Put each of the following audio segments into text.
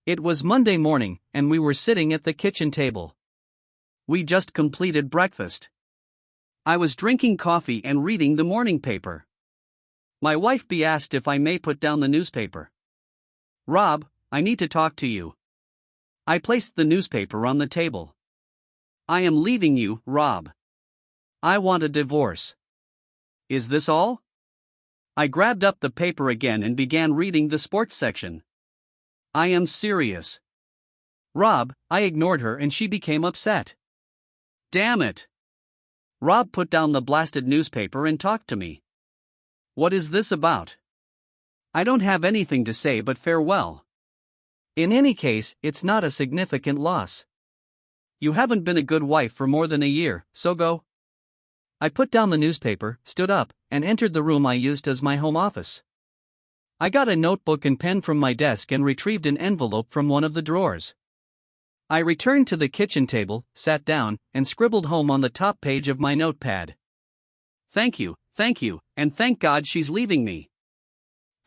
It was Monday morning, and we were sitting at the kitchen table. We just completed breakfast. I was drinking coffee and reading the morning paper. My wife B asked if I may put down the newspaper. "Rob, I need to talk to you." I placed the newspaper on the table. "I am leaving you, Rob. I want a divorce." "Is this all?" I grabbed up the paper again and began reading the sports section. "I am serious." "Rob," I ignored her and she became upset. "Damn it." Rob put down the blasted newspaper and talked to me. "What is this about?" "I don't have anything to say but farewell. In any case, it's not a significant loss. You haven't been a good wife for more than a year, so go." I put down the newspaper, stood up, and entered the room I used as my home office. I got a notebook and pen from my desk and retrieved an envelope from one of the drawers. I returned to the kitchen table, sat down, and scribbled home on the top page of my notepad. Thank you, and thank God she's leaving me."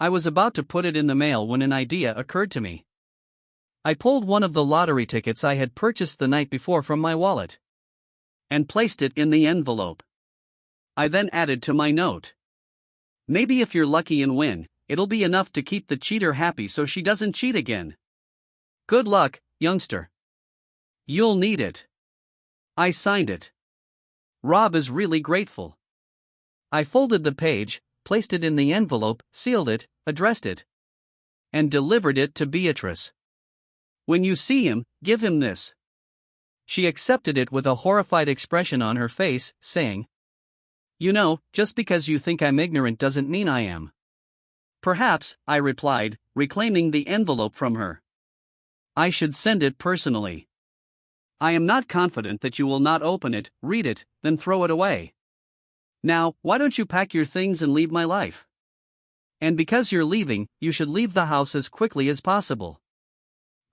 I was about to put it in the mail when an idea occurred to me. I pulled one of the lottery tickets I had purchased the night before from my wallet and placed it in the envelope. I then added to my note, "Maybe if you're lucky and win, it'll be enough to keep the cheater happy so she doesn't cheat again. Good luck, youngster. You'll need it." I signed it. Rob is really grateful. I folded the page, placed it in the envelope, sealed it, addressed it, and delivered it to Beatrice. "When you see him, give him this." She accepted it with a horrified expression on her face, saying, "You know, just because you think I'm ignorant doesn't mean I am." "Perhaps," I replied, reclaiming the envelope from her. "I should send it personally. I am not confident that you will not open it, read it, then throw it away. Now, why don't you pack your things and leave my life? And because you're leaving, you should leave the house as quickly as possible.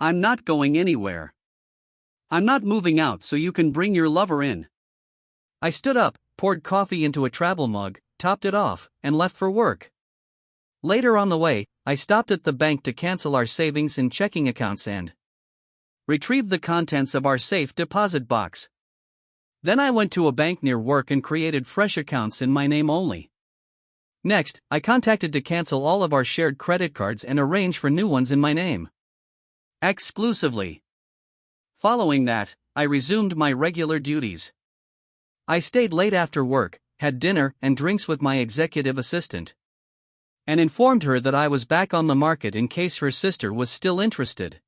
I'm not going anywhere. I'm not moving out so you can bring your lover in." I stood up, poured coffee into a travel mug, topped it off, and left for work. Later on the way, I stopped at the bank to cancel our savings and checking accounts and retrieved the contents of our safe deposit box. Then I went to a bank near work and created fresh accounts in my name only. Next, I contacted to cancel all of our shared credit cards and arrange for new ones in my name exclusively. Following that, I resumed my regular duties. I stayed late after work, had dinner and drinks with my executive assistant, and informed her that I was back on the market in case her sister was still interested.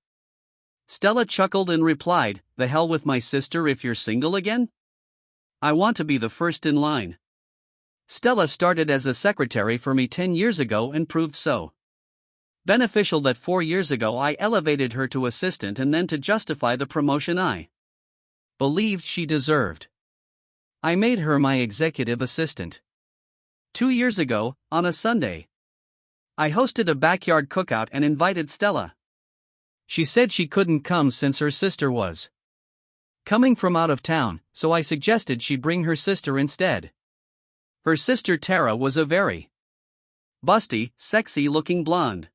Stella chuckled and replied, "The hell with my sister if you're single again? I want to be the first in line." Stella started as a secretary for me 10 years ago and proved so beneficial that 4 years ago I elevated her to assistant and then to justify the promotion I believed she deserved, I made her my executive assistant. 2 years ago, on a Sunday, I hosted a backyard cookout and invited Stella. She said she couldn't come since her sister was coming from out of town, so I suggested she bring her sister instead. Her sister Tara was a very busty, sexy-looking blonde.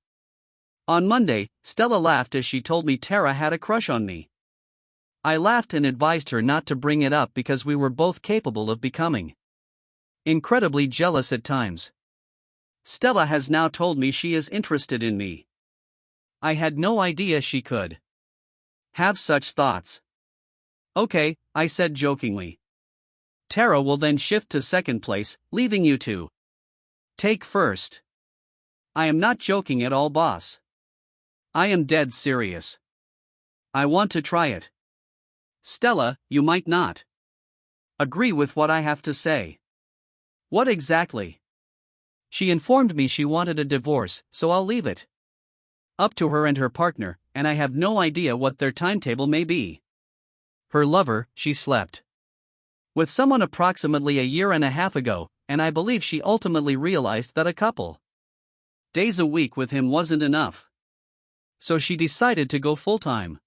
On Monday, Stella laughed as she told me Tara had a crush on me. I laughed and advised her not to bring it up because we were both capable of becoming incredibly jealous at times. Stella has now told me she is interested in me. I had no idea she could have such thoughts. "Okay," I said jokingly. "Tara will then shift to second place, leaving you to take first." "I am not joking at all, boss. I am dead serious. I want to try it." "Stella, you might not agree with what I have to say." "What exactly?" "She informed me she wanted a divorce, so I'll leave it up to her and her partner, and I have no idea what their timetable may be." Her lover, she slept with someone approximately a year and a half ago, and I believe she ultimately realized that a couple days a week with him wasn't enough. So she decided to go full-time.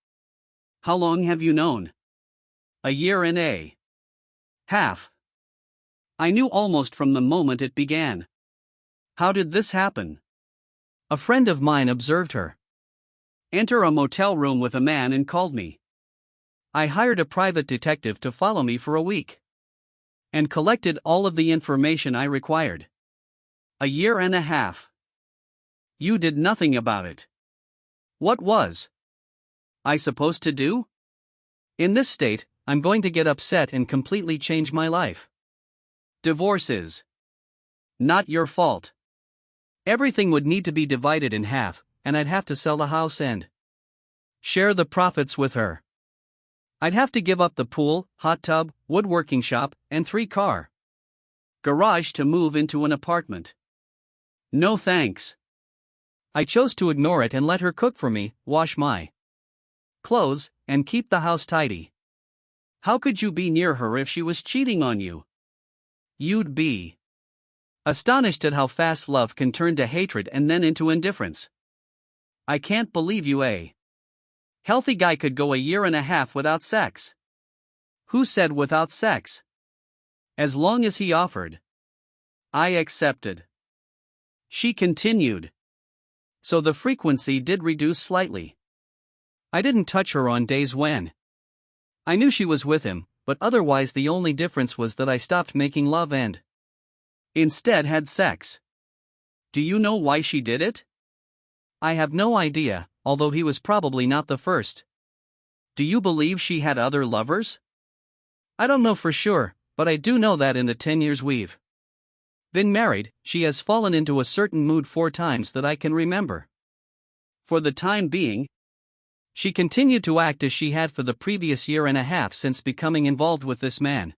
"How long have you known?" "A year and a half. I knew almost from the moment it began." "How did this happen?" "A friend of mine observed her Enter a motel room with a man and called me. I hired a private detective to follow me for a week. And collected all of the information I required. A year and a half. You did nothing about it. What was I supposed to do? In this state, I'm going to get upset and completely change my life. Divorce is not your fault. Everything would need to be divided in half, and I'd have to sell the house and share the profits with her. I'd have to give up the pool, hot tub, woodworking shop, and 3-car garage to move into an apartment. No thanks. I chose to ignore it and let her cook for me, wash my clothes, and keep the house tidy. How could you be near her if she was cheating on you? You'd be astonished at how fast love can turn to hatred and then into indifference. I can't believe you, a healthy guy could go a year and a half without sex. Who said without sex? As long as he offered. I accepted. She continued. So the frequency did reduce slightly. I didn't touch her on days when I knew she was with him, but otherwise the only difference was that I stopped making love and instead had sex. Do you know why she did it? I have no idea, although he was probably not the first. Do you believe she had other lovers? I don't know for sure, but I do know that in the 10 years we've been married, she has fallen into a certain mood 4 times that I can remember. For the time being, she continued to act as she had for the previous year and a half since becoming involved with this man.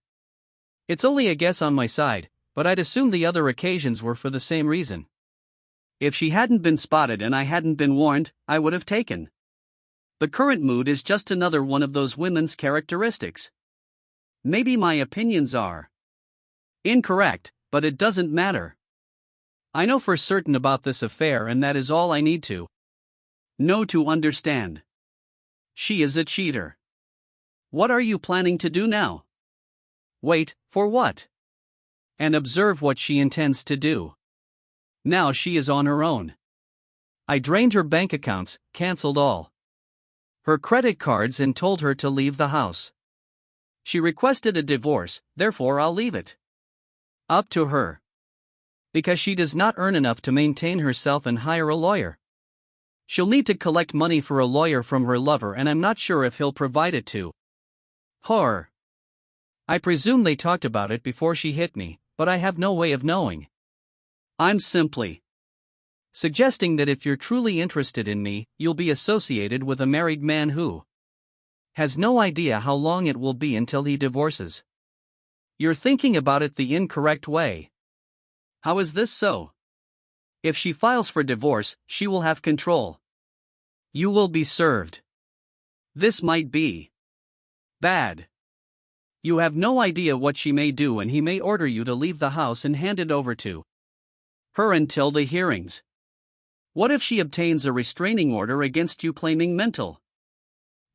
It's only a guess on my side, but I'd assume the other occasions were for the same reason. If she hadn't been spotted and I hadn't been warned, I would have taken. The current mood is just another one of those women's characteristics. Maybe my opinions are incorrect, but it doesn't matter. I know for certain about this affair, and that is all I need to know to understand. She is a cheater. What are you planning to do now? Wait, for what? And observe what she intends to do. Now she is on her own. I drained her bank accounts, cancelled all her credit cards, and told her to leave the house. She requested a divorce, therefore I'll leave it up to her. Because she does not earn enough to maintain herself and hire a lawyer. She'll need to collect money for a lawyer from her lover, and I'm not sure if he'll provide it to her. I presume they talked about it before she hit me, but I have no way of knowing. I'm simply suggesting that if you're truly interested in me, you'll be associated with a married man who has no idea how long it will be until he divorces. You're thinking about it the incorrect way. How is this so? If she files for divorce, she will have control. You will be served. This might be bad. You have no idea what she may do, and he may order you to leave the house and hand it over to her until the hearings. What if she obtains a restraining order against you claiming mental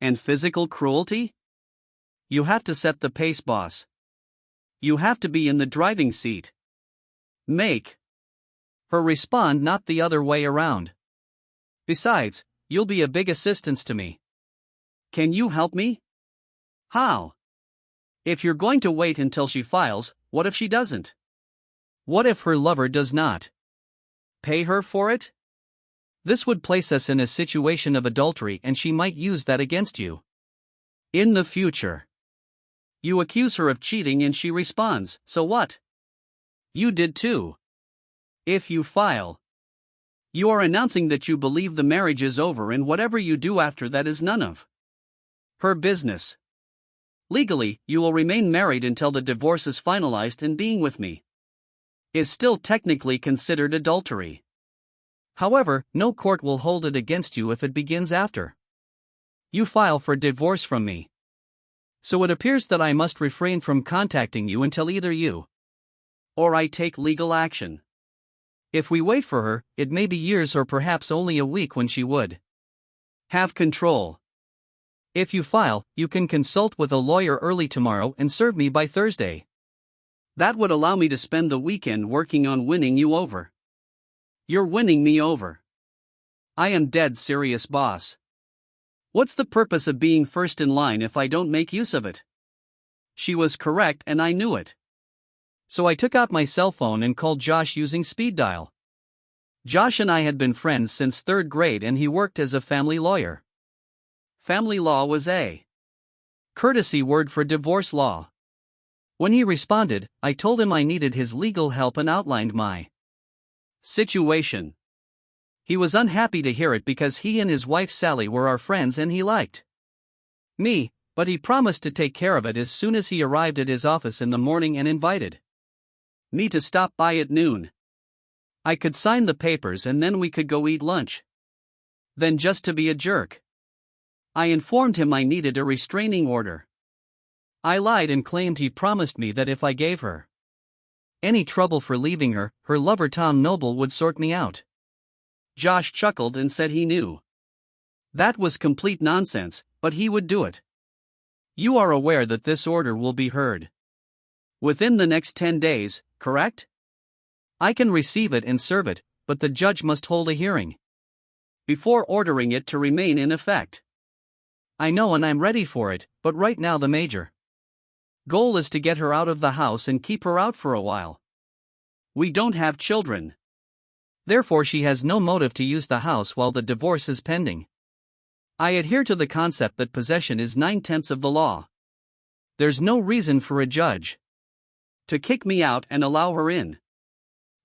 and physical cruelty? You have to set the pace, boss. You have to be in the driving seat. Make her respond, not the other way around. Besides, you'll be a big assistance to me. Can you help me? How? If you're going to wait until she files, what if she doesn't? What if her lover does not pay her for it? This would place us in a situation of adultery, and she might use that against you in the future. You accuse her of cheating and she responds, so what? You did too. If you file, you are announcing that you believe the marriage is over, and whatever you do after that is none of her business. Legally, you will remain married until the divorce is finalized, and being with me is still technically considered adultery. However, no court will hold it against you if it begins after you file for divorce from me. So it appears that I must refrain from contacting you until either you or I take legal action. If we wait for her, it may be years or perhaps only a week when she would have control. If you file, you can consult with a lawyer early tomorrow and serve me by Thursday. That would allow me to spend the weekend working on winning you over. You're winning me over. I am dead serious, boss. What's the purpose of being first in line if I don't make use of it? She was correct and I knew it. So I took out my cell phone and called Josh using speed dial. Josh and I had been friends since 3rd grade and he worked as a family lawyer. Family law was a courtesy word for divorce law. When he responded, I told him I needed his legal help and outlined my situation. He was unhappy to hear it because he and his wife Sally were our friends and he liked me, but he promised to take care of it as soon as he arrived at his office in the morning and invited me to stop by at noon. I could sign the papers and then we could go eat lunch. Then, just to be a jerk, I informed him I needed a restraining order. I lied and claimed he promised me that if I gave her any trouble for leaving her, her lover Tom Noble would sort me out. Josh chuckled and said he knew that was complete nonsense, but he would do it. You are aware that this order will be heard within the next 10 days, correct? I can receive it and serve it, but the judge must hold a hearing before ordering it to remain in effect. I know and I'm ready for it, but right now the major goal is to get her out of the house and keep her out for a while. We don't have children. Therefore she has no motive to use the house while the divorce is pending. I adhere to the concept that possession is 9/10 of the law. There's no reason for a judge to kick me out and allow her in.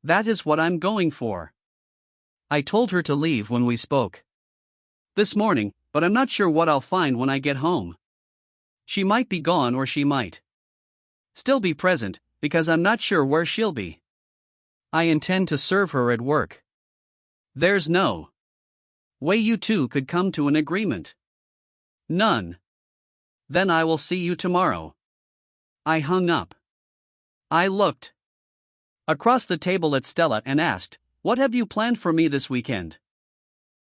That is what I'm going for. I told her to leave when we spoke this morning, but I'm not sure what I'll find when I get home. She might be gone or she might still be present, because I'm not sure where she'll be. I intend to serve her at work. There's no way you two could come to an agreement. None. Then I will see you tomorrow. I hung up. I looked across the table at Stella and asked, "What have you planned for me this weekend?"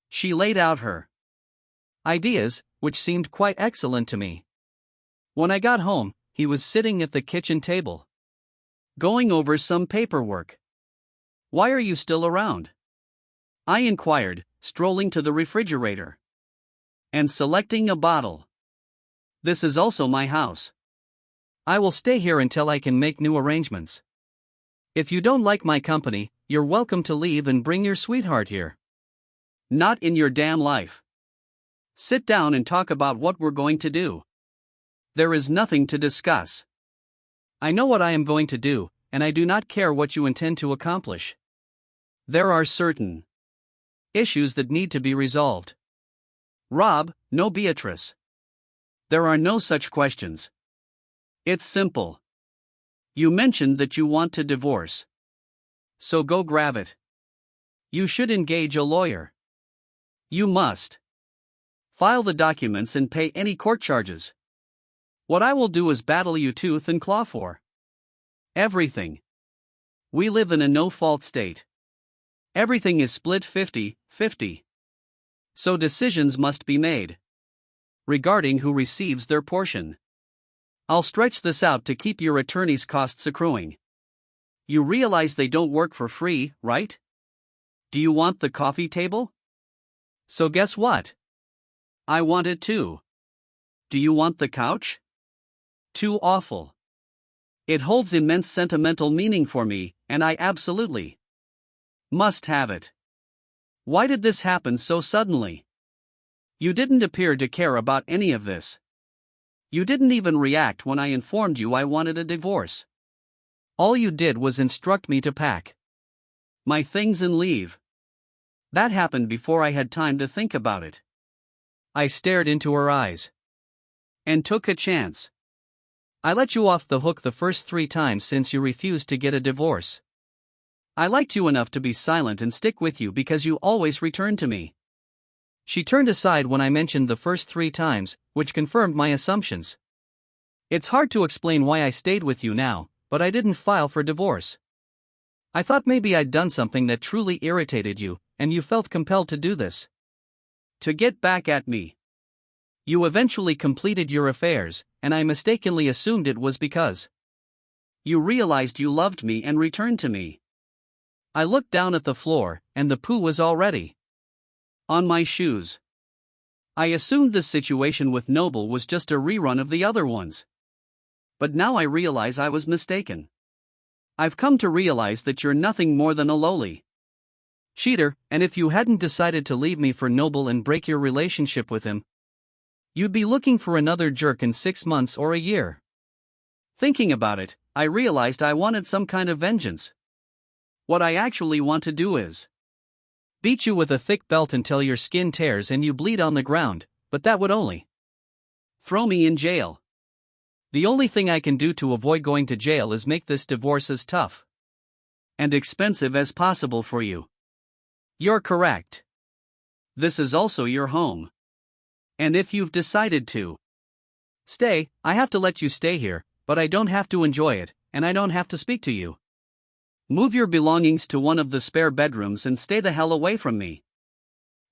She laid out her ideas, which seemed quite excellent to me. When I got home, he was sitting at the kitchen table, going over some paperwork. "Why are you still around?" I inquired, strolling to the refrigerator and selecting a bottle. "This is also my house. I will stay here until I can make new arrangements. If you don't like my company, you're welcome to leave and bring your sweetheart here." "Not in your damn life. Sit down and talk about what we're going to do." "There is nothing to discuss. I know what I am going to do, and I do not care what you intend to accomplish. There are certain issues that need to be resolved." "Rob, no Beatrice. There are no such questions. It's simple. You mentioned that you want to divorce. So go grab it. You should engage a lawyer. You must file the documents and pay any court charges. What I will do is battle you tooth and claw for everything. We live in a no-fault state. Everything is split 50-50. So decisions must be made regarding who receives their portion. I'll stretch this out to keep your attorney's costs accruing. You realize they don't work for free, right? Do you want the coffee table? So guess what? I want it too. Do you want the couch? Too awful. It holds immense sentimental meaning for me, and I absolutely must have it. Why did this happen so suddenly? You didn't appear to care about any of this. You didn't even react when I informed you I wanted a divorce. All you did was instruct me to pack my things and leave. That happened before I had time to think about it." I stared into her eyes and took a chance. "I let you off the hook the first 3 times since you refused to get a divorce. I liked you enough to be silent and stick with you because you always returned to me." She turned aside when I mentioned the first 3 times, which confirmed my assumptions. "It's hard to explain why I stayed with you now, but I didn't file for divorce. I thought maybe I'd done something that truly irritated you, and you felt compelled to do this. To get back at me. You eventually completed your affairs, and I mistakenly assumed it was because you realized you loved me and returned to me." I looked down at the floor, and the poo was already on my shoes. I assumed this situation with Noble was just a rerun of the other ones. But now I realize I was mistaken. I've come to realize that you're nothing more than a lowly cheater, and if you hadn't decided to leave me for Noble and break your relationship with him, you'd be looking for another jerk in 6 months or a year. Thinking about it, I realized I wanted some kind of vengeance. What I actually want to do is beat you with a thick belt until your skin tears and you bleed on the ground, but that would only throw me in jail. The only thing I can do to avoid going to jail is make this divorce as tough and expensive as possible for you. You're correct. This is also your home. And if you've decided to stay, I have to let you stay here, but I don't have to enjoy it, and I don't have to speak to you. Move your belongings to one of the spare bedrooms and stay the hell away from me.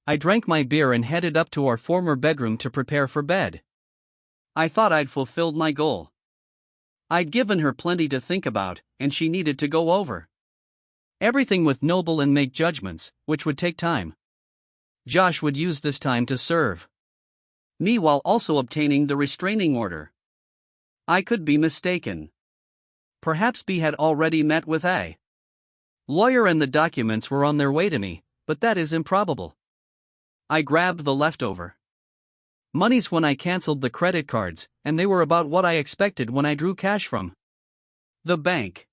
I drank my beer and headed up to our former bedroom to prepare for bed. I thought I'd fulfilled my goal. I'd given her plenty to think about, and she needed to go over everything with Noble and make judgments, which would take time. Josh would use this time to serve me while also obtaining the restraining order. I could be mistaken. Perhaps B had already met with A lawyer and the documents were on their way to me, but that is improbable. I grabbed the leftover monies when I cancelled the credit cards, and they were about what I expected when I drew cash from the bank.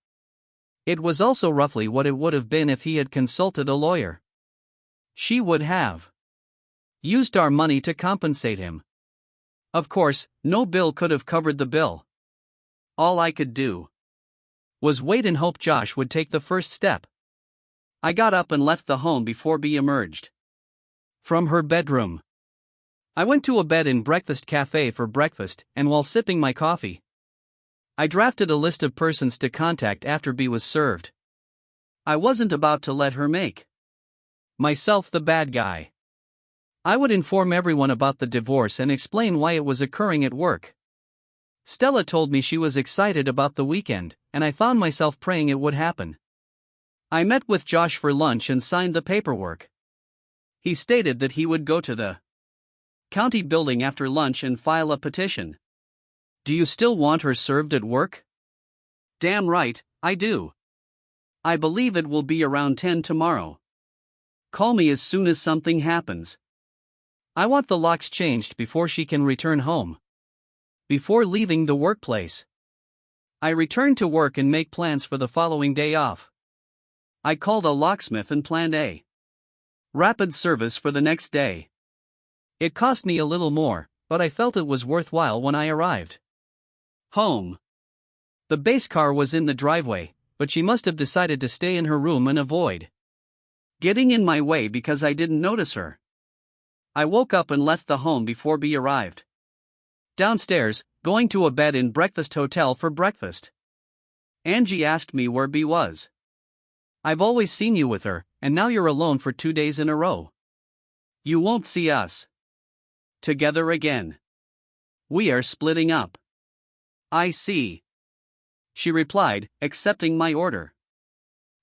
It was also roughly what it would have been if he had consulted a lawyer. She would have used our money to compensate him. Of course, no bill could have covered the bill. All I could do was wait and hope Josh would take the first step. I got up and left the home before B emerged from her bedroom. I went to a bed and breakfast cafe for breakfast, and while sipping my coffee, I drafted a list of persons to contact after B was served. I wasn't about to let her make myself the bad guy. I would inform everyone about the divorce and explain why it was occurring at work. Stella told me she was excited about the weekend, and I found myself praying it would happen. I met with Josh for lunch and signed the paperwork. He stated that he would go to the county building after lunch and file a petition. Do you still want her served at work? Damn right, I do. I believe it will be around 10 tomorrow. Call me as soon as something happens. I want the locks changed before she can return home. Before leaving the workplace, I return to work and make plans for the following day off. I called a locksmith and planned a rapid service for the next day. It cost me a little more, but I felt it was worthwhile when I arrived home. The base car was in the driveway, but she must have decided to stay in her room and avoid getting in my way because I didn't notice her. I woke up and left the home before B arrived. Downstairs, going to a bed and breakfast hotel for breakfast. Angie asked me where B was. I've always seen you with her, and now you're alone for 2 days in a row. You won't see us together again. We are splitting up. I see, she replied, accepting my order.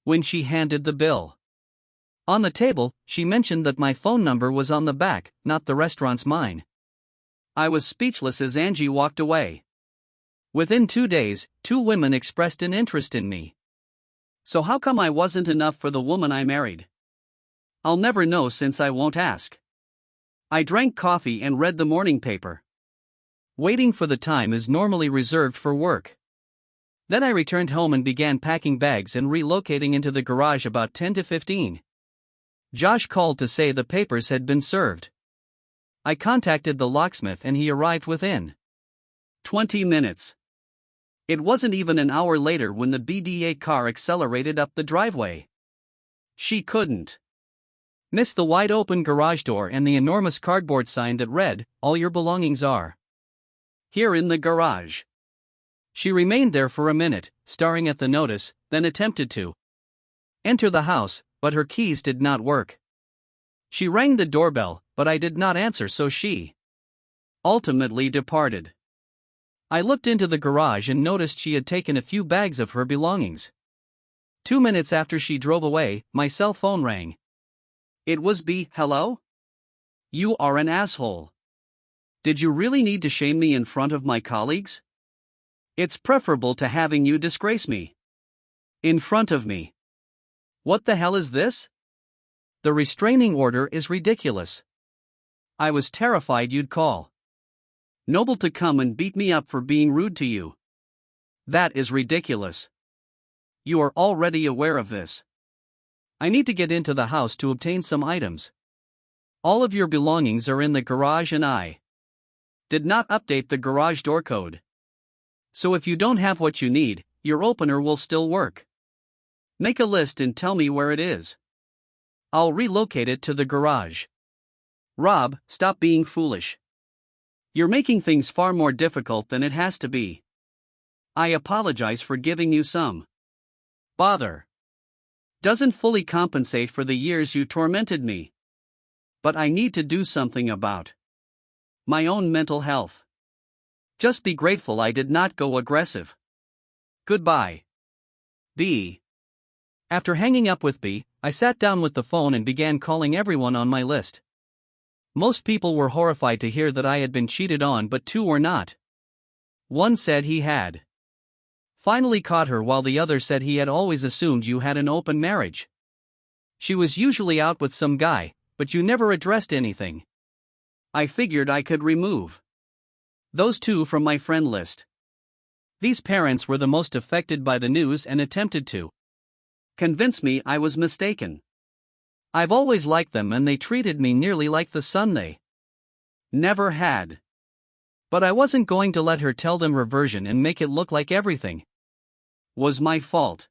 When she handed the bill on the table, she mentioned that my phone number was on the back, not the restaurant's mine. I was speechless as Angie walked away. Within 2 days, 2 women expressed an interest in me. So how come I wasn't enough for the woman I married? I'll never know since I won't ask. I drank coffee and read the morning paper. Waiting for the time is normally reserved for work. Then I returned home and began packing bags and relocating into the garage about 10 to 15. Josh called to say the papers had been served. I contacted the locksmith and he arrived within 20 minutes. It wasn't even an hour later when the BDA car accelerated up the driveway. She couldn't miss the wide-open garage door and the enormous cardboard sign that read, "All your belongings are here in the garage." She remained there for a minute, staring at the notice, then attempted to enter the house, but her keys did not work. She rang the doorbell, but I did not answer, so she ultimately departed. I looked into the garage and noticed she had taken a few bags of her belongings. 2 minutes after she drove away, my cell phone rang. It was B. Hello? You are an asshole. Did you really need to shame me in front of my colleagues? It's preferable to having you disgrace me. In front of me. What the hell is this? The restraining order is ridiculous. I was terrified you'd call Noble to come and beat me up for being rude to you. That is ridiculous. You are already aware of this. I need to get into the house to obtain some items. All of your belongings are in the garage and I did not update the garage door code. So if you don't have what you need, your opener will still work. Make a list and tell me where it is. I'll relocate it to the garage. Rob, stop being foolish. You're making things far more difficult than it has to be. I apologize for giving you some bother. Doesn't fully compensate for the years you tormented me. But I need to do something about my own mental health. Just be grateful I did not go aggressive. Goodbye. B. After hanging up with B, I sat down with the phone and began calling everyone on my list. Most people were horrified to hear that I had been cheated on, but 2 were not. One said he had finally caught her, while the other said he had always assumed you had an open marriage. She was usually out with some guy, but you never addressed anything. I figured I could remove those 2 from my friend list. These parents were the most affected by the news and attempted to convince me I was mistaken. I've always liked them and they treated me nearly like the son they never had. But I wasn't going to let her tell them her version and make it look like everything was my fault.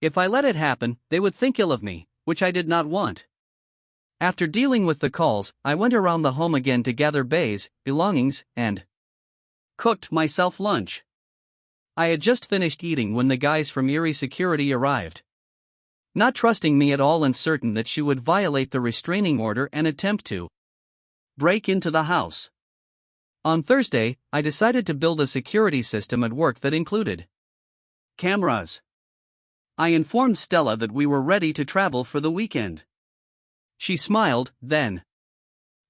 If I let it happen, they would think ill of me, which I did not want. After dealing with the calls, I went around the home again to gather Bay's belongings and cooked myself lunch. I had just finished eating when the guys from Erie Security arrived. Not trusting me at all and certain that she would violate the restraining order and attempt to break into the house. On Thursday, I decided to build a security system at work that included cameras. I informed Stella that we were ready to travel for the weekend. She smiled, then.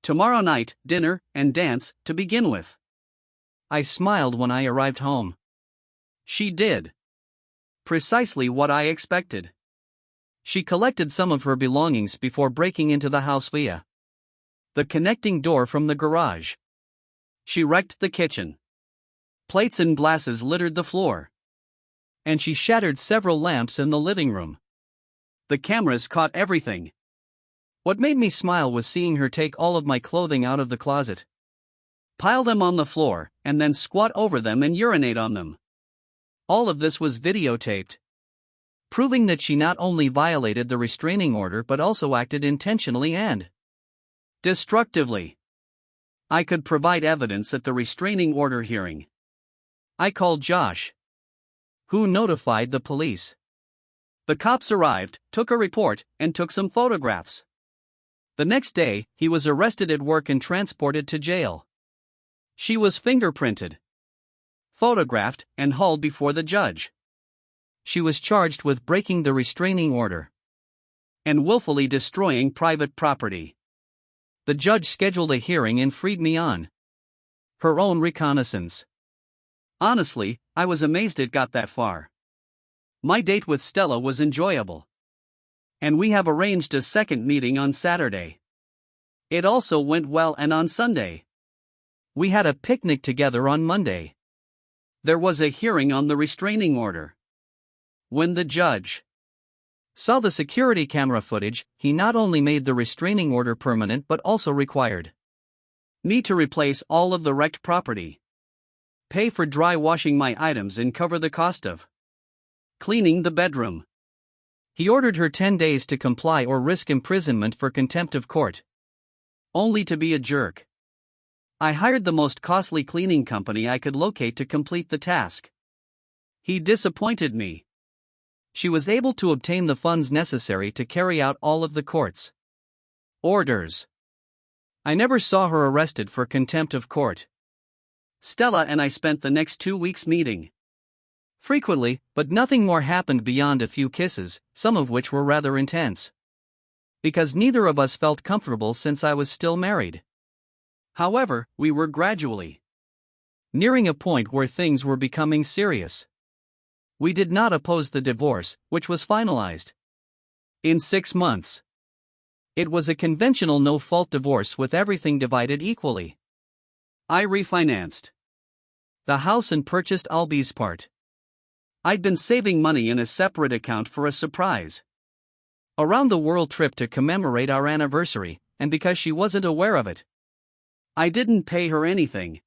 Tomorrow night, dinner and dance to begin with. I smiled when I arrived home. She did precisely what I expected. She collected some of her belongings before breaking into the house via the connecting door from the garage. She wrecked the kitchen. Plates and glasses littered the floor. And she shattered several lamps in the living room. The cameras caught everything. What made me smile was seeing her take all of my clothing out of the closet, pile them on the floor, and then squat over them and urinate on them. All of this was videotaped, proving that she not only violated the restraining order but also acted intentionally and destructively. I could provide evidence at the restraining order hearing. I called Josh, who notified the police. The cops arrived, took a report, and took some photographs. The next day, he was arrested at work and transported to jail. She was fingerprinted, photographed, and hauled before the judge. She was charged with breaking the restraining order and willfully destroying private property. The judge scheduled a hearing and freed me on her own reconnaissance. Honestly, I was amazed it got that far. My date with Stella was enjoyable. And we have arranged a second meeting on Saturday. It also went well, and on Sunday we had a picnic together on Monday. There was a hearing on the restraining order. When the judge saw the security camera footage, he not only made the restraining order permanent but also required me to replace all of the wrecked property, pay for dry washing my items, and cover the cost of cleaning the bedroom. He ordered her 10 days to comply or risk imprisonment for contempt of court. Only to be a jerk. I hired the most costly cleaning company I could locate to complete the task. He disappointed me. She was able to obtain the funds necessary to carry out all of the court's orders. I never saw her arrested for contempt of court. Stella and I spent the next 2 weeks meeting frequently, but nothing more happened beyond a few kisses, some of which were rather intense. Because neither of us felt comfortable since I was still married. However, we were gradually nearing a point where things were becoming serious. We did not oppose the divorce, which was finalized in 6 months. It was a conventional no-fault divorce with everything divided equally. I refinanced the house and purchased Albie's part. I'd been saving money in a separate account for a surprise around the world trip to commemorate our anniversary, and because she wasn't aware of it, I didn't pay her anything.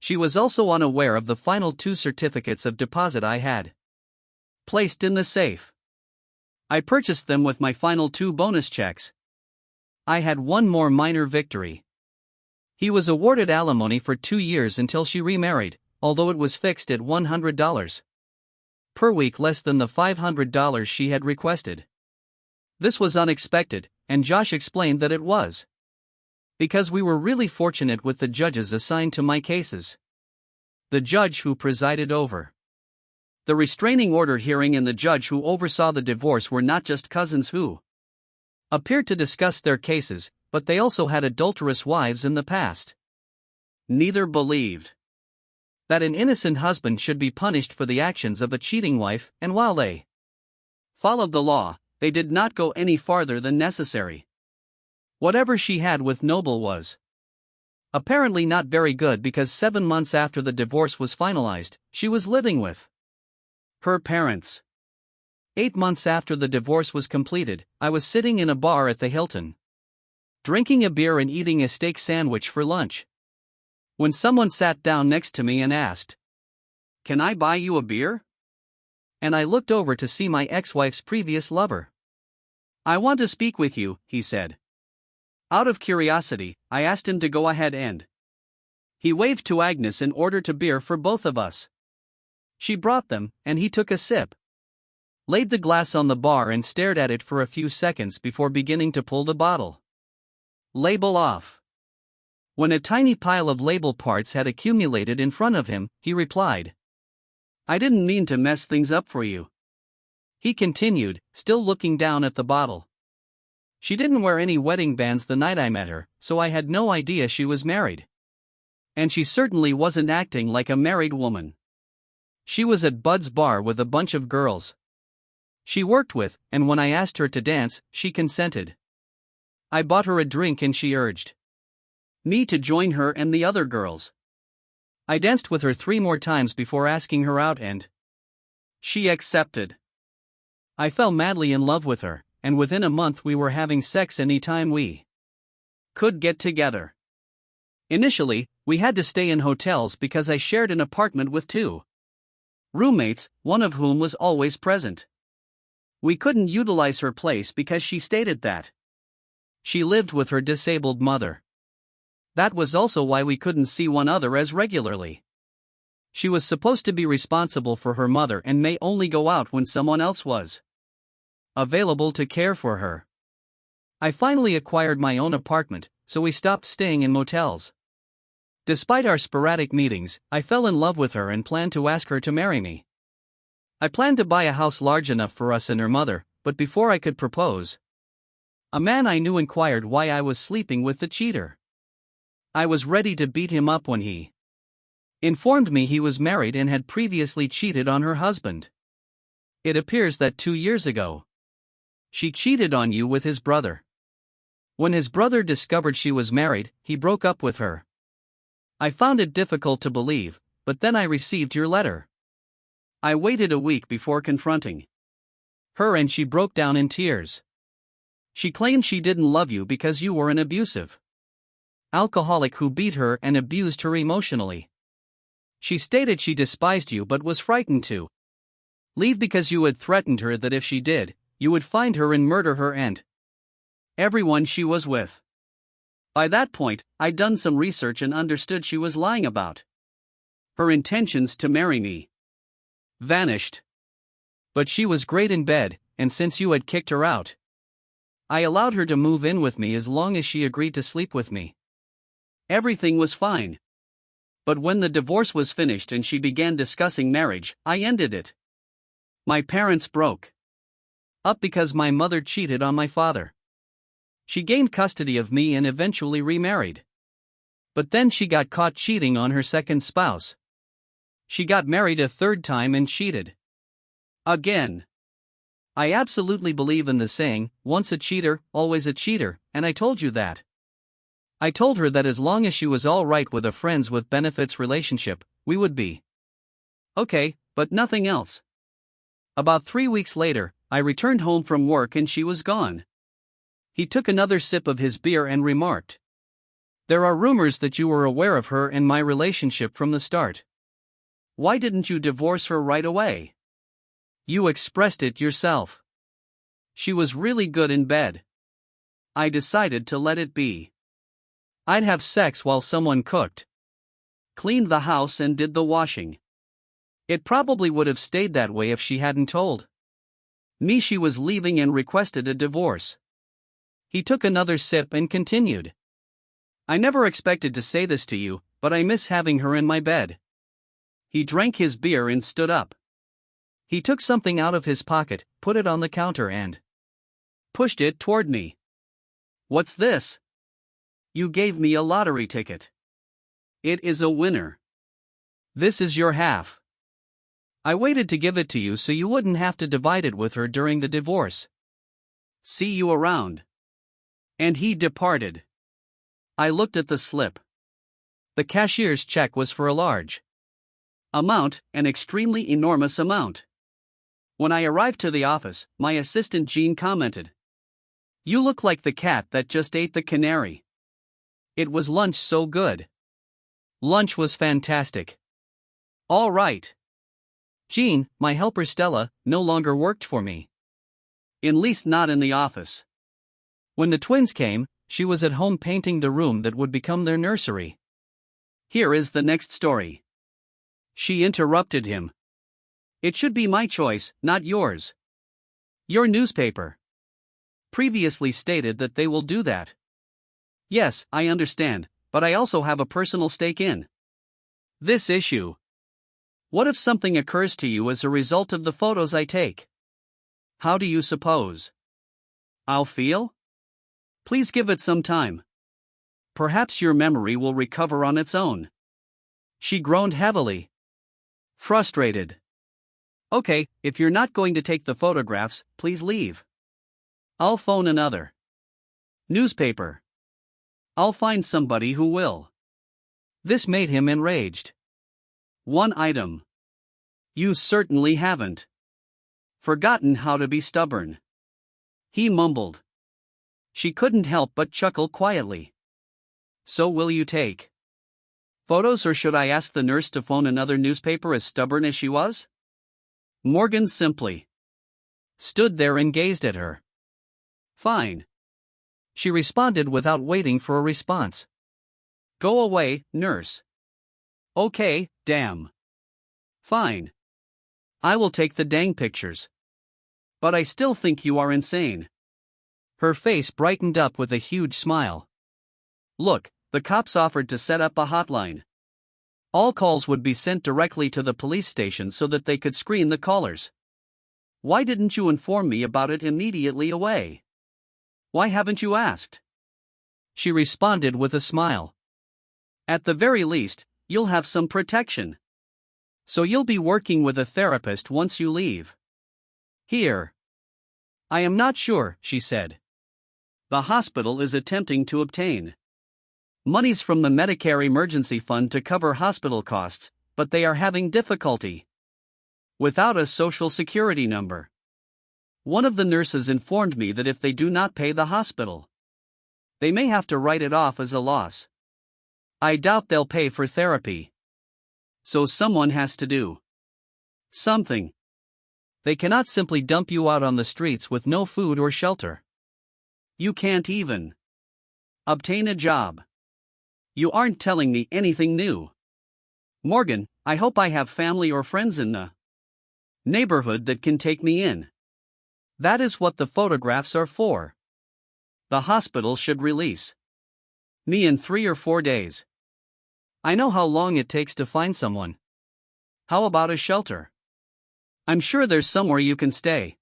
She was also unaware of the final 2 certificates of deposit I had placed in the safe. I purchased them with my final 2 bonus checks. I had one more minor victory. He was awarded alimony for 2 years until she remarried, although it was fixed at $100 per week, less than the $500 she had requested. This was unexpected, and Josh explained that it was because we were really fortunate with the judges assigned to my cases. The judge who presided over the restraining order hearing and the judge who oversaw the divorce were not just cousins who appeared to discuss their cases, but they also had adulterous wives in the past. Neither believed that an innocent husband should be punished for the actions of a cheating wife, and while they followed the law, they did not go any farther than necessary. Whatever she had with Noble was apparently not very good, because 7 months after the divorce was finalized, she was living with her parents. 8 months after the divorce was completed, I was sitting in a bar at the Hilton, drinking a beer and eating a steak sandwich for lunch, when someone sat down next to me and asked, "Can I buy you a beer?" And I looked over to see my ex-wife's previous lover. "I want to speak with you," he said. Out of curiosity, I asked him to go ahead, and he waved to Agnes and ordered a beer for both of us. She brought them, and he took a sip, laid the glass on the bar and stared at it for a few seconds before beginning to pull the bottle label off. When a tiny pile of label parts had accumulated in front of him, he replied, "I didn't mean to mess things up for you." He continued, still looking down at the bottle. "She didn't wear any wedding bands the night I met her, so I had no idea she was married. And she certainly wasn't acting like a married woman. She was at Bud's bar with a bunch of girls she worked with, and when I asked her to dance, she consented. I bought her a drink and she urged me to join her and the other girls. I danced with her 3 more times before asking her out, and she accepted. I fell madly in love with her, and within a month we were having sex anytime we could get together. Initially, we had to stay in hotels because I shared an apartment with 2 roommates, one of whom was always present. We couldn't utilize her place because she stated that she lived with her disabled mother. That was also why we couldn't see one another as regularly. She was supposed to be responsible for her mother and may only go out when someone else was available to care for her. I finally acquired my own apartment, so we stopped staying in motels. Despite our sporadic meetings, I fell in love with her and planned to ask her to marry me. I planned to buy a house large enough for us and her mother, but before I could propose, a man I knew inquired why I was sleeping with the cheater. I was ready to beat him up when he informed me he was married and had previously cheated on her husband. It appears that 2 years ago, she cheated on you with his brother. When his brother discovered she was married, he broke up with her. I found it difficult to believe, but then I received your letter. I waited a week before confronting her and she broke down in tears. She claimed she didn't love you because you were an abusive alcoholic who beat her and abused her emotionally. She stated she despised you but was frightened to leave because you had threatened her that if she did, you would find her and murder her and everyone she was with. By that point, I'd done some research and understood she was lying about her intentions to marry me. Vanished. But she was great in bed, and since you had kicked her out, I allowed her to move in with me as long as she agreed to sleep with me. Everything was fine. But when the divorce was finished and she began discussing marriage, I ended it. My parents broke up because my mother cheated on my father. She gained custody of me and eventually remarried. But then she got caught cheating on her second spouse. She got married a third time and cheated again. I absolutely believe in the saying, once a cheater, always a cheater, and I told you that. I told her that as long as she was alright with a friends with benefits relationship, we would be okay, but nothing else. About 3 weeks later, I returned home from work and she was gone. He took another sip of his beer and remarked, "There are rumors that you were aware of her and my relationship from the start. Why didn't you divorce her right away? You expressed it yourself. She was really good in bed. I decided to let it be. I'd have sex while someone cooked, cleaned the house and did the washing. It probably would have stayed that way if she hadn't told me she was leaving and requested a divorce." He took another sip and continued, "I never expected to say this to you, but I miss having her in my bed." He drank his beer and stood up. He took something out of his pocket, put it on the counter and pushed it toward me. "What's this?" "You gave me a lottery ticket. It is a winner. This is your half. I waited to give it to you so you wouldn't have to divide it with her during the divorce. See you around." And he departed. I looked at the slip. The cashier's check was for a large amount, an extremely enormous amount. When I arrived to the office, my assistant Jean commented, "You look like the cat that just ate the canary. It was lunch so good." Lunch was fantastic. All right. Jean, my helper Stella, no longer worked for me. At least not in the office. When the twins came, she was at home painting the room that would become their nursery. Here is the next story. She interrupted him. "It should be my choice, not yours. Your newspaper previously stated that they will do that." "Yes, I understand, but I also have a personal stake in this issue. What if something occurs to you as a result of the photos I take? How do you suppose I'll feel? Please give it some time. Perhaps your memory will recover on its own." She groaned heavily. Frustrated. "Okay, if you're not going to take the photographs, please leave. I'll phone another newspaper. I'll find somebody who will." This made him enraged. One item. "You certainly haven't forgotten how to be stubborn," he mumbled. She couldn't help but chuckle quietly. "So will you take photos, or should I ask the nurse to phone another newspaper as stubborn as she was?" Morgan simply stood there and gazed at her. "Fine," she responded without waiting for a response. "Go away, nurse." "Okay, damn. Fine. I will take the dang pictures. But I still think you are insane." Her face brightened up with a huge smile. "Look, the cops offered to set up a hotline. All calls would be sent directly to the police station so that they could screen the callers. Why didn't you inform me about it immediately away? Why haven't you asked?" She responded with a smile. "At the very least, you'll have some protection. So you'll be working with a therapist once you leave here." "I am not sure," she said. "The hospital is attempting to obtain monies from the Medicare Emergency Fund to cover hospital costs, but they are having difficulty without a social security number. One of the nurses informed me that if they do not pay the hospital, they may have to write it off as a loss. I doubt they'll pay for therapy. So someone has to do something. They cannot simply dump you out on the streets with no food or shelter. You can't even obtain a job. You aren't telling me anything new. Morgan, I hope I have family or friends in the neighborhood that can take me in. That is what the photographs are for. The hospital should release me in 3 or 4 days. I know how long it takes to find someone. How about a shelter? I'm sure there's somewhere you can stay."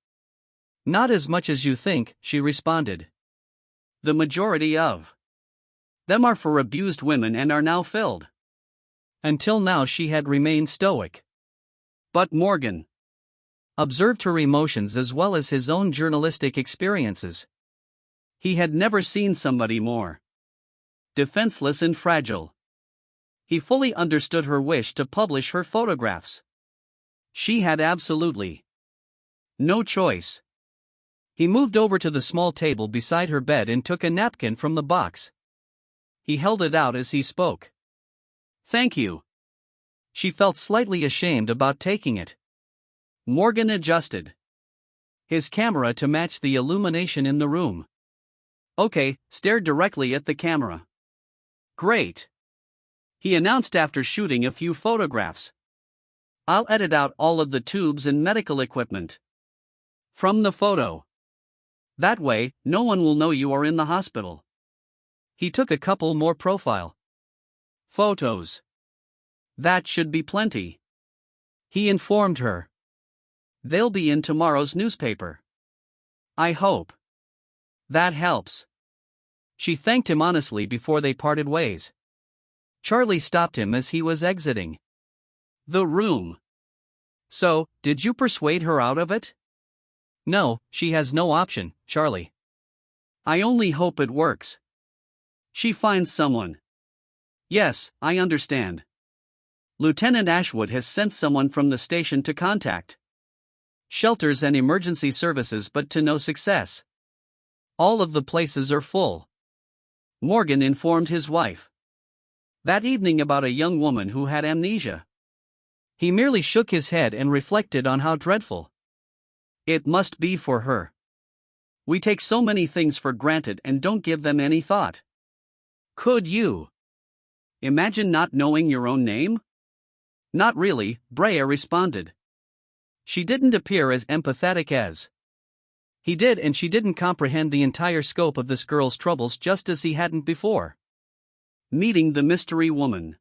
"Not as much as you think," she responded. "The majority of Them are for abused women and are now filled. Until now she had remained stoic. But Morgan observed her emotions as well as his own journalistic experiences. He had never seen somebody more defenseless and fragile. He fully understood her wish to publish her photographs. She had absolutely no choice. He moved over to the small table beside her bed and took a napkin from the box. He held it out as he spoke. "Thank you." She felt slightly ashamed about taking it. Morgan adjusted his camera to match the illumination in the room. "Okay," stared directly at the camera. "Great," he announced after shooting a few photographs. "I'll edit out all of the tubes and medical equipment from the photo. That way, no one will know you are in the hospital." He took a couple more profile photos. "That should be plenty," he informed her. "They'll be in tomorrow's newspaper." "I hope that helps." She thanked him honestly before they parted ways. Charlie stopped him as he was exiting the room. "So, did you persuade her out of it?" "No, she has no option, Charlie." "I only hope it works. She finds someone." "Yes, I understand. Lieutenant Ashwood has sent someone from the station to contact shelters and emergency services, but to no success. All of the places are full," Morgan informed his wife that evening about a young woman who had amnesia. He merely shook his head and reflected on how dreadful it must be for her. We take so many things for granted and don't give them any thought. Could you imagine not knowing your own name? "Not really," Brea responded. She didn't appear as empathetic as he did, and she didn't comprehend the entire scope of this girl's troubles just as he hadn't before meeting the mystery woman.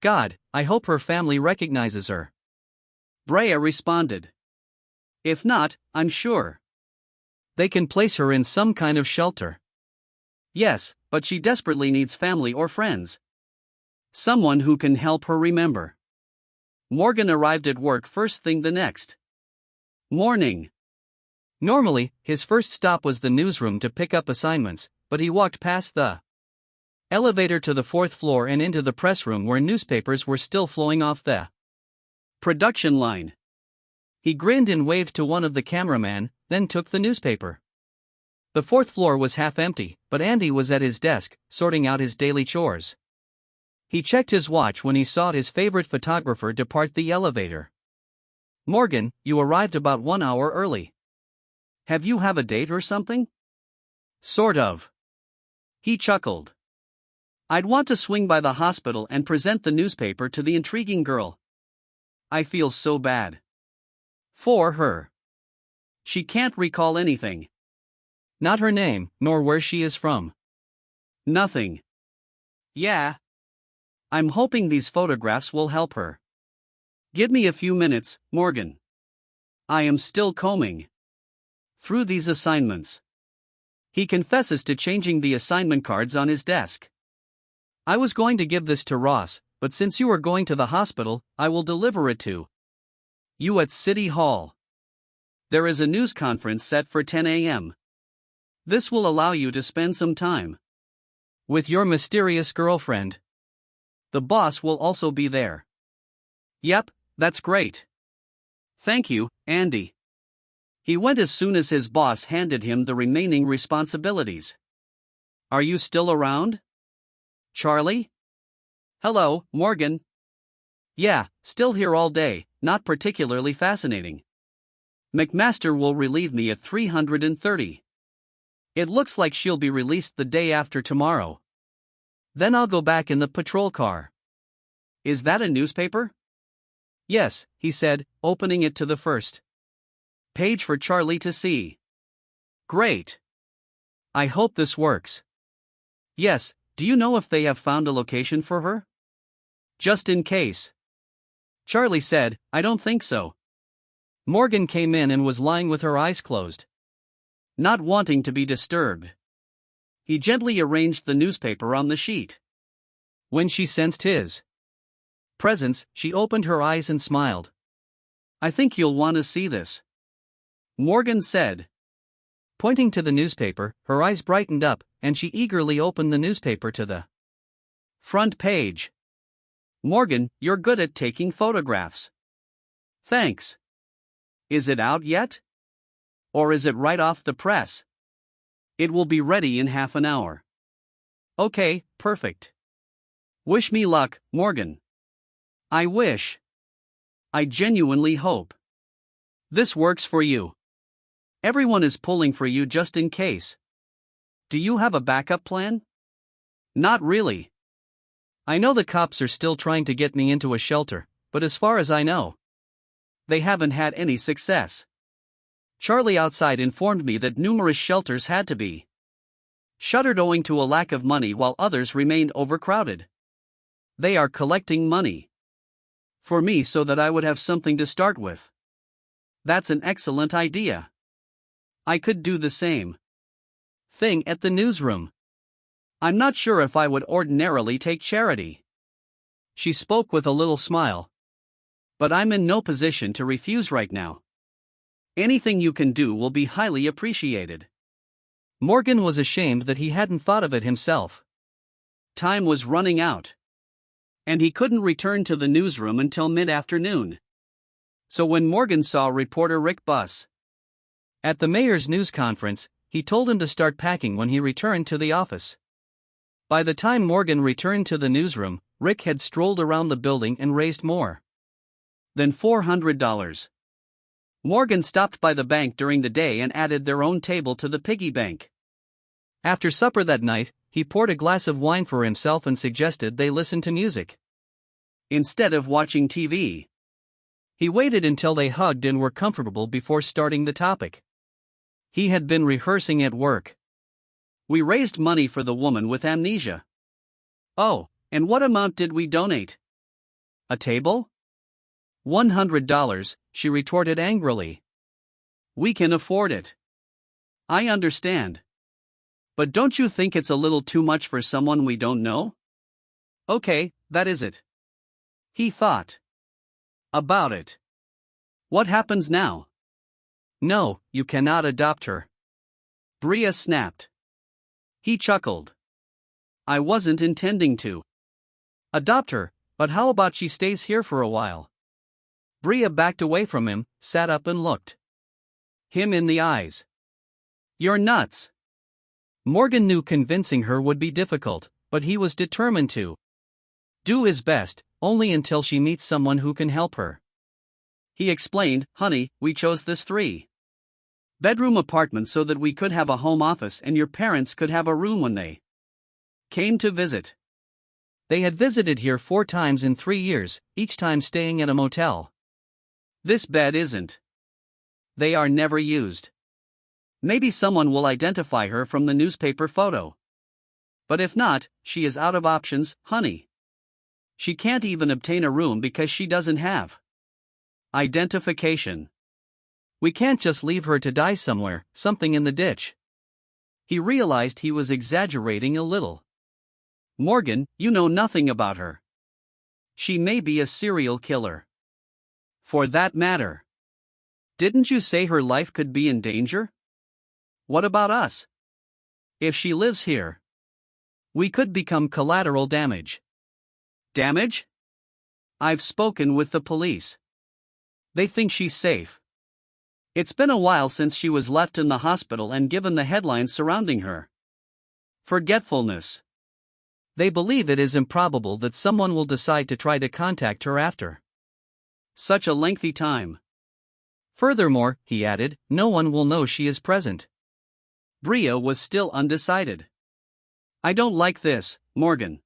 "God, I hope her family recognizes her," Brea responded. "If not, I'm sure they can place her in some kind of shelter." "Yes, but she desperately needs family or friends. Someone who can help her remember." Morgan arrived at work first thing the next morning. Normally, his first stop was the newsroom to pick up assignments, but he walked past the elevator to the fourth floor and into the press room where newspapers were still flowing off the production line. He grinned and waved to one of the cameramen, then took the newspaper. The fourth floor was half empty, but Andy was at his desk, sorting out his daily chores. He checked his watch when he saw his favorite photographer depart the elevator. "Morgan, you arrived about 1 hour early. Have you a date or something?" "Sort of." He chuckled. "I'd want to swing by the hospital and present the newspaper to the intriguing girl. I feel so bad for her. She can't recall anything. Not her name, nor where she is from. Nothing. Yeah. I'm hoping these photographs will help her. Give me a few minutes, Morgan. I am still combing through these assignments." He confesses to changing the assignment cards on his desk. "I was going to give this to Ross, but since you are going to the hospital, I will deliver it to you at City Hall. There is a news conference set for 10 a.m. This will allow you to spend some time with your mysterious girlfriend. The boss will also be there." "Yep, that's great. Thank you, Andy." He went as soon as his boss handed him the remaining responsibilities. "Are you still around, Charlie?" "Hello, Morgan." "Yeah, still here all day, not particularly fascinating. McMaster will relieve me at 330. It looks like she'll be released the day after tomorrow. Then I'll go back in the patrol car." "Is that a newspaper?" "Yes," he said, opening it to the first page for Charlie to see. "Great. I hope this works." "Yes, do you know if they have found a location for her?" "Just in case." Charlie said, "I don't think so." Morgan came in and was lying with her eyes closed, not wanting to be disturbed. He gently arranged the newspaper on the sheet. When she sensed his presence, she opened her eyes and smiled. "I think you'll want to see this," Morgan said. Pointing to the newspaper, her eyes brightened up, and she eagerly opened the newspaper to the front page. "Morgan, you're good at taking photographs." "Thanks. Is it out yet? Or is it right off the press?" "It will be ready in half an hour." "Okay, perfect. Wish me luck, Morgan." "I wish. I genuinely hope this works for you. Everyone is pulling for you just in case. Do you have a backup plan?" "Not really. I know the cops are still trying to get me into a shelter, but as far as I know, they haven't had any success. Charlie outside informed me that numerous shelters had to be shuttered owing to a lack of money while others remained overcrowded. They are collecting money for me so that I would have something to start with." "That's an excellent idea. I could do the same thing at the newsroom. I'm not sure if I would ordinarily take charity." She spoke with a little smile. "But I'm in no position to refuse right now. Anything you can do will be highly appreciated." Morgan was ashamed that he hadn't thought of it himself. Time was running out, and he couldn't return to the newsroom until mid-afternoon. So when Morgan saw reporter Rick Buss at the mayor's news conference, he told him to start packing when he returned to the office. By the time Morgan returned to the newsroom, Rick had strolled around the building and raised more than $400. Morgan stopped by the bank during the day and added their own table to the piggy bank. After supper that night, he poured a glass of wine for himself and suggested they listen to music instead of watching TV. He waited until they hugged and were comfortable before starting the topic. He had been rehearsing at work. "We raised money for the woman with amnesia." "Oh, and what amount did we donate?" "A table?" $100, she retorted angrily. "We can afford it." "I understand. But don't you think it's a little too much for someone we don't know?" "Okay, that is it." He thought about it. "What happens now?" "No, you cannot adopt her," Bria snapped. He chuckled. "I wasn't intending to adopt her, but how about she stays here for a while?" Bria backed away from him, sat up and looked him in the eyes. "You're nuts." Morgan knew convincing her would be difficult, but he was determined to do his best, only until she meets someone who can help her. He explained, "Honey, we chose this 3-bedroom apartment so that we could have a home office and your parents could have a room when they came to visit. They had visited here 4 times in 3 years, each time staying at a motel. This bed isn't. They are never used. Maybe someone will identify her from the newspaper photo. But if not, she is out of options, honey. She can't even obtain a room because she doesn't have identification. We can't just leave her to die somewhere, something in the ditch." He realized he was exaggerating a little. "Morgan, you know nothing about her. She may be a serial killer. For that matter. Didn't you say her life could be in danger? What about us? If she lives here, we could become collateral damage." "Damage? I've spoken with the police. They think she's safe. It's been a while since she was left in the hospital and given the headlines surrounding her forgetfulness. They believe it is improbable that someone will decide to try to contact her after such a lengthy time. Furthermore," he added, "no one will know she is present." Bria was still undecided. "I don't like this, Morgan.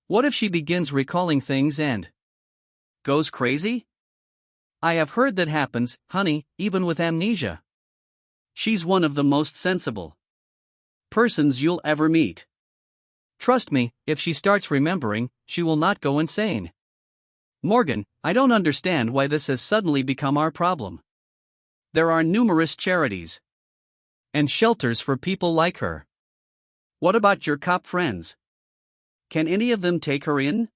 What if she begins recalling things and goes crazy?" "I have heard that happens, honey, even with amnesia. She's one of the most sensible persons you'll ever meet. Trust me, if she starts remembering, she will not go insane." "Morgan, I don't understand why this has suddenly become our problem. There are numerous charities and shelters for people like her. What about your cop friends? Can any of them take her in?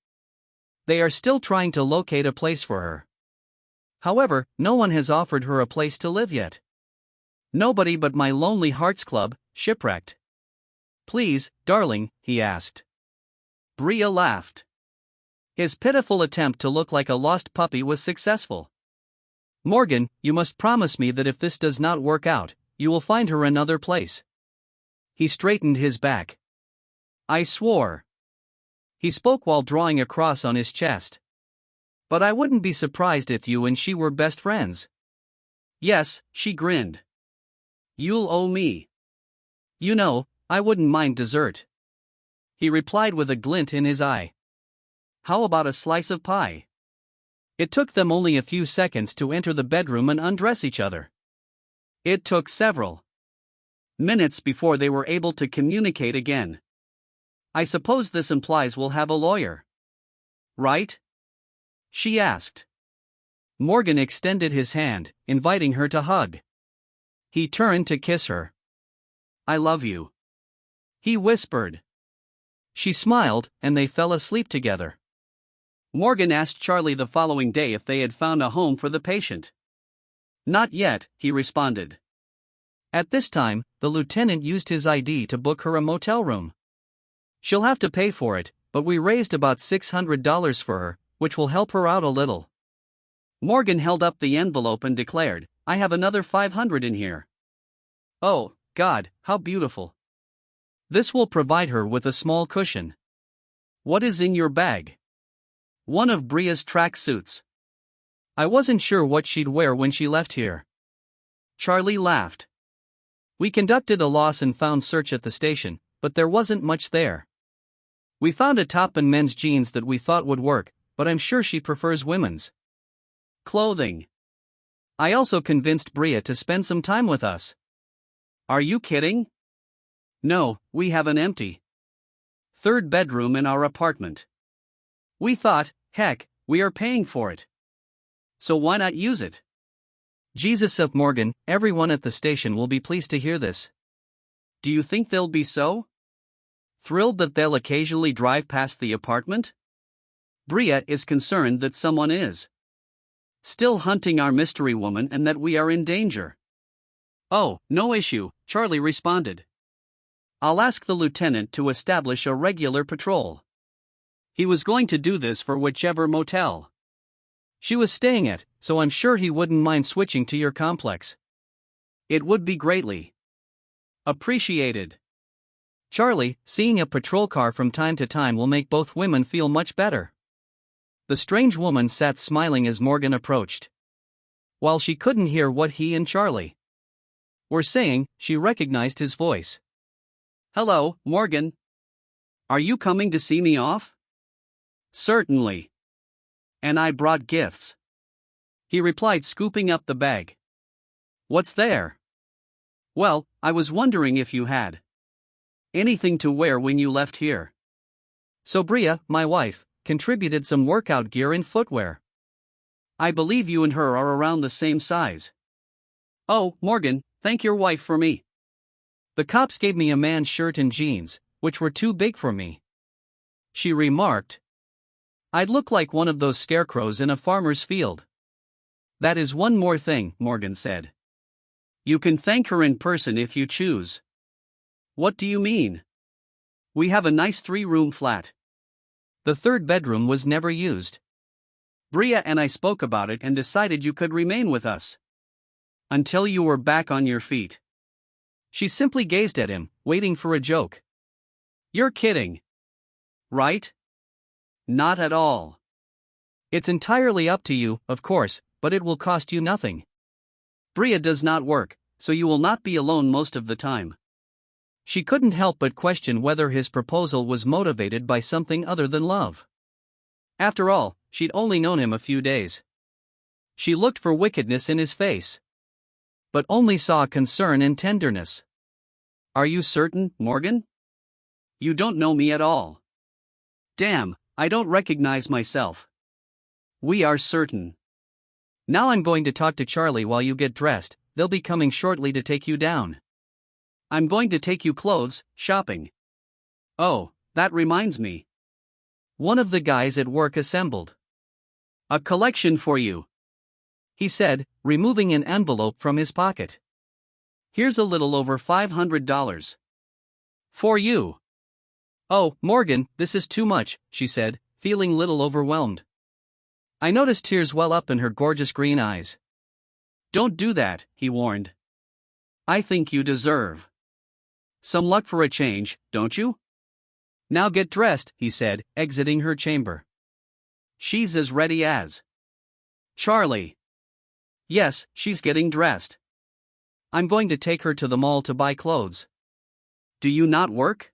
They are still trying to locate a place for her. However, no one has offered her a place to live yet. Nobody but my Lonely Hearts Club, Shipwrecked. Please, darling, he asked. Bria laughed. His pitiful attempt to look like a lost puppy was successful. Morgan, you must promise me that if this does not work out, you will find her another place. He straightened his back. I swore. He spoke while drawing a cross on his chest. But I wouldn't be surprised if you and she were best friends. Yes, she grinned. You'll owe me. You know, I wouldn't mind dessert. He replied with a glint in his eye. How about a slice of pie? It took them only a few seconds to enter the bedroom and undress each other. It took several minutes before they were able to communicate again. I suppose this implies we'll have a lawyer. Right? She asked. Morgan extended his hand, inviting her to hug. He turned to kiss her. I love you. He whispered. She smiled, and they fell asleep together. Morgan asked Charlie the following day if they had found a home for the patient. Not yet, he responded. At this time, the lieutenant used his ID to book her a motel room. She'll have to pay for it, but we raised about $600 for her, which will help her out a little. Morgan held up the envelope and declared, I have another $500 in here. Oh, God, how beautiful. This will provide her with a small cushion. What is in your bag? One of Bria's track suits. I wasn't sure what she'd wear when she left here. Charlie laughed. We conducted a lost and found search at the station, but there wasn't much there. We found a top and men's jeans that we thought would work, but I'm sure she prefers women's clothing. I also convinced Bria to spend some time with us. Are you kidding? No, we have an empty third bedroom in our apartment. We thought, heck, we are paying for it. So why not use it? Jesus of Morgan, everyone at the station will be pleased to hear this. Do you think they'll be so thrilled that they'll occasionally drive past the apartment? Bria is concerned that someone is still hunting our mystery woman and that we are in danger. Oh, no issue, Charlie responded. I'll ask the lieutenant to establish a regular patrol. He was going to do this for whichever motel she was staying at, so I'm sure he wouldn't mind switching to your complex. It would be greatly appreciated. Charlie, seeing a patrol car from time to time will make both women feel much better. The strange woman sat smiling as Morgan approached. While she couldn't hear what he and Charlie were saying, she recognized his voice. Hello, Morgan. Are you coming to see me off? Certainly. And I brought gifts. He replied, scooping up the bag. What's there? Well, I was wondering if you had anything to wear when you left here. So Bria, my wife, contributed some workout gear and footwear. I believe you and her are around the same size. Oh, Morgan, thank your wife for me. The cops gave me a man's shirt and jeans, which were too big for me. She remarked. I'd look like one of those scarecrows in a farmer's field. That is one more thing, Morgan said. You can thank her in person if you choose. What do you mean? We have a nice 3-room flat. The third bedroom was never used. Bria and I spoke about it and decided you could remain with us until you were back on your feet. She simply gazed at him, waiting for a joke. You're kidding. Right? Not at all. It's entirely up to you, of course, but it will cost you nothing. Bria does not work, so you will not be alone most of the time. She couldn't help but question whether his proposal was motivated by something other than love. After all, she'd only known him a few days. She looked for wickedness in his face, but only saw concern and tenderness. Are you certain, Morgan? You don't know me at all. Damn, I don't recognize myself. We are certain. Now I'm going to talk to Charlie while you get dressed. They'll be coming shortly to take you down. I'm going to take you clothes shopping. Oh, that reminds me. One of the guys at work assembled a collection for you, he said, removing an envelope from his pocket. Here's a little over $500. For you. Oh, Morgan, this is too much, she said, feeling little overwhelmed. I noticed tears well up in her gorgeous green eyes. Don't do that, he warned. I think you deserve some luck for a change, don't you? Now get dressed, he said, exiting her chamber. She's as ready as Charlie. Yes, she's getting dressed. I'm going to take her to the mall to buy clothes. Do you not work?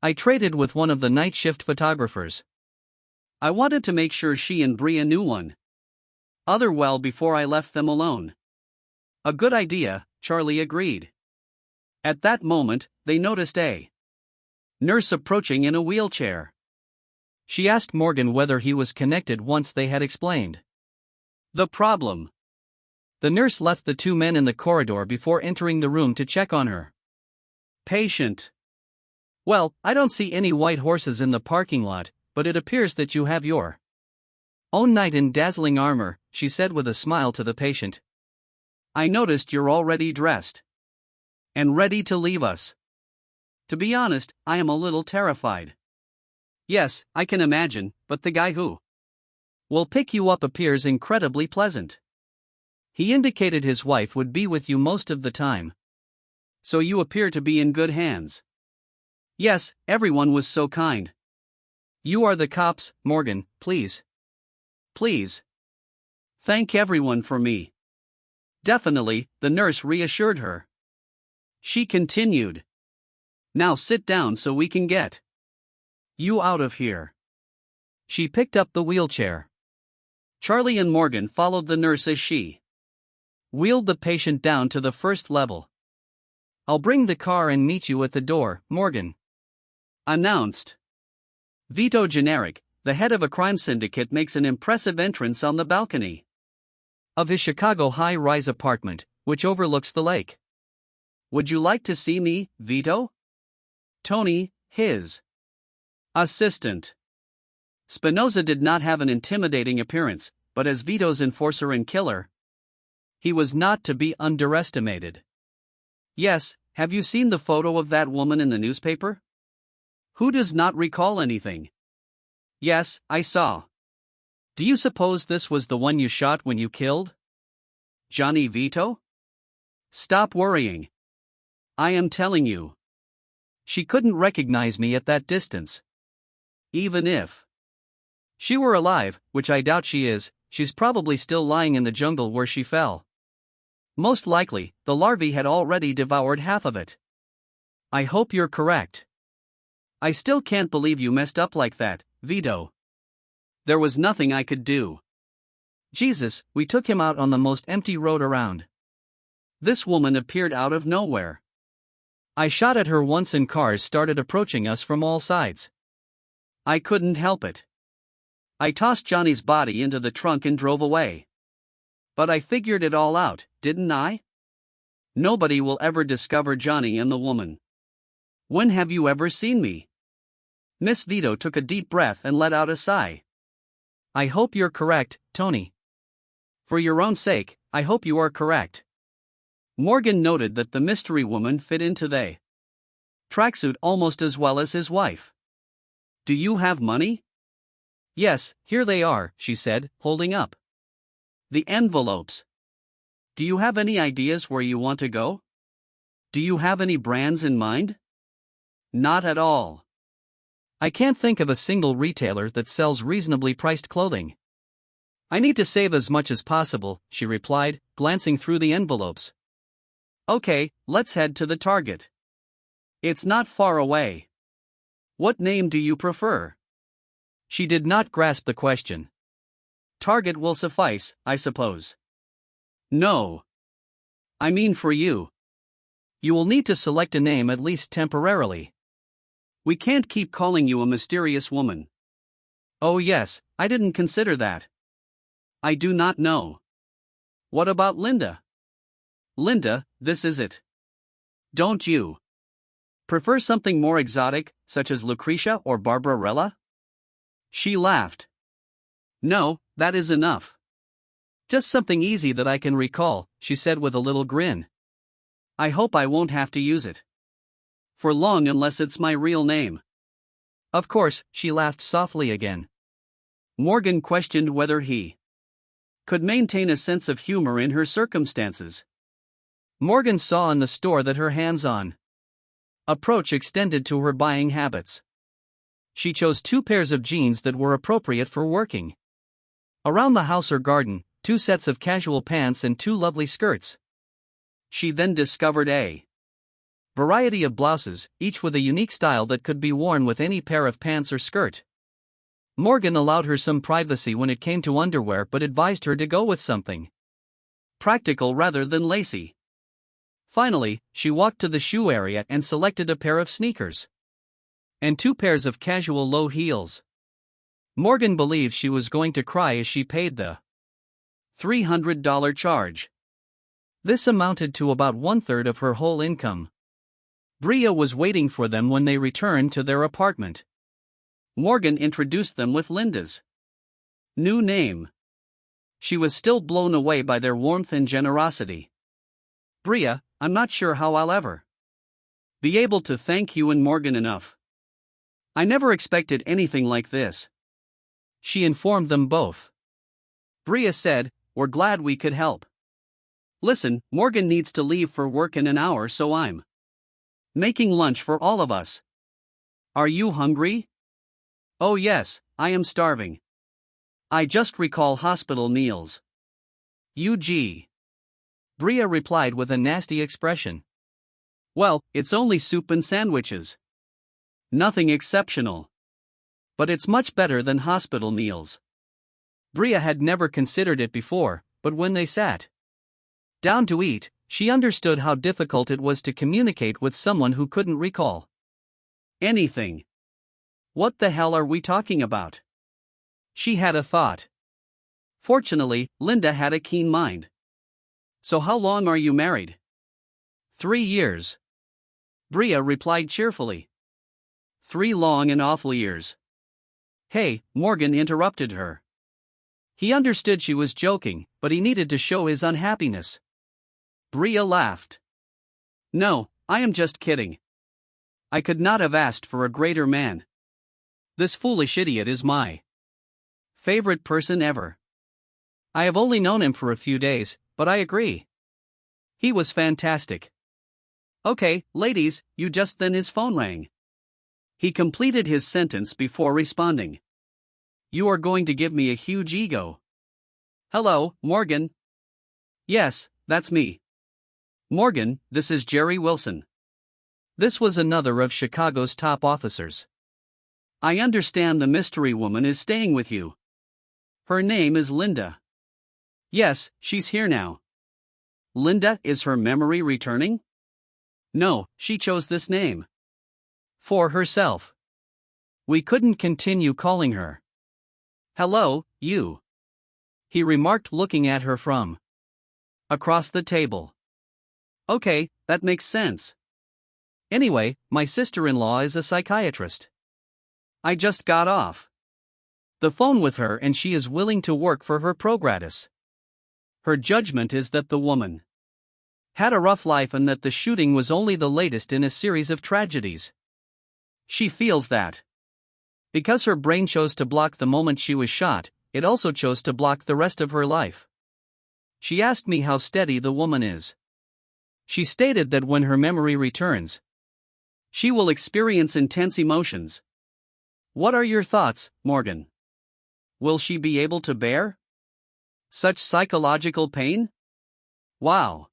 I traded with one of the night shift photographers. I wanted to make sure she and Bria knew one other well before I left them alone. A good idea, Charlie agreed. At that moment, they noticed a nurse approaching in a wheelchair. She asked Morgan whether he was connected once they had explained the problem. The nurse left the two men in the corridor before entering the room to check on her patient. Well, I don't see any white horses in the parking lot, but it appears that you have your own knight in dazzling armor, she said with a smile to the patient. I noticed you're already dressed and ready to leave us. To be honest, I am a little terrified. Yes, I can imagine, but the guy who will pick you up appears incredibly pleasant. He indicated his wife would be with you most of the time. So you appear to be in good hands. Yes, everyone was so kind. You are the cops, Morgan, please. Please. Thank everyone for me. Definitely, the nurse reassured her. She continued. Now sit down so we can get you out of here. She picked up the wheelchair. Charlie and Morgan followed the nurse as she wheeled the patient down to the first level. I'll bring the car and meet you at the door, Morgan announced. Vito Generic, the head of a crime syndicate, makes an impressive entrance on the balcony of his Chicago high-rise apartment, which overlooks the lake. Would you like to see me, Vito? Tony, his assistant. Spinoza did not have an intimidating appearance, but as Vito's enforcer and killer, he was not to be underestimated. Yes, have you seen the photo of that woman in the newspaper? Who does not recall anything? Yes, I saw. Do you suppose this was the one you shot when you killed Johnny Vito? Stop worrying. I am telling you. She couldn't recognize me at that distance. Even if she were alive, which I doubt she is, she's probably still lying in the jungle where she fell. Most likely, the larvae had already devoured half of it. I hope you're correct. I still can't believe you messed up like that, Vito. There was nothing I could do. Jesus, we took him out on the most empty road around. This woman appeared out of nowhere. I shot at her once and cars started approaching us from all sides. I couldn't help it. I tossed Johnny's body into the trunk and drove away. But I figured it all out, didn't I? Nobody will ever discover Johnny and the woman. When have you ever seen me? Miss Vito took a deep breath and let out a sigh. I hope you're correct, Tony. For your own sake, I hope you are correct. Morgan noted that the mystery woman fit into the tracksuit almost as well as his wife. Do you have money? Yes, here they are, she said, holding up the envelopes. Do you have any ideas where you want to go? Do you have any brands in mind? Not at all. I can't think of a single retailer that sells reasonably priced clothing. I need to save as much as possible, she replied, glancing through the envelopes. Okay, let's head to the Target. It's not far away. What name do you prefer? She did not grasp the question. Target will suffice, I suppose. No. I mean for you. You will need to select a name at least temporarily. We can't keep calling you a mysterious woman. Oh yes, I didn't consider that. I do not know. What about Linda? Linda, this is it. Don't you Prefer something more exotic, such as Lucretia or Barbarella? She laughed. No, that is enough. Just something easy that I can recall, she said with a little grin. I hope I won't have to use it for long unless it's my real name. Of course, she laughed softly again. Morgan questioned whether he could maintain a sense of humor in her circumstances. Morgan saw in the store that her hands-on approach extended to her buying habits. She chose 2 pairs of jeans that were appropriate for working around the house or garden, 2 sets of casual pants and 2 lovely skirts. She then discovered a variety of blouses, each with a unique style that could be worn with any pair of pants or skirt. Morgan allowed her some privacy when it came to underwear but advised her to go with something practical rather than lacy. Finally, she walked to the shoe area and selected a pair of sneakers and 2 pairs of casual low heels. Morgan believed she was going to cry as she paid the $300 charge. This amounted to about 1/3 of her whole income. Bria was waiting for them when they returned to their apartment. Morgan introduced them with Linda's new name. She was still blown away by their warmth and generosity. Bria, I'm not sure how I'll ever be able to thank you and Morgan enough. I never expected anything like this, she informed them both. Bria said, We're glad we could help. Listen, Morgan needs to leave for work in an hour, so I'm making lunch for all of us. Are you hungry? Oh yes, I am starving. I just recall hospital meals. UG. Bria replied with a nasty expression. Well, it's only soup and sandwiches. Nothing exceptional. But it's much better than hospital meals. Bria had never considered it before, but when they sat down to eat, she understood how difficult it was to communicate with someone who couldn't recall anything. What the hell are we talking about? She had a thought. Fortunately, Linda had a keen mind. So how long are you married? 3 years. Bria replied cheerfully. 3 long and awful years. Hey, Morgan interrupted her. He understood she was joking, but he needed to show his unhappiness. Bria laughed. No, I am just kidding. I could not have asked for a greater man. This foolish idiot is my favorite person ever. I have only known him for a few days, but I agree. He was fantastic. Okay, ladies, you just then his phone rang. He completed his sentence before responding. You are going to give me a huge ego. Hello, Morgan. Yes, that's me. Morgan, this is Jerry Wilson. This was another of Chicago's top officers. I understand the mystery woman is staying with you. Her name is Linda. Yes, she's here now. Linda, is her memory returning? No, she chose this name for herself. We couldn't continue calling her. Hello, you. He remarked, looking at her from across the table. Okay, that makes sense. Anyway, my sister-in-law is a psychiatrist. I just got off the phone with her and she is willing to work for her pro gratis. Her judgment is that the woman had a rough life and that the shooting was only the latest in a series of tragedies. She feels that because her brain chose to block the moment she was shot, it also chose to block the rest of her life. She asked me how steady the woman is. She stated that when her memory returns, she will experience intense emotions. What are your thoughts, Morgan? Will she be able to bear such psychological pain? Wow.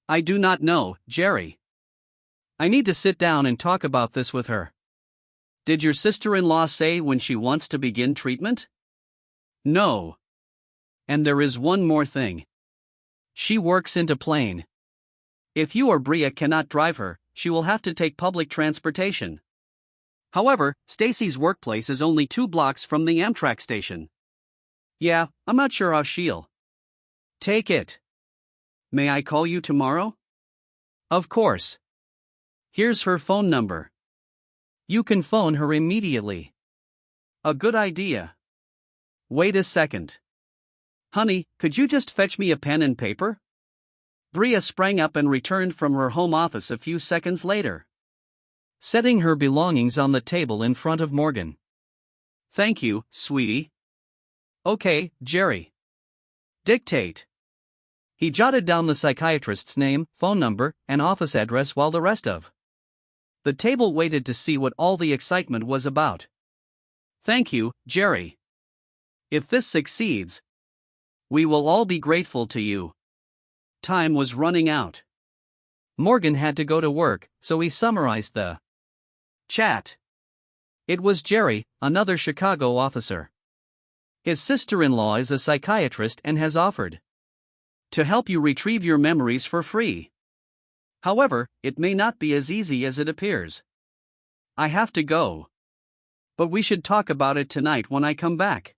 I do not know, Jerry. I need to sit down and talk about this with her. Did your sister-in-law say when she wants to begin treatment? No. And there is one more thing. She works into plane. If you or Bria cannot drive her, she will have to take public transportation. However, Stacy's workplace is only 2 blocks from the Amtrak station. Yeah, I'm not sure how she'll take it. May I call you tomorrow? Of course. Here's her phone number. You can phone her immediately. A good idea. Wait a second. Honey, could you just fetch me a pen and paper? Bria sprang up and returned from her home office a few seconds later, setting her belongings on the table in front of Morgan. Thank you, sweetie. Okay, Jerry. Dictate. He jotted down the psychiatrist's name, phone number, and office address while the rest of the table waited to see what all the excitement was about. Thank you, Jerry. If this succeeds, we will all be grateful to you. Time was running out. Morgan had to go to work, so he summarized the chat. It was Jerry, another Chicago officer. His sister-in-law is a psychiatrist and has offered to help you retrieve your memories for free. However, it may not be as easy as it appears. I have to go. But we should talk about it tonight when I come back.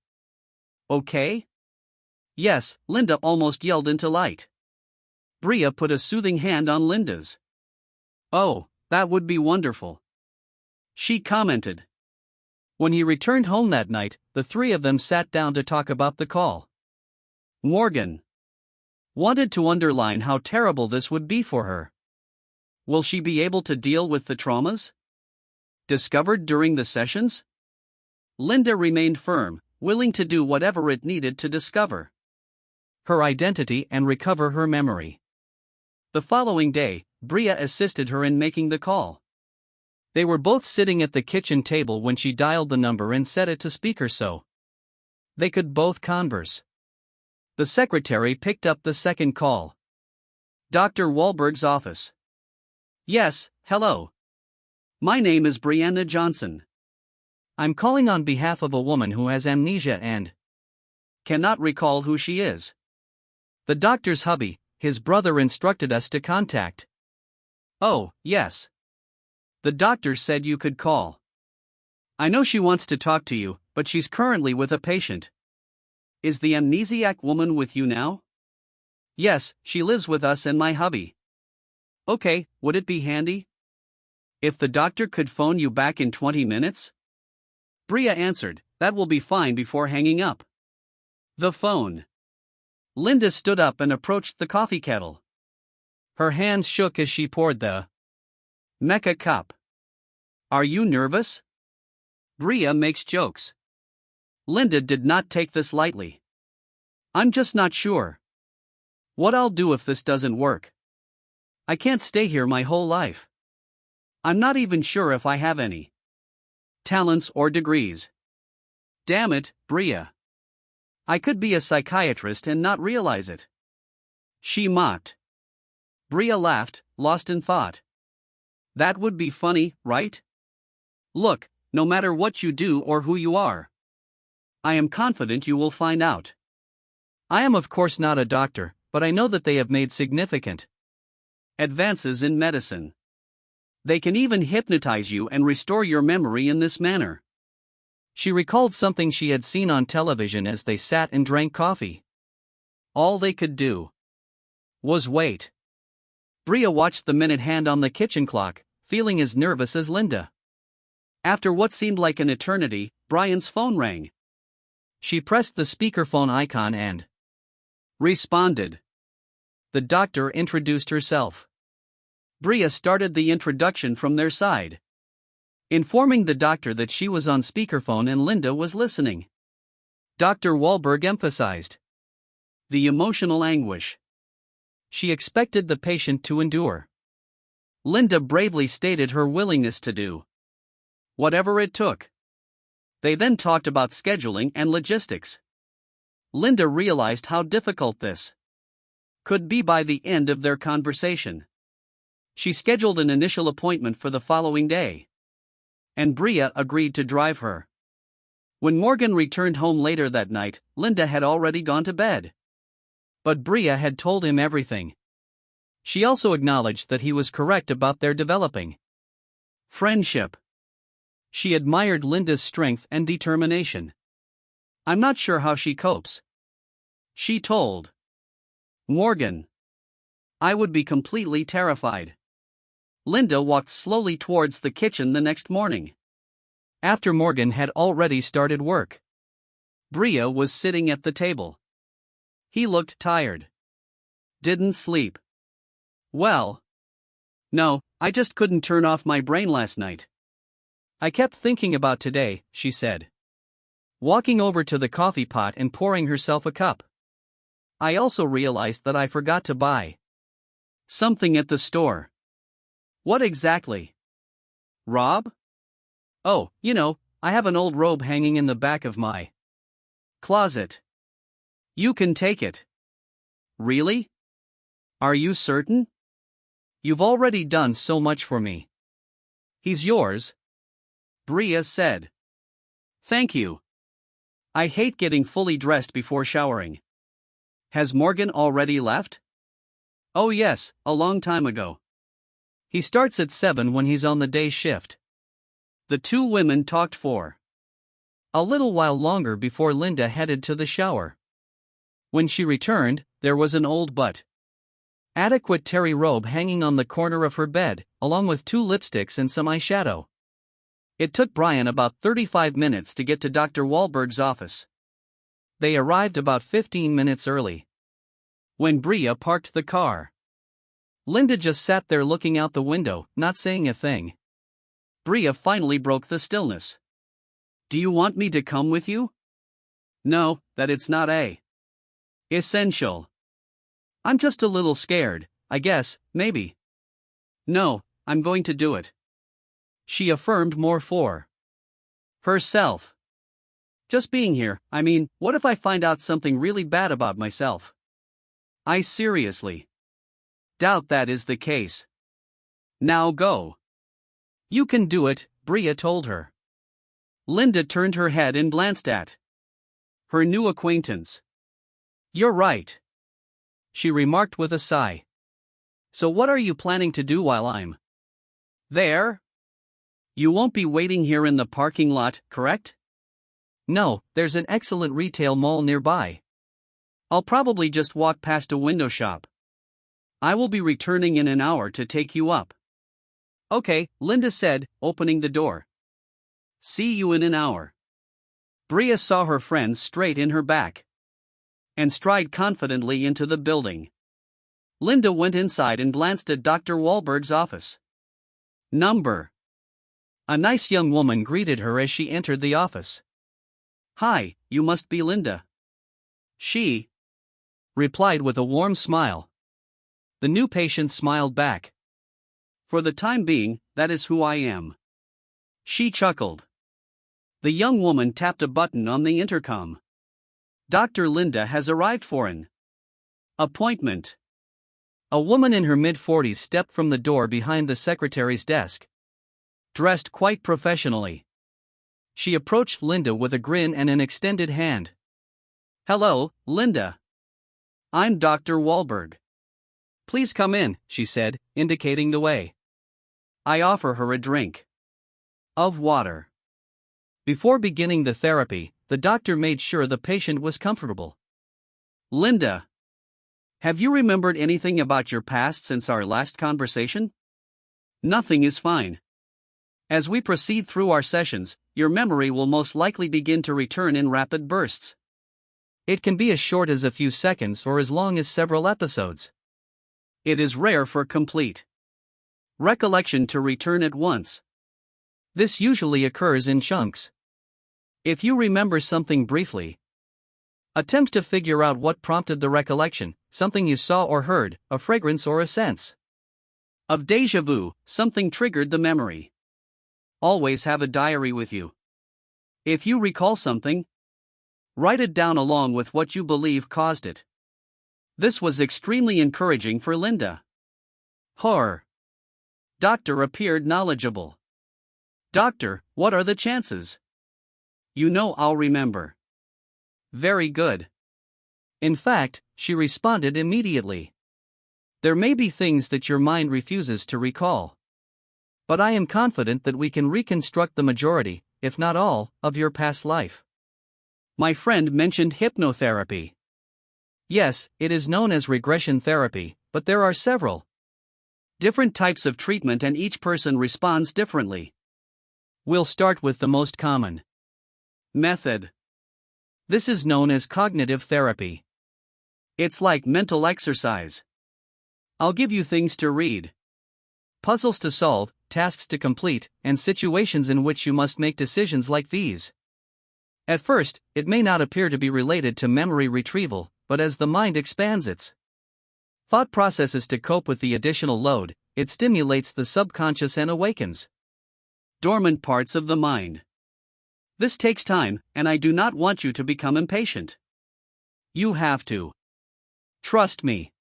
Okay? Yes, Linda almost yelled into light. Bria put a soothing hand on Linda's. Oh, that would be wonderful, she commented. When he returned home that night, the three of them sat down to talk about the call. Morgan wanted to underline how terrible this would be for her. Will she be able to deal with the traumas discovered during the sessions? Linda remained firm, willing to do whatever it needed to discover her identity and recover her memory. The following day, Bria assisted her in making the call. They were both sitting at the kitchen table when she dialed the number and set it to speaker so they could both converse. The secretary picked up the second call. Dr. Wahlberg's office. Yes, hello. My name is Brianna Johnson. I'm calling on behalf of a woman who has amnesia and cannot recall who she is. The doctor's hubby, his brother, instructed us to contact. Oh, yes. The doctor said you could call. I know she wants to talk to you, but she's currently with a patient. Is the amnesiac woman with you now? Yes, she lives with us and my hubby. Okay, would it be handy if the doctor could phone you back in 20 minutes? Bria answered, that will be fine, before hanging up the phone. Linda stood up and approached the coffee kettle. Her hands shook as she poured the mecha cup. Are you nervous? Bria makes jokes. Linda did not take this lightly. I'm just not sure what I'll do if this doesn't work. I can't stay here my whole life. I'm not even sure if I have any talents or degrees. Damn it, Bria. I could be a psychiatrist and not realize it, she mocked. Bria laughed, lost in thought. That would be funny, right? Look, no matter what you do or who you are, I am confident you will find out. I am of course not a doctor, but I know that they have made significant advances in medicine. They can even hypnotize you and restore your memory in this manner. She recalled something she had seen on television as they sat and drank coffee. All they could do was wait. Bria watched the minute hand on the kitchen clock, feeling as nervous as Linda. After what seemed like an eternity, Brian's phone rang. She pressed the speakerphone icon and responded. The doctor introduced herself. Bria started the introduction from their side, informing the doctor that she was on speakerphone and Linda was listening. Dr. Wahlberg emphasized the emotional anguish she expected the patient to endure. Linda bravely stated her willingness to do whatever it took. They then talked about scheduling and logistics. Linda realized how difficult this could be by the end of their conversation. She scheduled an initial appointment for the following day, and Bria agreed to drive her. When Morgan returned home later that night, Linda had already gone to bed. But Bria had told him everything. She also acknowledged that he was correct about their developing friendship. She admired Linda's strength and determination. I'm not sure how she copes, she told Morgan. I would be completely terrified. Linda walked slowly towards the kitchen the next morning. After Morgan had already started work, Bria was sitting at the table. He looked tired. Didn't sleep. Well, no, I just couldn't turn off my brain last night. I kept thinking about today, she said, walking over to the coffee pot and pouring herself a cup. I also realized that I forgot to buy something at the store. What exactly? Rob? Oh, I have an old robe hanging in the back of my closet. You can take it. Really? Are you certain? You've already done so much for me. He's yours, Bria said. Thank you. I hate getting fully dressed before showering. Has Morgan already left? Oh yes, a long time ago. He starts at 7 when he's on the day shift. The two women talked for a little while longer before Linda headed to the shower. When she returned, there was an old but adequate terry robe hanging on the corner of her bed, along with 2 lipsticks and some eyeshadow. It took Brian about 35 minutes to get to Dr. Wahlberg's office. They arrived about 15 minutes early. When Bria parked the car, Linda just sat there looking out the window, not saying a thing. Bria finally broke the stillness. Do you want me to come with you? No, it's not essential. I'm just a little scared, I guess, maybe. No, I'm going to do it. She affirmed more for herself. Just being here, what if I find out something really bad about myself? I seriously doubt that is the case. Now go. You can do it, Bria told her. Linda turned her head and glanced at her new acquaintance. You're right, she remarked with a sigh. So what are you planning to do while I'm there? You won't be waiting here in the parking lot, correct? No, there's an excellent retail mall nearby. I'll probably just walk past a window shop. I will be returning in an hour to take you up. Okay, Linda said, opening the door. See you in an hour. Bria saw her friends straight in her back and stride confidently into the building. Linda went inside and glanced at Dr. Wahlberg's office. Number. A nice young woman greeted her as she entered the office. Hi, you must be Linda. She replied with a warm smile. The new patient smiled back. For the time being, that is who I am. She chuckled. The young woman tapped a button on the intercom. Dr. Linda has arrived for an appointment. A woman in her mid-40s stepped from the door behind the secretary's desk, dressed quite professionally. She approached Linda with a grin and an extended hand. Hello, Linda. I'm Dr. Wahlberg. Please come in, she said, indicating the way. I offer her a drink of water. Before beginning the therapy, the doctor made sure the patient was comfortable. Linda, have you remembered anything about your past since our last conversation? Nothing is fine. As we proceed through our sessions, your memory will most likely begin to return in rapid bursts. It can be as short as a few seconds or as long as several episodes. It is rare for complete recollection to return at once. This usually occurs in chunks. If you remember something briefly, attempt to figure out what prompted the recollection, something you saw or heard, a fragrance or a sense of déjà vu, something triggered the memory. Always have a diary with you. If you recall something, write it down along with what you believe caused it. This was extremely encouraging for Linda. Her doctor appeared knowledgeable. Doctor, what are the chances? You know I'll remember. Very good. In fact, she responded immediately. There may be things that your mind refuses to recall. But I am confident that we can reconstruct the majority, if not all, of your past life. My friend mentioned hypnotherapy. Yes, it is known as regression therapy, but there are several Different types of treatment and each person responds differently. We'll start with the most common method. This is known as cognitive therapy. It's like mental exercise. I'll give you things to read, puzzles to solve, tasks to complete, and situations in which you must make decisions like these. At first, it may not appear to be related to memory retrieval, but as the mind expands its thought processes to cope with the additional load, it stimulates the subconscious and awakens dormant parts of the mind. This takes time, and I do not want you to become impatient. You have to trust me.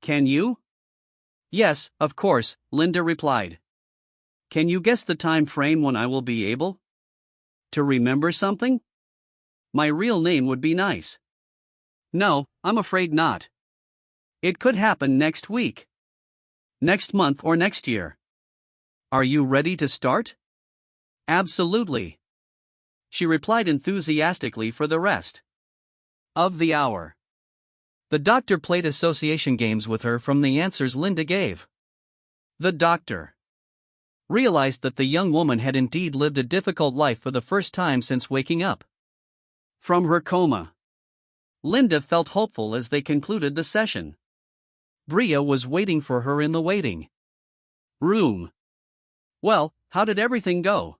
Can you? Yes, of course, Linda replied. Can you guess the time frame when I will be able to remember something? My real name would be nice. No, I'm afraid not. It could happen next week, next month, or next year. Are you ready to start? Absolutely, she replied enthusiastically for the rest of the hour. The doctor played association games with her from the answers Linda gave. The doctor realized that the young woman had indeed lived a difficult life for the first time since waking up from her coma. Linda felt hopeful as they concluded the session. Bria was waiting for her in the waiting room. Well, how did everything go?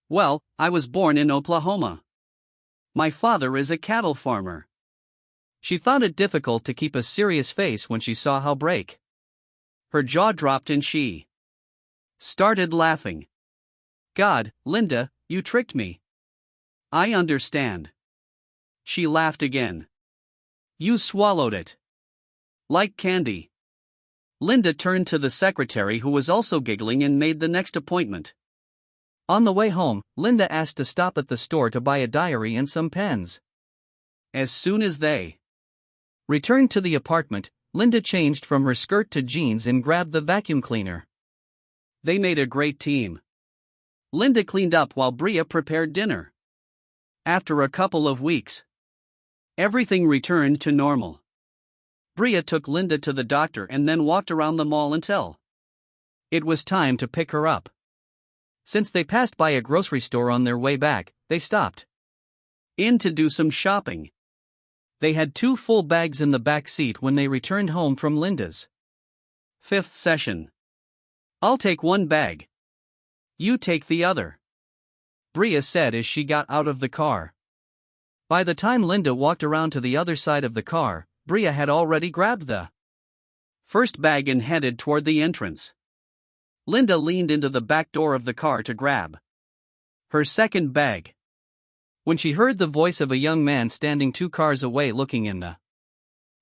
Well, I was born in Oklahoma. My father is a cattle farmer. She found it difficult to keep a serious face when she saw how break. Her jaw dropped and she started laughing. God, Linda, you tricked me. I understand. She laughed again. You swallowed it like candy. Linda turned to the secretary, who was also giggling, and made the next appointment. On the way home, Linda asked to stop at the store to buy a diary and some pens. As soon as they returned to the apartment, Linda changed from her skirt to jeans and grabbed the vacuum cleaner. They made a great team. Linda cleaned up while Bria prepared dinner. After a couple of weeks, everything returned to normal. Bria took Linda to the doctor and then walked around the mall until it was time to pick her up. Since they passed by a grocery store on their way back, they stopped in to do some shopping. They had 2 full bags in the back seat when they returned home from Linda's 5th session. I'll take 1 bag. You take the other, Bria said as she got out of the car. By the time Linda walked around to the other side of the car, Bria had already grabbed the first bag and headed toward the entrance. Linda leaned into the back door of the car to grab her second bag when she heard the voice of a young man standing 2 cars away looking in the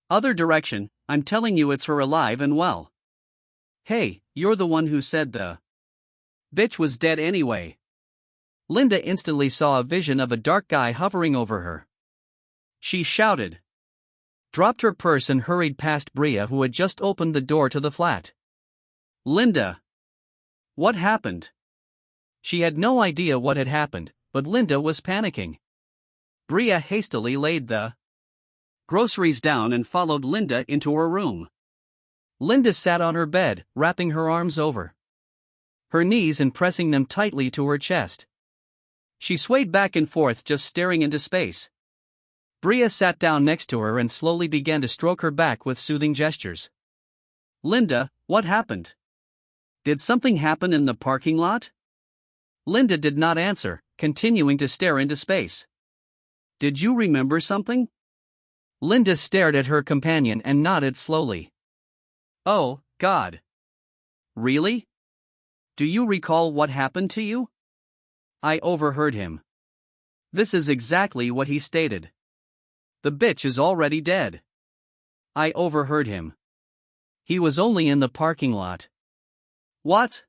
other direction. I'm telling you, it's her, alive and well. Hey, you're the one who said the bitch was dead anyway. Linda instantly saw a vision of a dark guy hovering over her. She shouted, dropped her purse, and hurried past Bria, who had just opened the door to the flat. Linda! What happened? She had no idea what had happened, but Linda was panicking. Bria hastily laid the groceries down and followed Linda into her room. Linda sat on her bed, wrapping her arms over her knees and pressing them tightly to her chest. She swayed back and forth, just staring into space. Bria sat down next to her and slowly began to stroke her back with soothing gestures. Linda, what happened? Did something happen in the parking lot? Linda did not answer, continuing to stare into space. Did you remember something? Linda stared at her companion and nodded slowly. Oh, God. Really? Do you recall what happened to you? I overheard him. This is exactly what he stated. The bitch is already dead. I overheard him. He was only in the parking lot. What?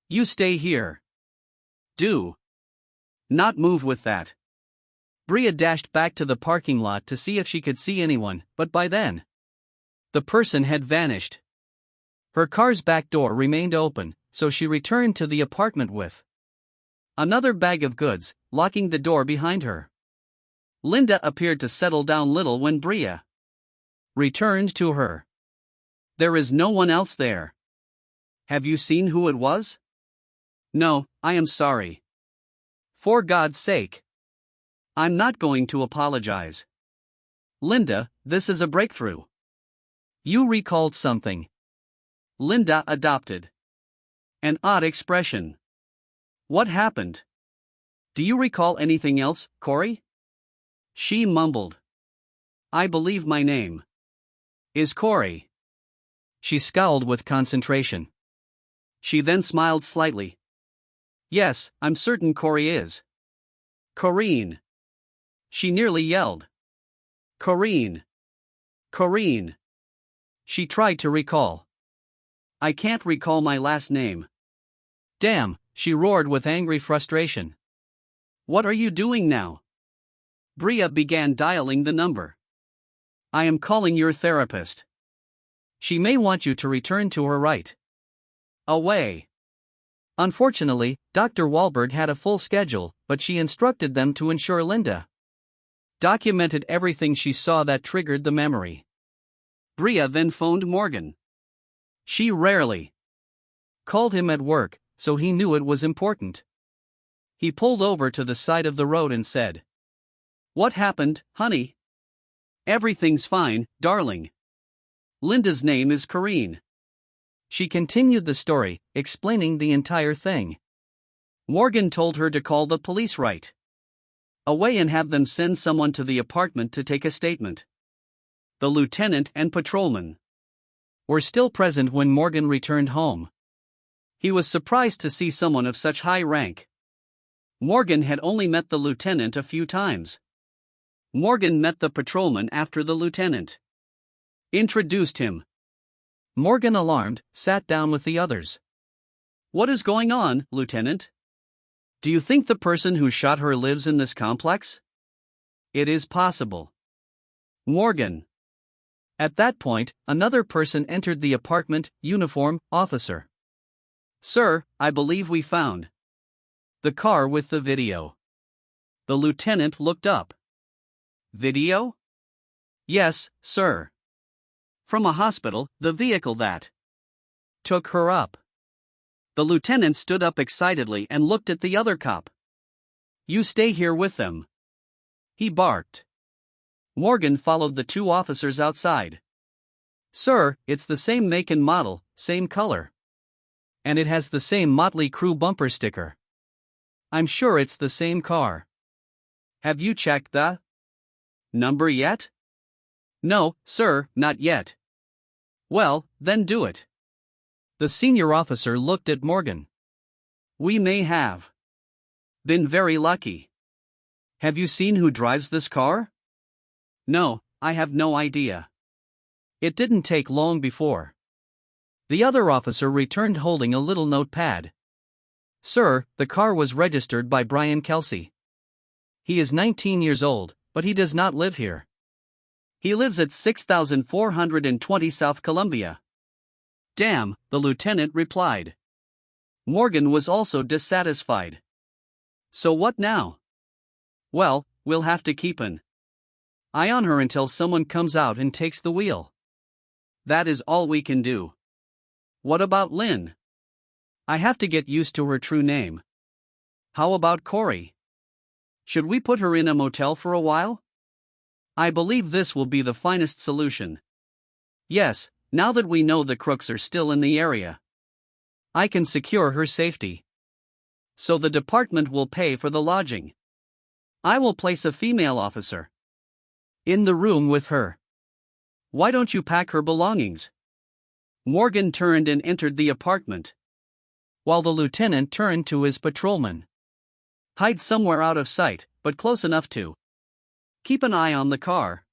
You stay here. Do not move with that. Bria dashed back to the parking lot to see if she could see anyone, but by then, the person had vanished. Her car's back door remained open, so she returned to the apartment with another bag of goods, locking the door behind her. Linda appeared to settle down little when Bria returned to her. There is no one else there. Have you seen who it was? No, I am sorry. For God's sake. I'm not going to apologize. Linda, this is a breakthrough. You recalled something. Linda adopted an odd expression. What happened? Do you recall anything else, Corey? She mumbled. I believe my name is Corey. She scowled with concentration. She then smiled slightly. Yes, I'm certain Corey is. Corrine. She nearly yelled. Corrine. Corrine. She tried to recall. I can't recall my last name. Damn, she roared with angry frustration. What are you doing now? Bria began dialing the number. I am calling your therapist. She may want you to return to her right away. Unfortunately, Dr. Wahlberg had a full schedule, but she instructed them to ensure Linda documented everything she saw that triggered the memory. Bria then phoned Morgan. She rarely called him at work, so he knew it was important. He pulled over to the side of the road and said, What happened, honey? Everything's fine, darling. Linda's name is Corrine. She continued the story, explaining the entire thing. Morgan told her to call the police right away and have them send someone to the apartment to take a statement. The lieutenant and patrolman were still present when Morgan returned home. He was surprised to see someone of such high rank. Morgan had only met the lieutenant a few times. Morgan met the patrolman after the lieutenant introduced him. Morgan, alarmed, sat down with the others. What is going on, Lieutenant? Do you think the person who shot her lives in this complex? It is possible. Morgan. At that point, another person entered the apartment, uniform, officer. Sir, I believe we found the car with the video. The lieutenant looked up. Video? Yes, sir. From a hospital, the vehicle that took her up. The lieutenant stood up excitedly and looked at the other cop. You stay here with them. He barked. Morgan followed the two officers outside. Sir, it's the same make and model, same color. And it has the same Motley Crue bumper sticker. I'm sure it's the same car. Have you checked the number yet? No, sir, not yet. Well, then do it. The senior officer looked at Morgan. We may have been very lucky. Have you seen who drives this car? No, I have no idea. It didn't take long before the other officer returned holding a little notepad. Sir, the car was registered by Brian Kelsey. He is 19 years old, but he does not live here. He lives at 6420 South Columbia. Damn, the lieutenant replied. Morgan was also dissatisfied. So what now? Well, we'll have to keep an eye on her until someone comes out and takes the wheel. That is all we can do. What about Lynn? I have to get used to her true name. How about Corey? Should we put her in a motel for a while? I believe this will be the finest solution. Yes, now that we know the crooks are still in the area, I can secure her safety. So the department will pay for the lodging. I will place a female officer in the room with her. Why don't you pack her belongings? Morgan turned and entered the apartment, while the lieutenant turned to his patrolman. Hide somewhere out of sight, but close enough to keep an eye on the car.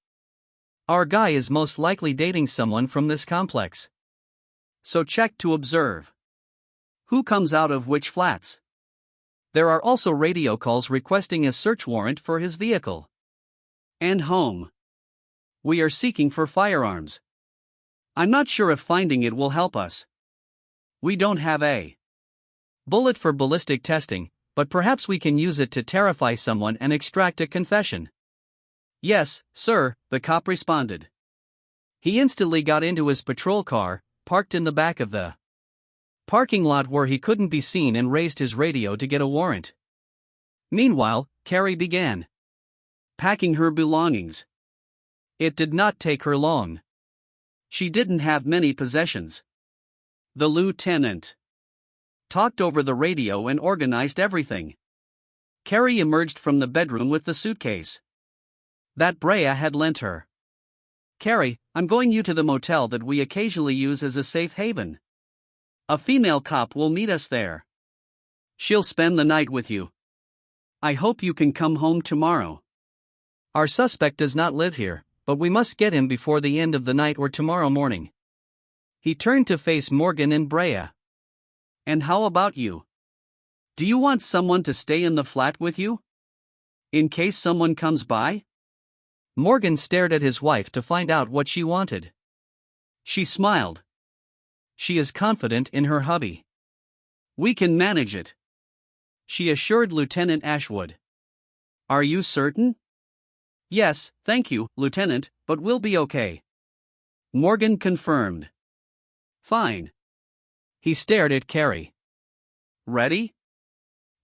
Our guy is most likely dating someone from this complex. So check to observe who comes out of which flats. There are also radio calls requesting a search warrant for his vehicle and home. We are seeking for firearms. I'm not sure if finding it will help us. We don't have a bullet for ballistic testing, but perhaps we can use it to terrify someone and extract a confession. Yes, sir, the cop responded. He instantly got into his patrol car, parked in the back of the parking lot where he couldn't be seen and raised his radio to get a warrant. Meanwhile, Carrie began packing her belongings. It did not take her long. She didn't have many possessions. The lieutenant talked over the radio and organized everything. Carrie emerged from the bedroom with the suitcase that Brea had lent her. Carrie, I'm going you to the motel that we occasionally use as a safe haven. A female cop will meet us there. She'll spend the night with you. I hope you can come home tomorrow. Our suspect does not live here, but we must get him before the end of the night or tomorrow morning. He turned to face Morgan and Brea. And how about you? Do you want someone to stay in the flat with you? In case someone comes by? Morgan stared at his wife to find out what she wanted. She smiled. She is confident in her hubby. We can manage it, she assured Lieutenant Ashwood. Are you certain? Yes, thank you, Lieutenant, but we'll be okay. Morgan confirmed. Fine. He stared at Carrie. Ready?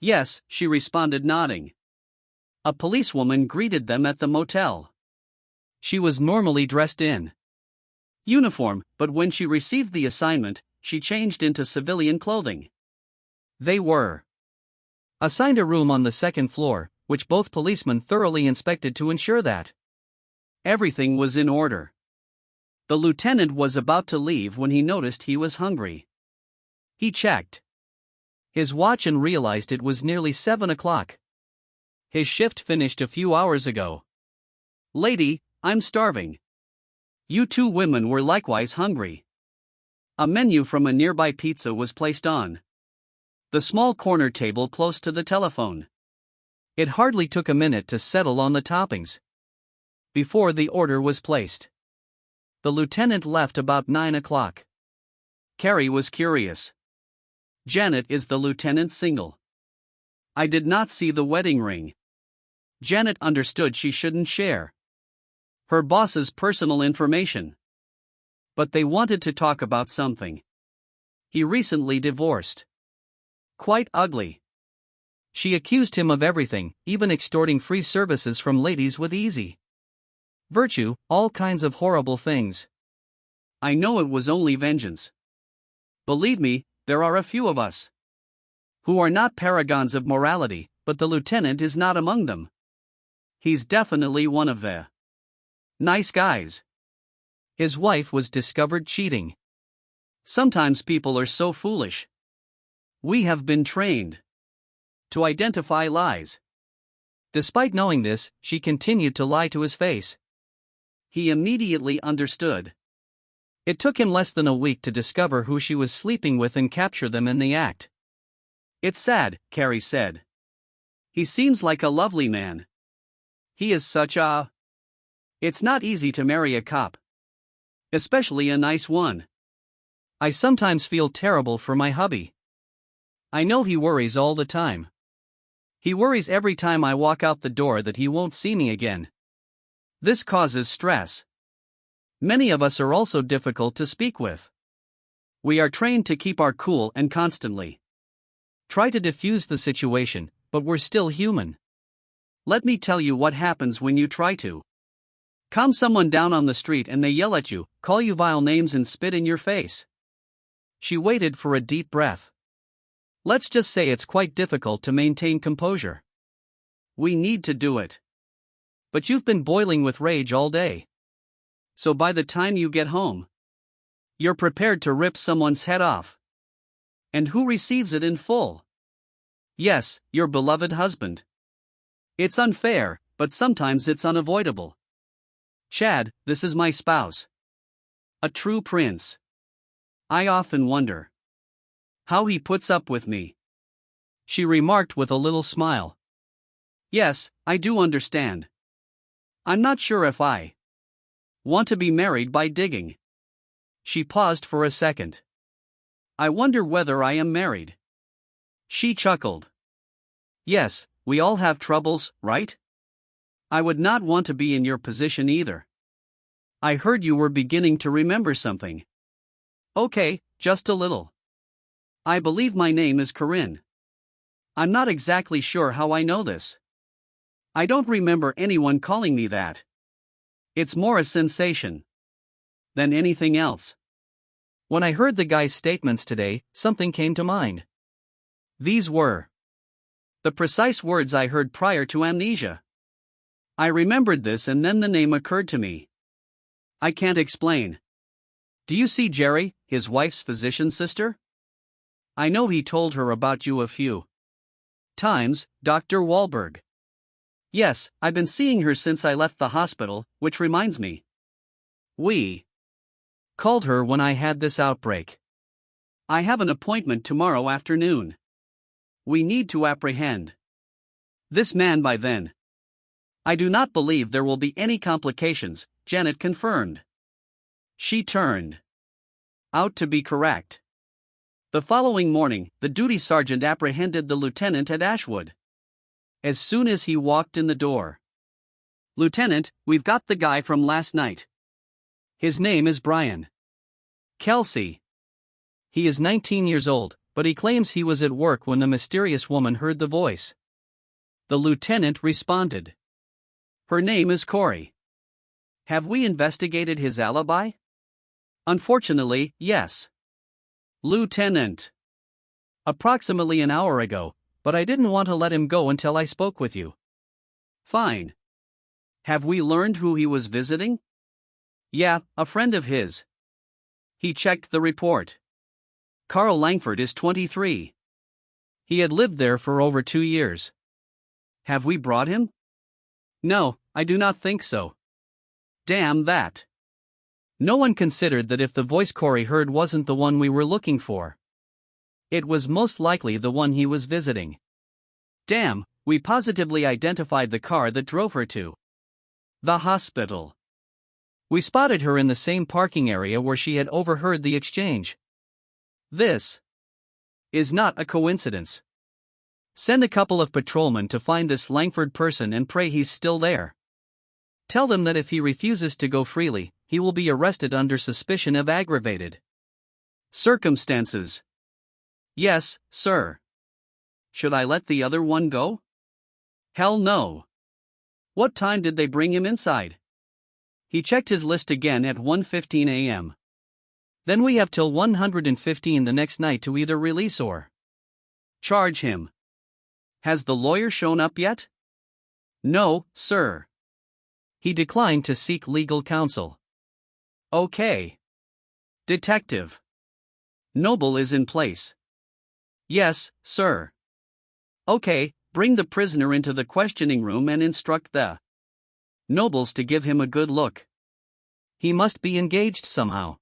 Yes, she responded, nodding. A policewoman greeted them at the motel. She was normally dressed in uniform, but when she received the assignment, she changed into civilian clothing. They were assigned a room on the second floor, which both policemen thoroughly inspected to ensure that everything was in order. The lieutenant was about to leave when he noticed he was hungry. He checked his watch and realized it was nearly 7 o'clock. His shift finished a few hours ago. Lady, I'm starving. You two women were likewise hungry. A menu from a nearby pizza was placed on the small corner table close to the telephone. It hardly took a minute to settle on the toppings before the order was placed. The lieutenant left about 9 o'clock. Carrie was curious. Janet, is the lieutenant single? I did not see the wedding ring. Janet understood she shouldn't share her boss's personal information. But they wanted to talk about something. He recently divorced. Quite ugly. She accused him of everything, even extorting free services from ladies with easy virtue, all kinds of horrible things. I know it was only vengeance. Believe me, there are a few of us who are not paragons of morality, but the lieutenant is not among them. He's definitely one of the nice guys. His wife was discovered cheating. Sometimes people are so foolish. We have been trained to identify lies. Despite knowing this, she continued to lie to his face. He immediately understood. It took him less than a week to discover who she was sleeping with and capture them in the act. It's sad, Carrie said. He seems like a lovely man. He is such a... It's not easy to marry a cop. Especially a nice one. I sometimes feel terrible for my hubby. I know he worries all the time. He worries every time I walk out the door that he won't see me again. This causes stress. Many of us are also difficult to speak with. We are trained to keep our cool and constantly try to diffuse the situation, but we're still human. Let me tell you what happens when you try to calm someone down on the street and they yell at you, call you vile names and spit in your face. She waited for a deep breath. Let's just say it's quite difficult to maintain composure. We need to do it. But you've been boiling with rage all day. So by the time you get home, you're prepared to rip someone's head off. And who receives it in full? Yes, your beloved husband. It's unfair, but sometimes it's unavoidable. Chad, this is my spouse. A true prince. I often wonder how he puts up with me. She remarked with a little smile. Yes, I do understand. I'm not sure if I want to be married by digging. She paused for a second. I wonder whether I am married. She chuckled. Yes, we all have troubles, right? I would not want to be in your position either. I heard you were beginning to remember something. Okay, just a little. I believe my name is Corinne. I'm not exactly sure how I know this. I don't remember anyone calling me that. It's more a sensation than anything else. When I heard the guy's statements today, something came to mind. These were the precise words I heard prior to amnesia. I remembered this and then the name occurred to me. I can't explain. Do you see Jerry, his wife's physician sister? I know he told her about you a few times, Dr. Wahlberg. Yes, I've been seeing her since I left the hospital, which reminds me. We called her when I had this outbreak. I have an appointment tomorrow afternoon. We need to apprehend this man by then. I do not believe there will be any complications, Janet confirmed. She turned out to be correct. The following morning, the duty sergeant apprehended the lieutenant at Ashwood. As soon as he walked in the door. Lieutenant, we've got the guy from last night. His name is Brian Kelsey. He is 19 years old, but he claims he was at work when the mysterious woman heard the voice. The lieutenant responded. Her name is Corey. Have we investigated his alibi? Unfortunately, yes. Lieutenant. Approximately an hour ago, but I didn't want to let him go until I spoke with you. Fine. Have we learned who he was visiting? Yeah, a friend of his. He checked the report. Carl Langford is 23. He had lived there for over 2 years. Have we brought him? No, I do not think so. Damn that. No one considered that if the voice Corey heard wasn't the one we were looking for, it was most likely the one he was visiting. Damn, we positively identified the car that drove her to the hospital. We spotted her in the same parking area where she had overheard the exchange. This is not a coincidence. Send a couple of patrolmen to find this Langford person and pray he's still there. Tell them that if he refuses to go freely, he will be arrested under suspicion of aggravated circumstances. Yes, sir. Should I let the other one go? Hell no. What time did they bring him inside? He checked his list again at 1:15 a.m. Then we have till 1:15 the next night to either release or charge him. Has the lawyer shown up yet? No, sir. He declined to seek legal counsel. Okay. Detective Noble is in place. Yes, sir. Okay, bring the prisoner into the questioning room and instruct the Nobles to give him a good look. He must be engaged somehow.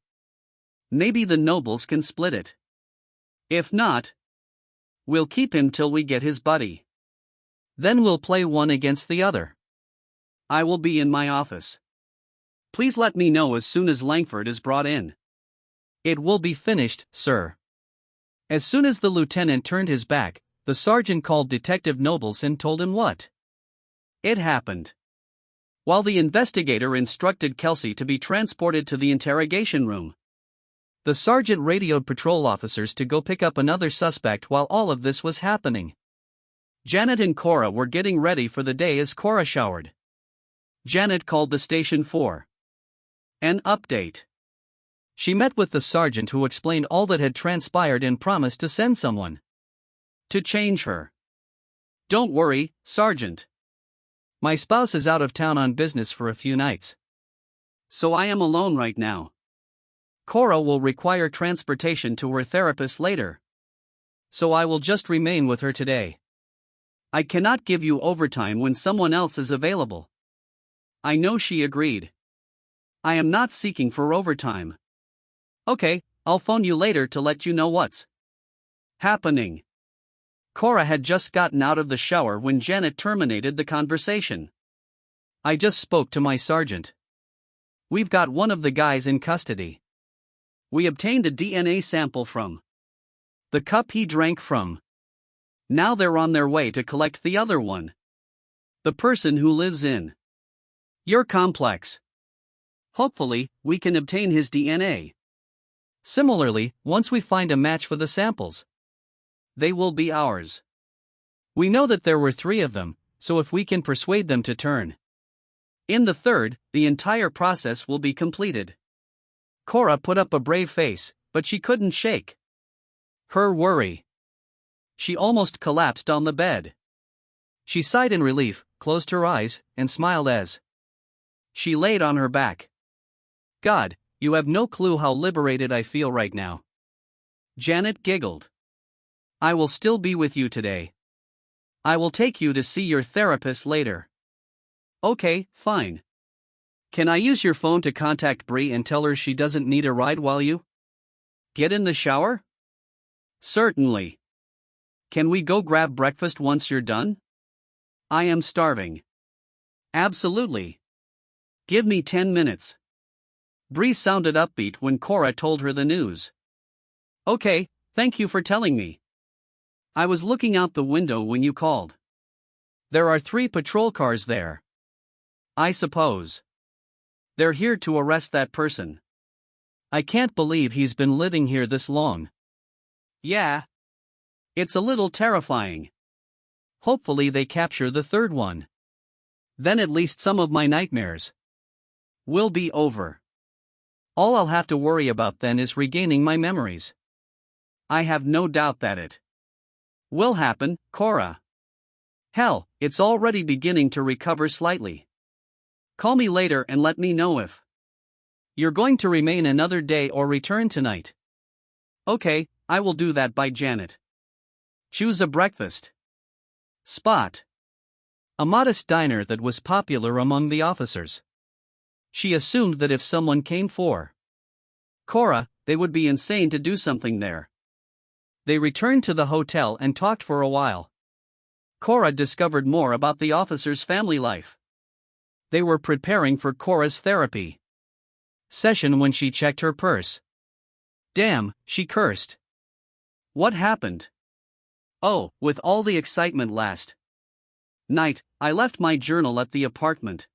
Maybe the Nobles can split it. If not, we'll keep him till we get his buddy. Then we'll play one against the other. I will be in my office. Please let me know as soon as Langford is brought in. It will be finished, sir. As soon as the lieutenant turned his back, the sergeant called Detective Nobles and told him what it happened. While the investigator instructed Kelsey to be transported to the interrogation room, the sergeant radioed patrol officers to go pick up another suspect while all of this was happening. Janet and Cora were getting ready for the day as Cora showered. Janet called the station for an update. She met with the sergeant who explained all that had transpired and promised to send someone to change her. Don't worry, Sergeant. My spouse is out of town on business for a few nights, so I am alone right now. Cora will require transportation to her therapist later, so I will just remain with her today. I cannot give you overtime when someone else is available. I know she agreed. I am not seeking for overtime. Okay, I'll phone you later to let you know what's happening. Cora had just gotten out of the shower when Janet terminated the conversation. I just spoke to my sergeant. We've got one of the guys in custody. We obtained a DNA sample from the cup he drank from. Now they're on their way to collect the other one. The person who lives in your complex. Hopefully, we can obtain his DNA. Similarly, once we find a match for the samples, they will be ours. We know that there were 3 of them, so if we can persuade them to turn in the third, the entire process will be completed. Cora put up a brave face, but she couldn't shake her worry. She almost collapsed on the bed. She sighed in relief, closed her eyes, and smiled as she laid on her back. God, you have no clue how liberated I feel right now. Janet giggled. I will still be with you today. I will take you to see your therapist later. Okay, fine. Can I use your phone to contact Bree and tell her she doesn't need a ride while you get in the shower? Certainly. Can we go grab breakfast once you're done? I am starving. Absolutely. Give me 10 minutes. Bree sounded upbeat when Cora told her the news. Okay, thank you for telling me. I was looking out the window when you called. There are 3 patrol cars there. I suppose they're here to arrest that person. I can't believe he's been living here this long. Yeah. It's a little terrifying. Hopefully they capture the 3rd one. Then at least some of my nightmares will be over. All I'll have to worry about then is regaining my memories. I have no doubt that it will happen, Cora. Hell, it's already beginning to recover slightly. Call me later and let me know if you're going to remain another day or return tonight. Okay, I will do that by Janet. Choose a breakfast spot. A modest diner that was popular among the officers. She assumed that if someone came for Cora, they would be insane to do something there. They returned to the hotel and talked for a while. Cora discovered more about the officers' family life. They were preparing for Cora's therapy session when she checked her purse. Damn, she cursed. What happened? Oh, with all the excitement last night, I left my journal at the apartment.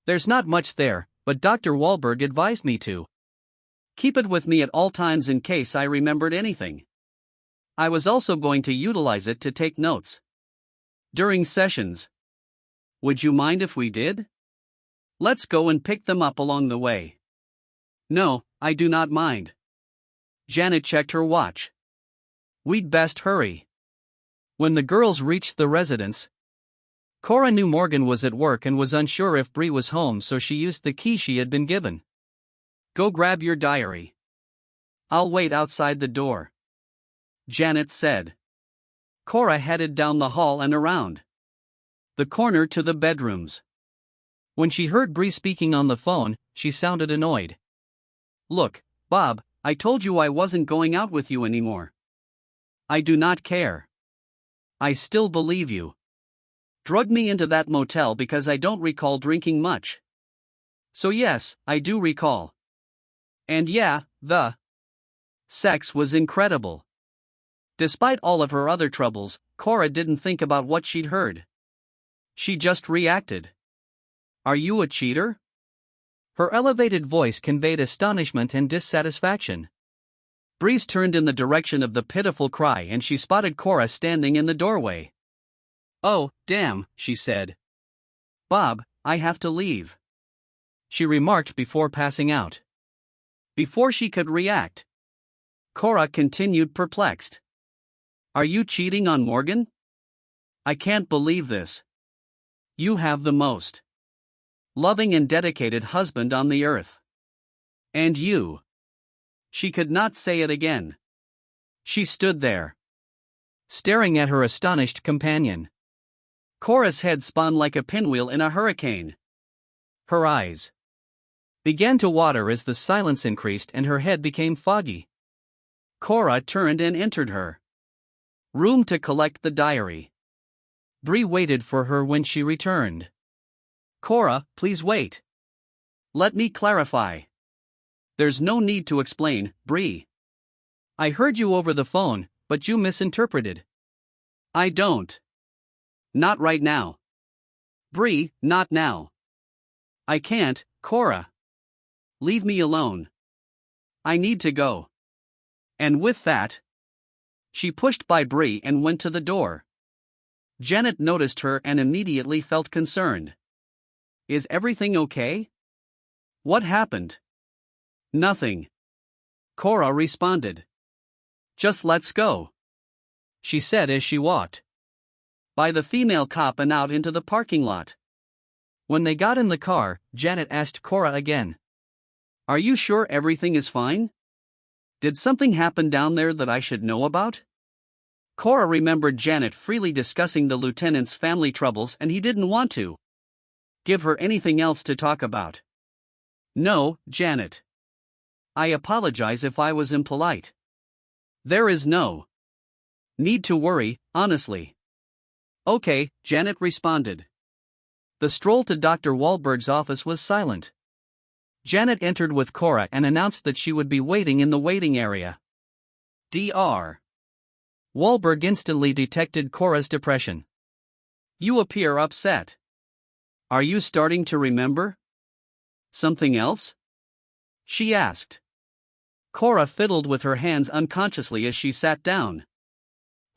There's not much there, but Dr. Wahlberg advised me to keep it with me at all times in case I remembered anything. I was also going to utilize it to take notes during sessions. Would you mind if we did? Let's go and pick them up along the way. No, I do not mind. Janet checked her watch. We'd best hurry. When the girls reached the residence, Cora knew Morgan was at work and was unsure if Bree was home, so she used the key she had been given. Go grab your diary. I'll wait outside the door, Janet said. Cora headed down the hall and around the corner to the bedrooms. When she heard Bree speaking on the phone, she sounded annoyed. Look, Bob, I told you I wasn't going out with you anymore. I do not care. I still believe you drugged me into that motel because I don't recall drinking much. So yes, I do recall. And yeah, the sex was incredible. Despite all of her other troubles, Cora didn't think about what she'd heard. She just reacted. Are you a cheater? Her elevated voice conveyed astonishment and dissatisfaction. Breeze turned in the direction of the pitiful cry and she spotted Cora standing in the doorway. Oh, damn, she said. Bob, I have to leave, she remarked before passing out. Before she could react, Cora continued, perplexed. Are you cheating on Morgan? I can't believe this. You have the most loving and dedicated husband on the earth. And you. She could not say it again. She stood there, staring at her astonished companion. Cora's head spun like a pinwheel in a hurricane. Her eyes began to water as the silence increased and her head became foggy. Cora turned and entered her room to collect the diary. Bree waited for her when she returned. Cora, please wait. Let me clarify. There's no need to explain, Bree. I heard you over the phone, but you misinterpreted. I don't. Not right now. Bree, not now. I can't, Cora. Leave me alone. I need to go. And with that, She pushed by Bree and went to the door. Janet noticed her and immediately felt concerned. Is everything okay? What happened? Nothing. Cora responded. Just let's go, she said as she walked by the female cop and out into the parking lot. When they got in the car, Janet asked Cora again. Are you sure everything is fine? Did something happen down there that I should know about? Cora remembered Janet freely discussing the lieutenant's family troubles and he didn't want to give her anything else to talk about. No, Janet. I apologize if I was impolite. There is no need to worry, honestly. Okay, Janet responded. The stroll to Dr. Wahlberg's office was silent. Janet entered with Cora and announced that she would be waiting in the waiting area. Dr. Wahlberg instantly detected Cora's depression. You appear upset. Are you starting to remember something else? She asked. Cora fiddled with her hands unconsciously as she sat down.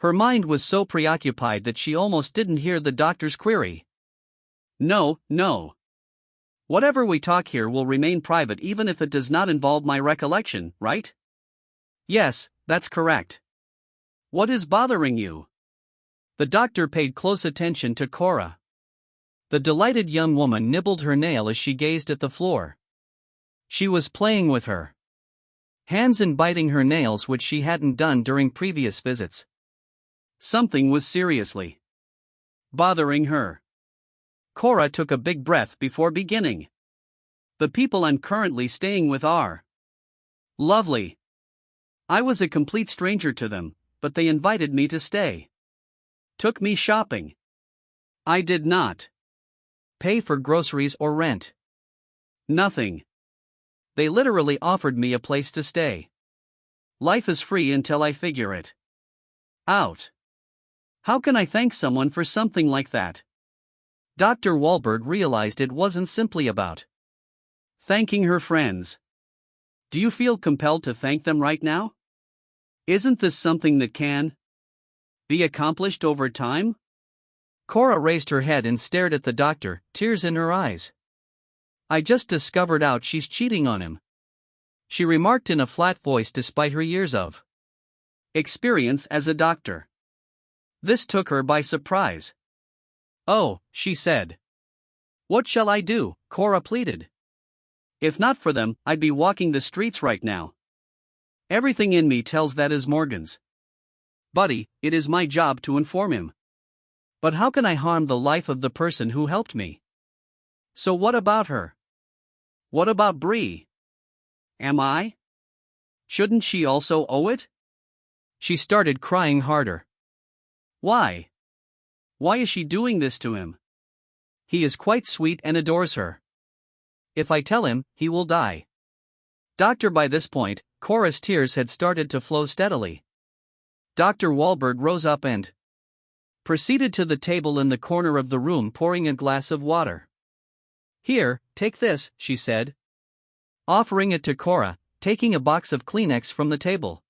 Her mind was so preoccupied that she almost didn't hear the doctor's query. No. Whatever we talk here will remain private even if it does not involve my recollection, right? Yes, that's correct. What is bothering you? The doctor paid close attention to Cora. The delighted young woman nibbled her nail as she gazed at the floor. She was playing with her hands and biting her nails, which she hadn't done during previous visits. Something was seriously bothering her. Cora took a big breath before beginning. The people I'm currently staying with are lovely. I was a complete stranger to them, but they invited me to stay. Took me shopping. I did not pay for groceries or rent. Nothing. They literally offered me a place to stay. Life is free until I figure it out. How can I thank someone for something like that? Dr. Wahlberg realized it wasn't simply about thanking her friends. Do you feel compelled to thank them right now? Isn't this something that can be accomplished over time? Cora raised her head and stared at the doctor, tears in her eyes. I just discovered out she's cheating on him, she remarked in a flat voice despite her years of experience as a doctor. This took her by surprise. Oh, she said. What shall I do? Cora pleaded. If not for them, I'd be walking the streets right now. Everything in me tells that is Morgan's. Buddy, it is my job to inform him. But how can I harm the life of the person who helped me? So what about her? What about Bree? Am I? Shouldn't she also owe it? She started crying harder. Why? Why is she doing this to him? He is quite sweet and adores her. If I tell him, he will die. Doctor, by this point, Cora's tears had started to flow steadily. Dr. Wahlberg rose up and proceeded to the table in the corner of the room, pouring a glass of water. Here, take this, she said, offering it to Cora, taking a box of Kleenex from the table.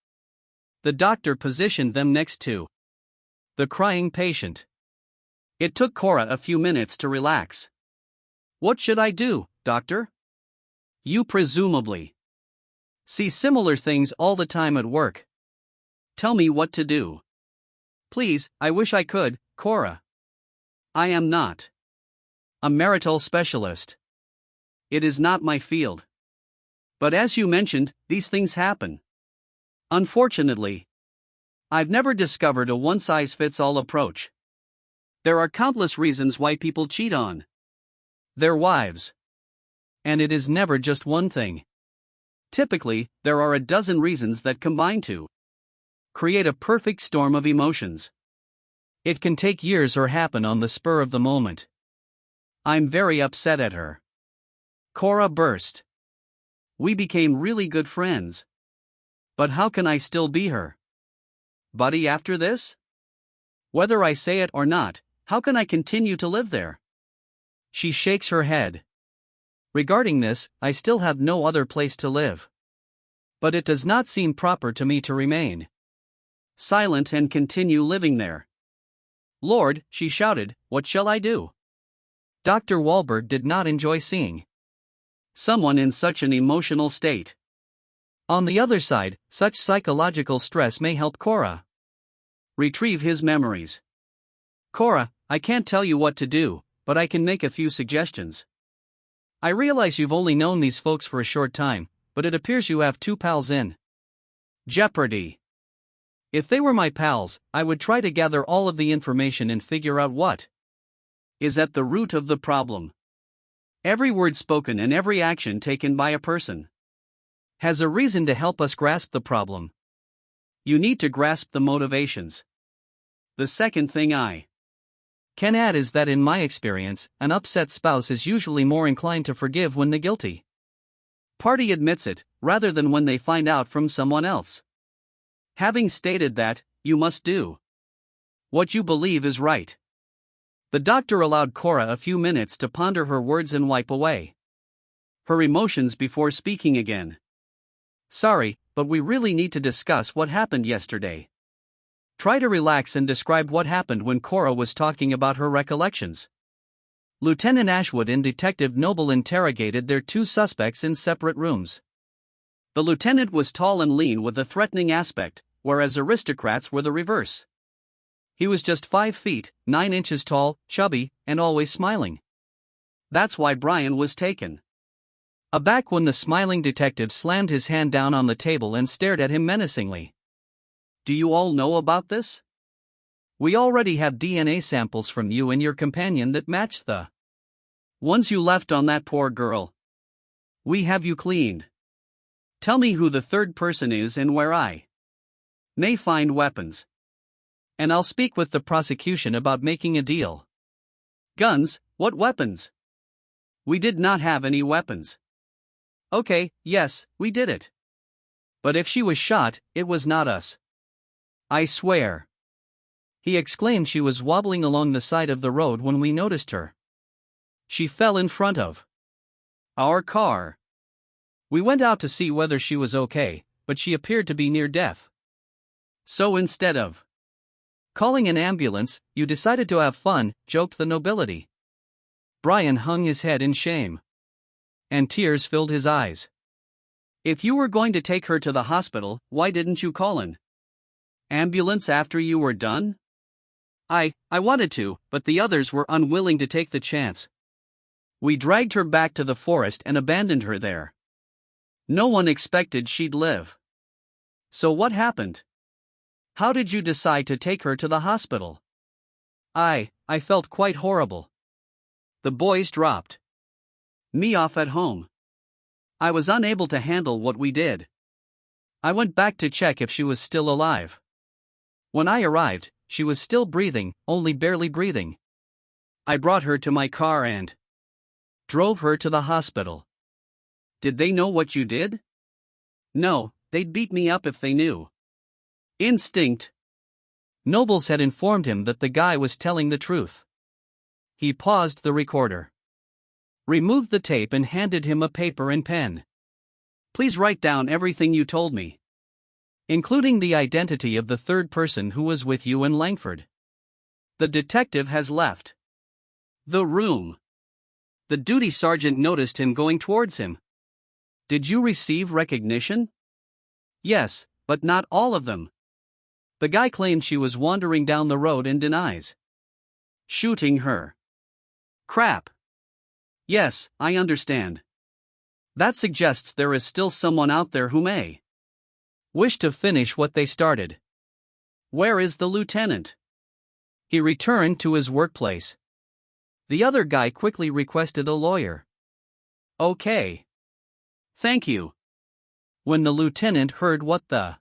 The doctor positioned them next to the crying patient. It took Cora a few minutes to relax. What should I do, doctor? You presumably see similar things all the time at work. Tell me what to do. Please, I wish I could, Cora. I am not a marital specialist. It is not my field. But as you mentioned, these things happen. Unfortunately, I've never discovered a one-size-fits-all approach. There are countless reasons why people cheat on their wives. And it is never just one thing. Typically, there are a dozen reasons that combine to create a perfect storm of emotions. It can take years or happen on the spur of the moment. I'm very upset at her. Cora burst. We became really good friends. But how can I still be her buddy after this? Whether I say it or not, how can I continue to live there? She shakes her head. Regarding this, I still have no other place to live. But it does not seem proper to me to remain silent and continue living there. Lord, she shouted, what shall I do? Dr. Wahlberg did not enjoy seeing someone in such an emotional state. On the other side, such psychological stress may help Cora retrieve his memories. Cora, I can't tell you what to do, but I can make a few suggestions. I realize you've only known these folks for a short time, but it appears you have two pals in jeopardy. If they were my pals, I would try to gather all of the information and figure out what is at the root of the problem. Every word spoken and every action taken by a person has a reason to help us grasp the problem. You need to grasp the motivations. The second thing I can add is that in my experience, an upset spouse is usually more inclined to forgive when the guilty party admits it, rather than when they find out from someone else. Having stated that, you must do what you believe is right. The doctor allowed Cora a few minutes to ponder her words and wipe away her emotions before speaking again. Sorry, but we really need to discuss what happened yesterday. Try to relax and describe what happened when Cora was talking about her recollections. Lieutenant Ashwood and Detective Noble interrogated their two suspects in separate rooms. The lieutenant was tall and lean with a threatening aspect, whereas aristocrats were the reverse. He was just 5 feet, 9 inches tall, chubby, and always smiling. That's why Brian was taken aback when the smiling detective slammed his hand down on the table and stared at him menacingly. Do you all know about this? We already have DNA samples from you and your companion that match the ones you left on that poor girl. We have you cleaned. Tell me who the third person is and where I may find weapons. And I'll speak with the prosecution about making a deal. Guns? What weapons? We did not have any weapons. Okay, yes, we did it. But if she was shot, it was not us. I swear. He exclaimed. She was wobbling along the side of the road when we noticed her. She fell in front of our car. We went out to see whether she was okay, but she appeared to be near death. So instead of calling an ambulance, you decided to have fun, joked the nobility. Brian hung his head in shame, and tears filled his eyes. If you were going to take her to the hospital, why didn't you call an ambulance after you were done? I wanted to, but the others were unwilling to take the chance. We dragged her back to the forest and abandoned her there. No one expected she'd live. So what happened? How did you decide to take her to the hospital? I felt quite horrible. The boys dropped me off at home. I was unable to handle what we did. I went back to check if she was still alive. When I arrived, she was still breathing, only barely breathing. I brought her to my car and drove her to the hospital. Did they know what you did? No, they'd beat me up if they knew. Instinct. Nobles had informed him that the guy was telling the truth. He paused the recorder, removed the tape and handed him a paper and pen. Please write down everything you told me, including the identity of the third person who was with you in Langford. The detective has left the room. The duty sergeant noticed him going towards him. Did you receive recognition? Yes, but not all of them. The guy claimed she was wandering down the road and denies shooting her. Crap. Yes, I understand. That suggests there is still someone out there who may wish to finish what they started. Where is the lieutenant? He returned to his workplace. The other guy quickly requested a lawyer. Okay. Thank you. When the lieutenant heard what the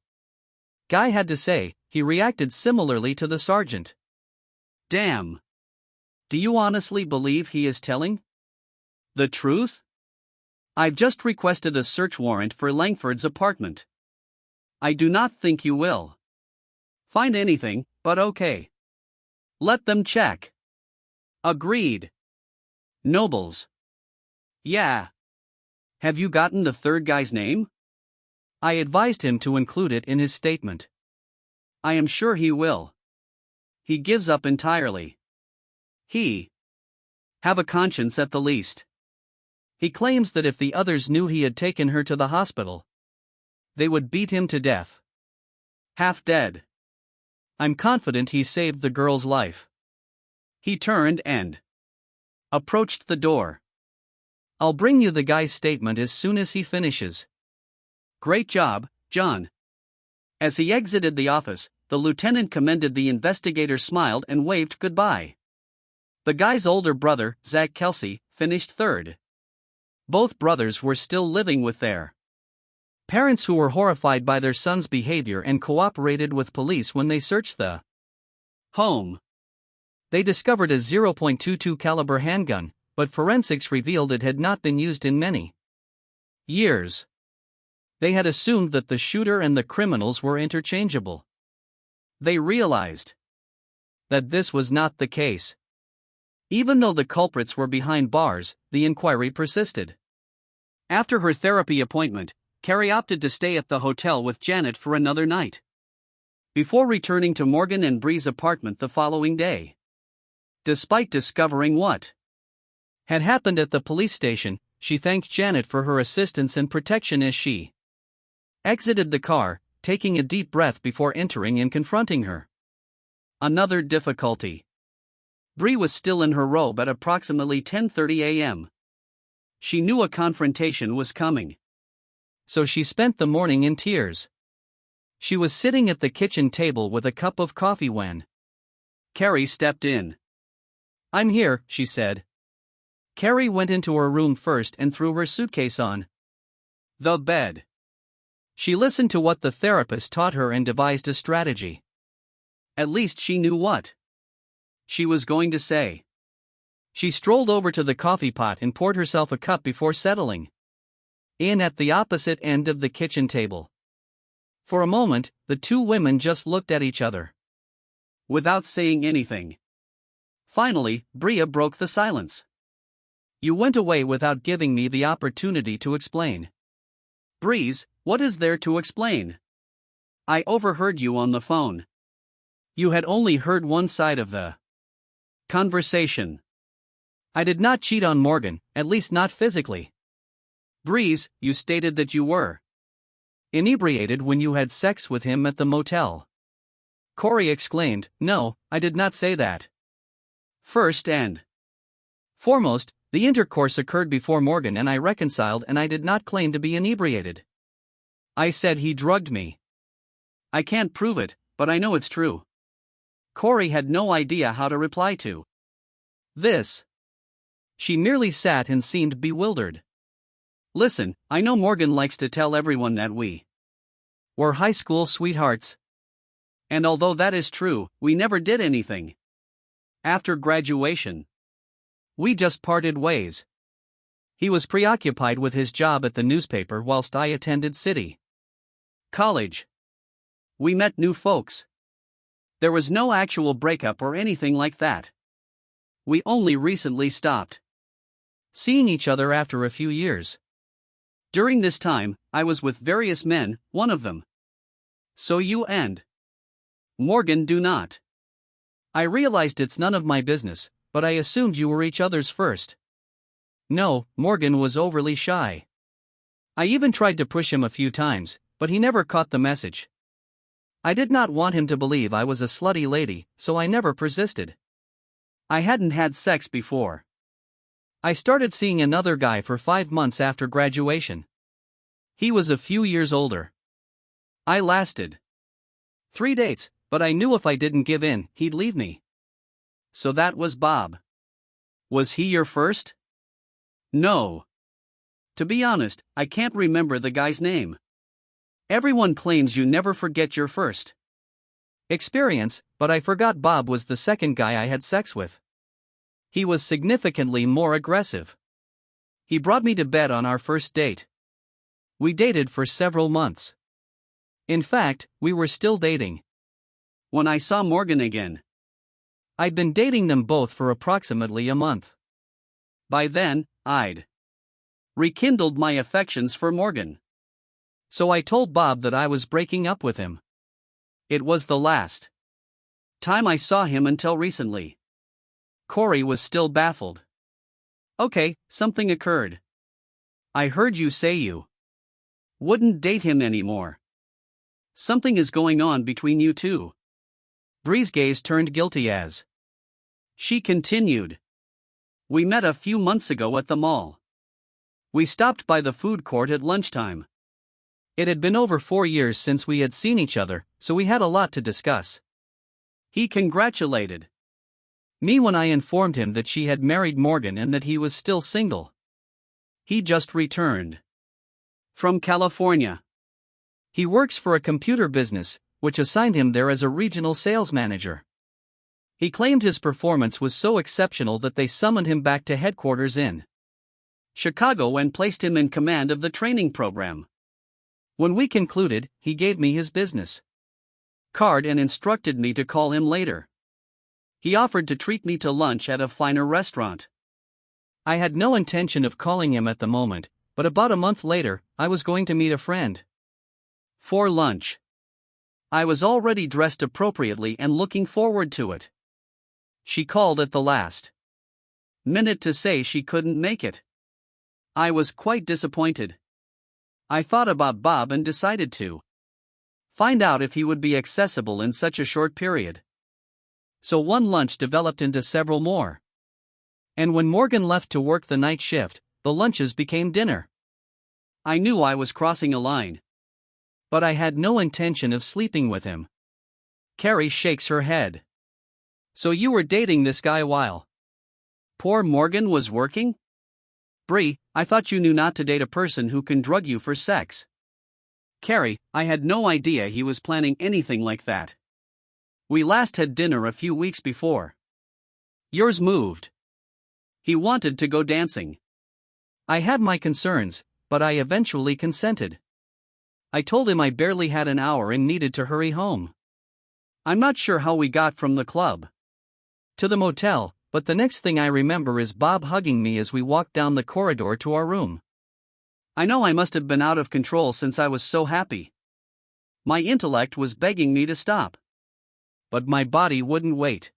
guy had to say, he reacted similarly to the sergeant. Damn. Do you honestly believe he is telling the truth? I've just requested a search warrant for Langford's apartment. I do not think you will find anything, but okay. Let them check. Agreed. Nobles. Yeah. Have you gotten the third guy's name? I advised him to include it in his statement. I am sure he will. He gives up entirely. He have a conscience at the least. He claims that if the others knew he had taken her to the hospital, they would beat him to death. Half dead. I'm confident he saved the girl's life. He turned and approached the door. I'll bring you the guy's statement as soon as he finishes. Great job, John. As he exited the office, the lieutenant commended the investigator, smiled and waved goodbye. The guy's older brother, Zach Kelsey, finished third. Both brothers were still living with their parents, who were horrified by their son's behavior and cooperated with police when they searched the home. They discovered a .22 caliber handgun, but forensics revealed it had not been used in many years. They had assumed that the shooter and the criminals were interchangeable. They realized that this was not the case. Even though the culprits were behind bars, the inquiry persisted. After her therapy appointment, Carrie opted to stay at the hotel with Janet for another night, before returning to Morgan and Bree's apartment the following day. Despite discovering what had happened at the police station, she thanked Janet for her assistance and protection as she exited the car, taking a deep breath before entering and confronting her. Another difficulty. Bree was still in her robe at approximately 10:30 a.m. She knew a confrontation was coming, so she spent the morning in tears. She was sitting at the kitchen table with a cup of coffee when Carrie stepped in. I'm here, she said. Carrie went into her room first and threw her suitcase on the bed. She listened to what the therapist taught her and devised a strategy. At least she knew what she was going to say. She strolled over to the coffee pot and poured herself a cup before settling in at the opposite end of the kitchen table. For a moment, the two women just looked at each other without saying anything. Finally, Bria broke the silence. You went away without giving me the opportunity to explain. Breeze, what is there to explain? I overheard you on the phone. You had only heard one side of the conversation. I did not cheat on Morgan, at least not physically. Breeze, you stated that you were inebriated when you had sex with him at the motel. Corey exclaimed, No, I did not say that. First and foremost, the intercourse occurred before Morgan and I reconciled, and I did not claim to be inebriated. I said he drugged me. I can't prove it, but I know it's true. Corey had no idea how to reply to this. She merely sat and seemed bewildered. Listen, I know Morgan likes to tell everyone that we were high school sweethearts. And although that is true, we never did anything. After graduation, we just parted ways. He was preoccupied with his job at the newspaper whilst I attended city college. We met new folks. There was no actual breakup or anything like that. We only recently stopped seeing each other after a few years. During this time, I was with various men, one of them. So you and Morgan do not. I realized it's none of my business, but I assumed you were each other's first. No, Morgan was overly shy. I even tried to push him a few times, but he never caught the message. I did not want him to believe I was a slutty lady, so I never persisted. I hadn't had sex before. I started seeing another guy for 5 months after graduation. He was a few years older. I lasted 3 dates, but I knew if I didn't give in, he'd leave me. So that was Bob. Was he your first? No. To be honest, I can't remember the guy's name. Everyone claims you never forget your first experience, but I forgot Bob was the second guy I had sex with. He was significantly more aggressive. He brought me to bed on our first date. We dated for several months. In fact, we were still dating when I saw Morgan again. I'd been dating them both for approximately a month. By then, I'd rekindled my affections for Morgan. So I told Bob that I was breaking up with him. It was the last time I saw him until recently. Corey was still baffled. Okay, something occurred. I heard you say you wouldn't date him anymore. Something is going on between you two. Bree's gaze turned guilty as she continued. We met a few months ago at the mall. We stopped by the food court at lunchtime. It had been over 4 years since we had seen each other, so we had a lot to discuss. He congratulated me when I informed him that she had married Morgan and that he was still single. He just returned from California. He works for a computer business, which assigned him there as a regional sales manager. He claimed his performance was so exceptional that they summoned him back to headquarters in Chicago and placed him in command of the training program. When we concluded, he gave me his business card and instructed me to call him later. He offered to treat me to lunch at a finer restaurant. I had no intention of calling him at the moment, but about a month later, I was going to meet a friend for lunch. I was already dressed appropriately and looking forward to it. She called at the last minute to say she couldn't make it. I was quite disappointed. I thought about Bob and decided to find out if he would be accessible in such a short period. So one lunch developed into several more. And when Morgan left to work the night shift, the lunches became dinner. I knew I was crossing a line. But I had no intention of sleeping with him. Carrie shakes her head. So you were dating this guy while poor Morgan was working? Bree, I thought you knew not to date a person who can drug you for sex. Carrie, I had no idea he was planning anything like that. We last had dinner a few weeks before. Yours moved. He wanted to go dancing. I had my concerns, but I eventually consented. I told him I barely had an hour and needed to hurry home. I'm not sure how we got from the club to the motel, but the next thing I remember is Bob hugging me as we walked down the corridor to our room. I know I must have been out of control since I was so happy. My intellect was begging me to stop. But my body wouldn't wait.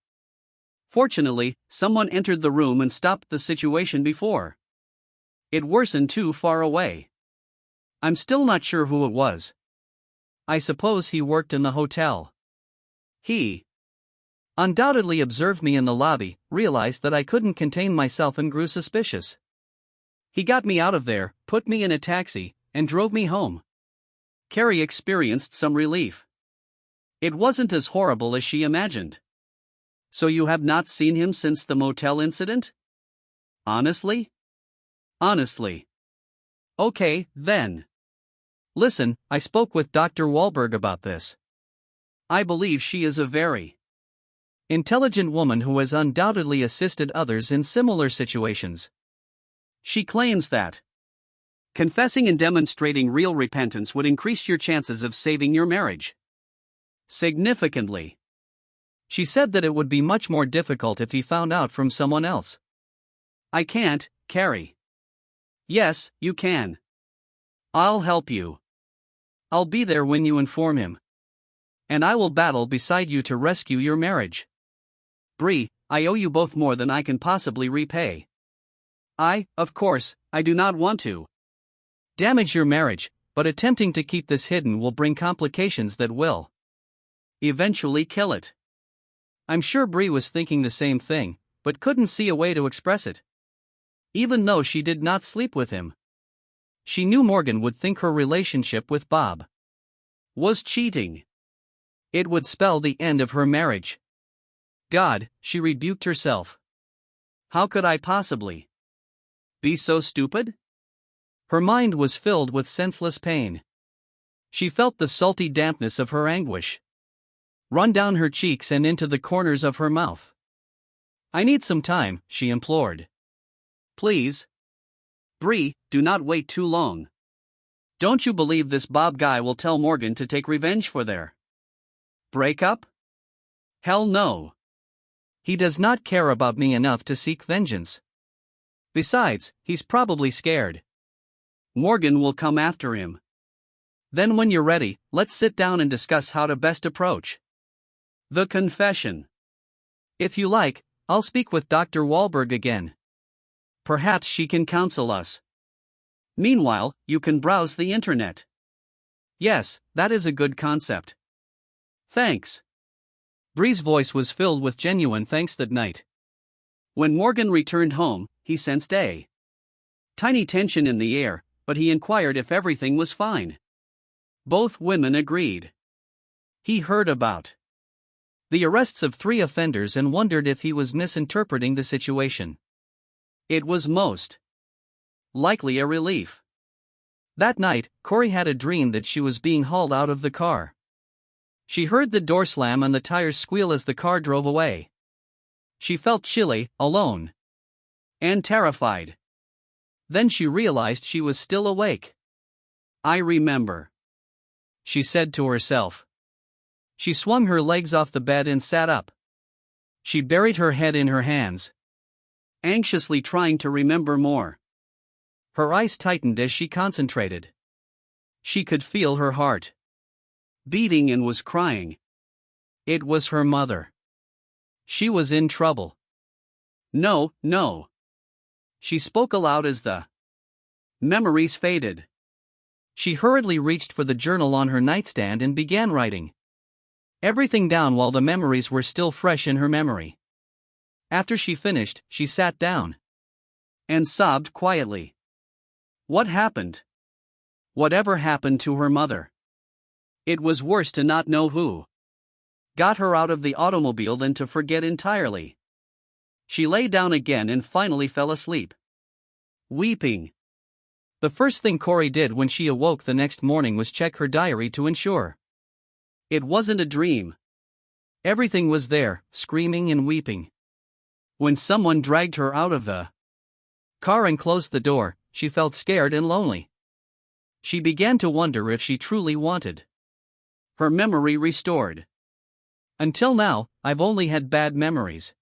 Fortunately, someone entered the room and stopped the situation before it worsened too far away. I'm still not sure who it was. I suppose he worked in the hotel. He undoubtedly observed me in the lobby, realized that I couldn't contain myself and grew suspicious. He got me out of there, put me in a taxi, and drove me home. Carrie experienced some relief. It wasn't as horrible as she imagined. So you have not seen him since the motel incident? Honestly? Honestly. Okay, then. Listen, I spoke with Dr. Wahlberg about this. I believe she is a very intelligent woman who has undoubtedly assisted others in similar situations. She claims that confessing and demonstrating real repentance would increase your chances of saving your marriage significantly. She said that it would be much more difficult if he found out from someone else. I can't, Carrie. Yes, you can. I'll help you. I'll be there when you inform him. And I will battle beside you to rescue your marriage. Bree, I owe you both more than I can possibly repay. Of course, I do not want to damage your marriage, but attempting to keep this hidden will bring complications that will eventually kill it. I'm sure Bree was thinking the same thing, but couldn't see a way to express it. Even though she did not sleep with him, she knew Morgan would think her relationship with Bob was cheating. It would spell the end of her marriage. God, she rebuked herself. How could I possibly be so stupid? Her mind was filled with senseless pain. She felt the salty dampness of her anguish run down her cheeks and into the corners of her mouth. I need some time, she implored. Please. Bree, do not wait too long. Don't you believe this Bob guy will tell Morgan to take revenge for their breakup? Hell no. He does not care about me enough to seek vengeance. Besides, he's probably scared Morgan will come after him. Then when you're ready, let's sit down and discuss how to best approach the confession. If you like, I'll speak with Dr. Wahlberg again. Perhaps she can counsel us. Meanwhile, you can browse the internet. Yes, that is a good concept. Thanks. Bree's voice was filled with genuine thanks that night. When Morgan returned home, he sensed a tiny tension in the air, but he inquired if everything was fine. Both women agreed. He heard about the arrests of 3 offenders and wondered if he was misinterpreting the situation. It was most likely a relief. That night, Corey had a dream that she was being hauled out of the car. She heard the door slam and the tires squeal as the car drove away. She felt chilly, alone, and terrified. Then she realized she was still awake. I remember, she said to herself. She swung her legs off the bed and sat up. She buried her head in her hands, anxiously trying to remember more. Her eyes tightened as she concentrated. She could feel her heart beating and was crying. It was her mother. She was in trouble. No, no. She spoke aloud as the memories faded. She hurriedly reached for the journal on her nightstand and began writing everything down while the memories were still fresh in her memory. After she finished, she sat down and sobbed quietly. What happened? Whatever happened to her mother? It was worse to not know who got her out of the automobile than to forget entirely. She lay down again and finally fell asleep, weeping. The first thing Corey did when she awoke the next morning was check her diary to ensure it wasn't a dream. Everything was there, screaming and weeping. When someone dragged her out of the car and closed the door, she felt scared and lonely. She began to wonder if she truly wanted her memory restored. Until now, I've only had bad memories.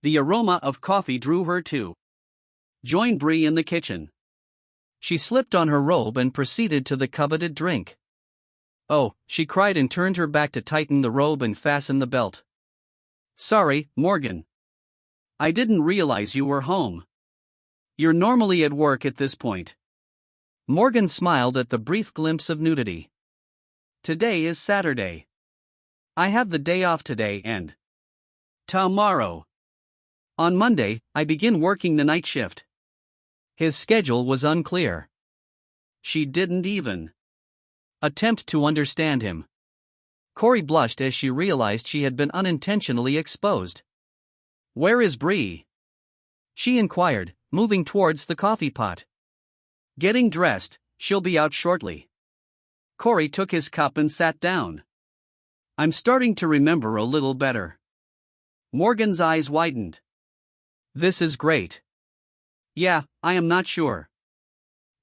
The aroma of coffee drew her to join Bree in the kitchen. She slipped on her robe and proceeded to the coveted drink. Oh, she cried and turned her back to tighten the robe and fasten the belt. Sorry, Morgan. I didn't realize you were home. You're normally at work at this point. Morgan smiled at the brief glimpse of nudity. Today is Saturday. I have the day off today and tomorrow. On Monday, I begin working the night shift. His schedule was unclear. She didn't even attempt to understand him. Corey blushed as she realized she had been unintentionally exposed. Where is Bree? She inquired, moving towards the coffee pot. Getting dressed, she'll be out shortly. Corey took his cup and sat down. I'm starting to remember a little better. Morgan's eyes widened. This is great. Yeah, I am not sure.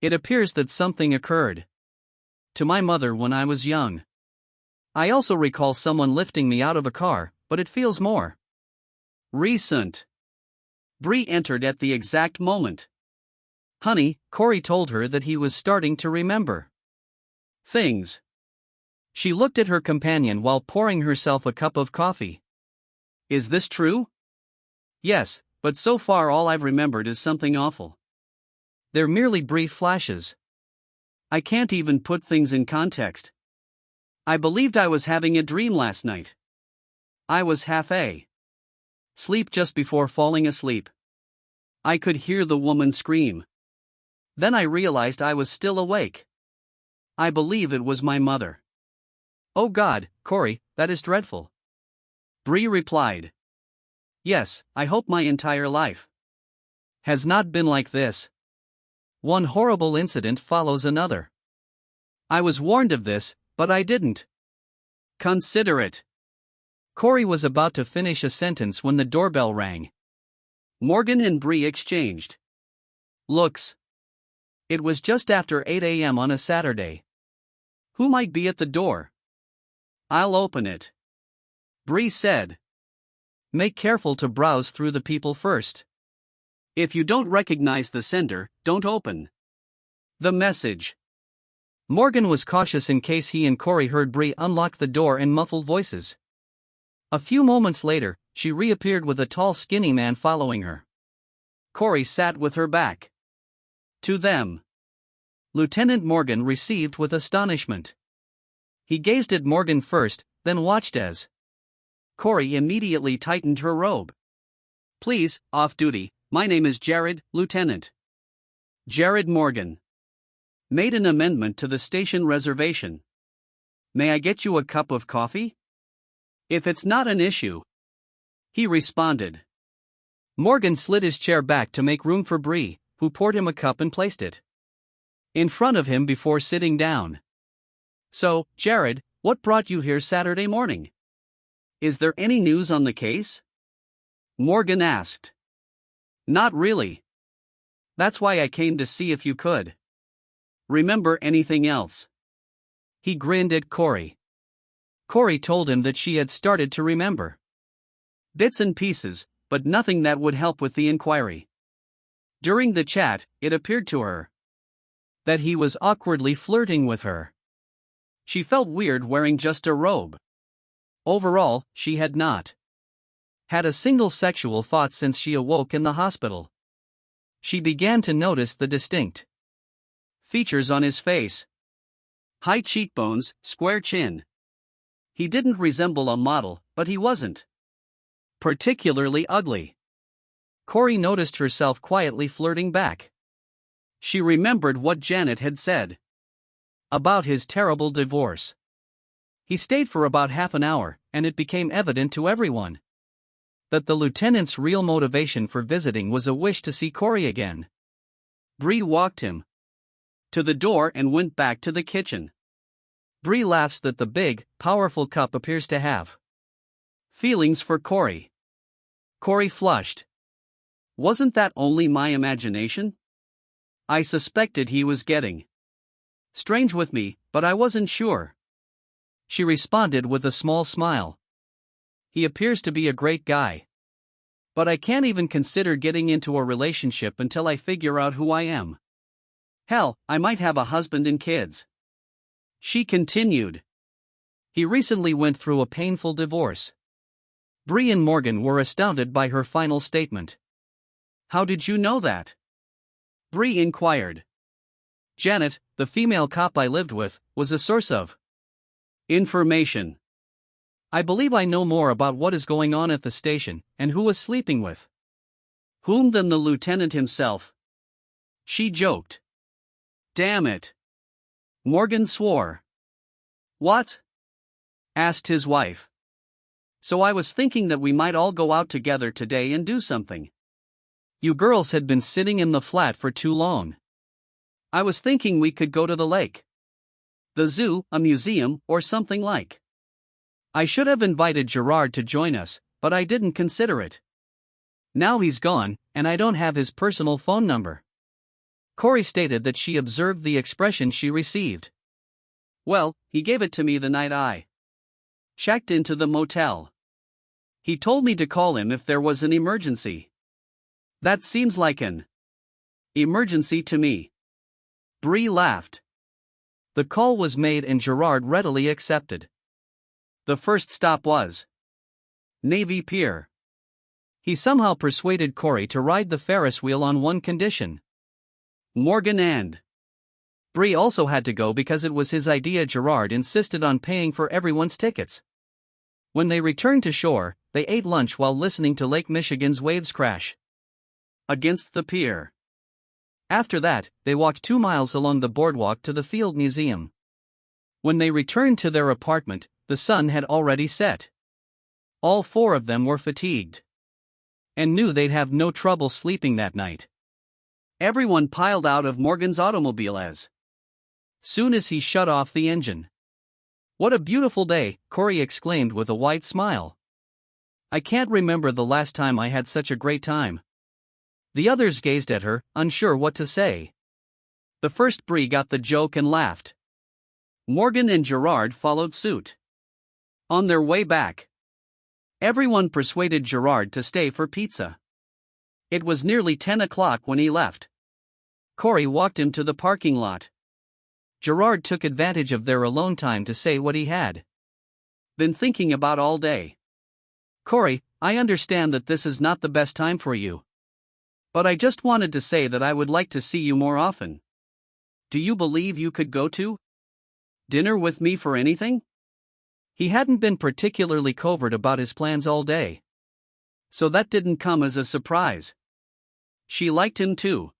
It appears that something occurred to my mother when I was young. I also recall someone lifting me out of a car, but it feels more recent. Bree entered at the exact moment. Honey, Corey told her that he was starting to remember things. She looked at her companion while pouring herself a cup of coffee. Is this true? Yes, but so far all I've remembered is something awful. They're merely brief flashes. I can't even put things in context. I believed I was having a dream last night. I was half asleep just before falling asleep. I could hear the woman scream. Then I realized I was still awake. I believe it was my mother. Oh God, Corey, that is dreadful. Bree replied. Yes, I hope my entire life has not been like this. One horrible incident follows another. I was warned of this, but I didn't consider it. Corey was about to finish a sentence when the doorbell rang. Morgan and Bree exchanged looks. It was just after 8 a.m. on a Saturday. Who might be at the door? I'll open it, Bree said. Make careful to browse through the people first. If you don't recognize the sender, don't open the message. Morgan was cautious in case he and Corey heard Bree unlock the door in muffled voices. A few moments later, she reappeared with a tall skinny man following her. Corey sat with her back to them. Lieutenant Morgan received with astonishment. He gazed at Morgan first, then watched as Corey immediately tightened her robe. "Please, off-duty, my name is Jared, Lieutenant Jared Morgan. Made an amendment to the station reservation. May I get you a cup of coffee? If it's not an issue," he responded. Morgan slid his chair back to make room for Bree, who poured him a cup and placed it in front of him before sitting down. "So, Jared, what brought you here Saturday morning? Is there any news on the case?" Morgan asked. "Not really. That's why I came to see if you could remember anything else." He grinned at Corey. Corey told him that she had started to remember bits and pieces, but nothing that would help with the inquiry. During the chat, it appeared to her that he was awkwardly flirting with her. She felt weird wearing just a robe. Overall, she had not had a single sexual thought since she awoke in the hospital. She began to notice the distinct features on his face. High cheekbones, square chin. He didn't resemble a model, but he wasn't particularly ugly. Corey noticed herself quietly flirting back. She remembered what Janet had said about his terrible divorce. He stayed for about half an hour, and it became evident to everyone that the lieutenant's real motivation for visiting was a wish to see Corey again. Bree walked him to the door and went back to the kitchen. Bree laughs that the big, powerful cup appears to have feelings for Corey. Corey flushed. "Wasn't that only my imagination? I suspected he was getting strange with me, but I wasn't sure." She responded with a small smile. "He appears to be a great guy. But I can't even consider getting into a relationship until I figure out who I am. Hell, I might have a husband and kids." She continued. "He recently went through a painful divorce." Bree and Morgan were astounded by her final statement. "How did you know that?" Bree inquired. "Janet, the female cop I lived with, was a source of information. I believe I know more about what is going on at the station, and who was sleeping with whom than the lieutenant himself," she joked. "Damn it." Morgan swore. "What?" asked his wife. "So I was thinking that we might all go out together today and do something. You girls had been sitting in the flat for too long. I was thinking we could go to the lake, the zoo, a museum, or something like. I should have invited Gerard to join us, but I didn't consider it. Now he's gone, and I don't have his personal phone number." Corey stated that she observed the expression she received. "Well, he gave it to me the night I checked into the motel. He told me to call him if there was an emergency." "That seems like an emergency to me." Bree laughed. The call was made and Gerard readily accepted. The first stop was Navy Pier. He somehow persuaded Corey to ride the Ferris wheel on one condition. Morgan and Bree also had to go because it was his idea. Gerard insisted on paying for everyone's tickets. When they returned to shore, they ate lunch while listening to Lake Michigan's waves crash against the pier. After that, they walked 2 miles along the boardwalk to the Field Museum. When they returned to their apartment, the sun had already set. All 4 of them were fatigued and knew they'd have no trouble sleeping that night. Everyone piled out of Morgan's automobile as soon as he shut off the engine. "What a beautiful day," Corey exclaimed with a wide smile. "I can't remember the last time I had such a great time." The others gazed at her, unsure what to say. The first Bree got the joke and laughed. Morgan and Gerard followed suit. On their way back, everyone persuaded Gerard to stay for pizza. It was nearly 10 o'clock when he left. Corey walked him to the parking lot. Gerard took advantage of their alone time to say what he had been thinking about all day. Corey, I understand that this is not the best time for you. But I just wanted to say that I would like to see you more often. Do you believe you could go to dinner with me for anything? He hadn't been particularly covert about his plans all day, so that didn't come as a surprise. She liked him too.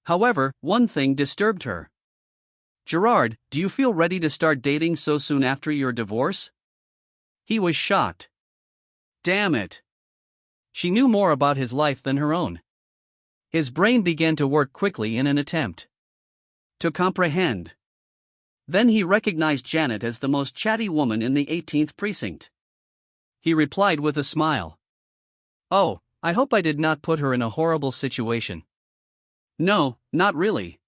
However, one thing disturbed her. Gerard, do you feel ready to start dating so soon after your divorce? He was shocked. Damn it. She knew more about his life than her own. His brain began to work quickly in an attempt to comprehend. Then he recognized Janet as the most chatty woman in the 18th precinct. He replied with a smile. Oh, I hope I did not put her in a horrible situation. No, not really.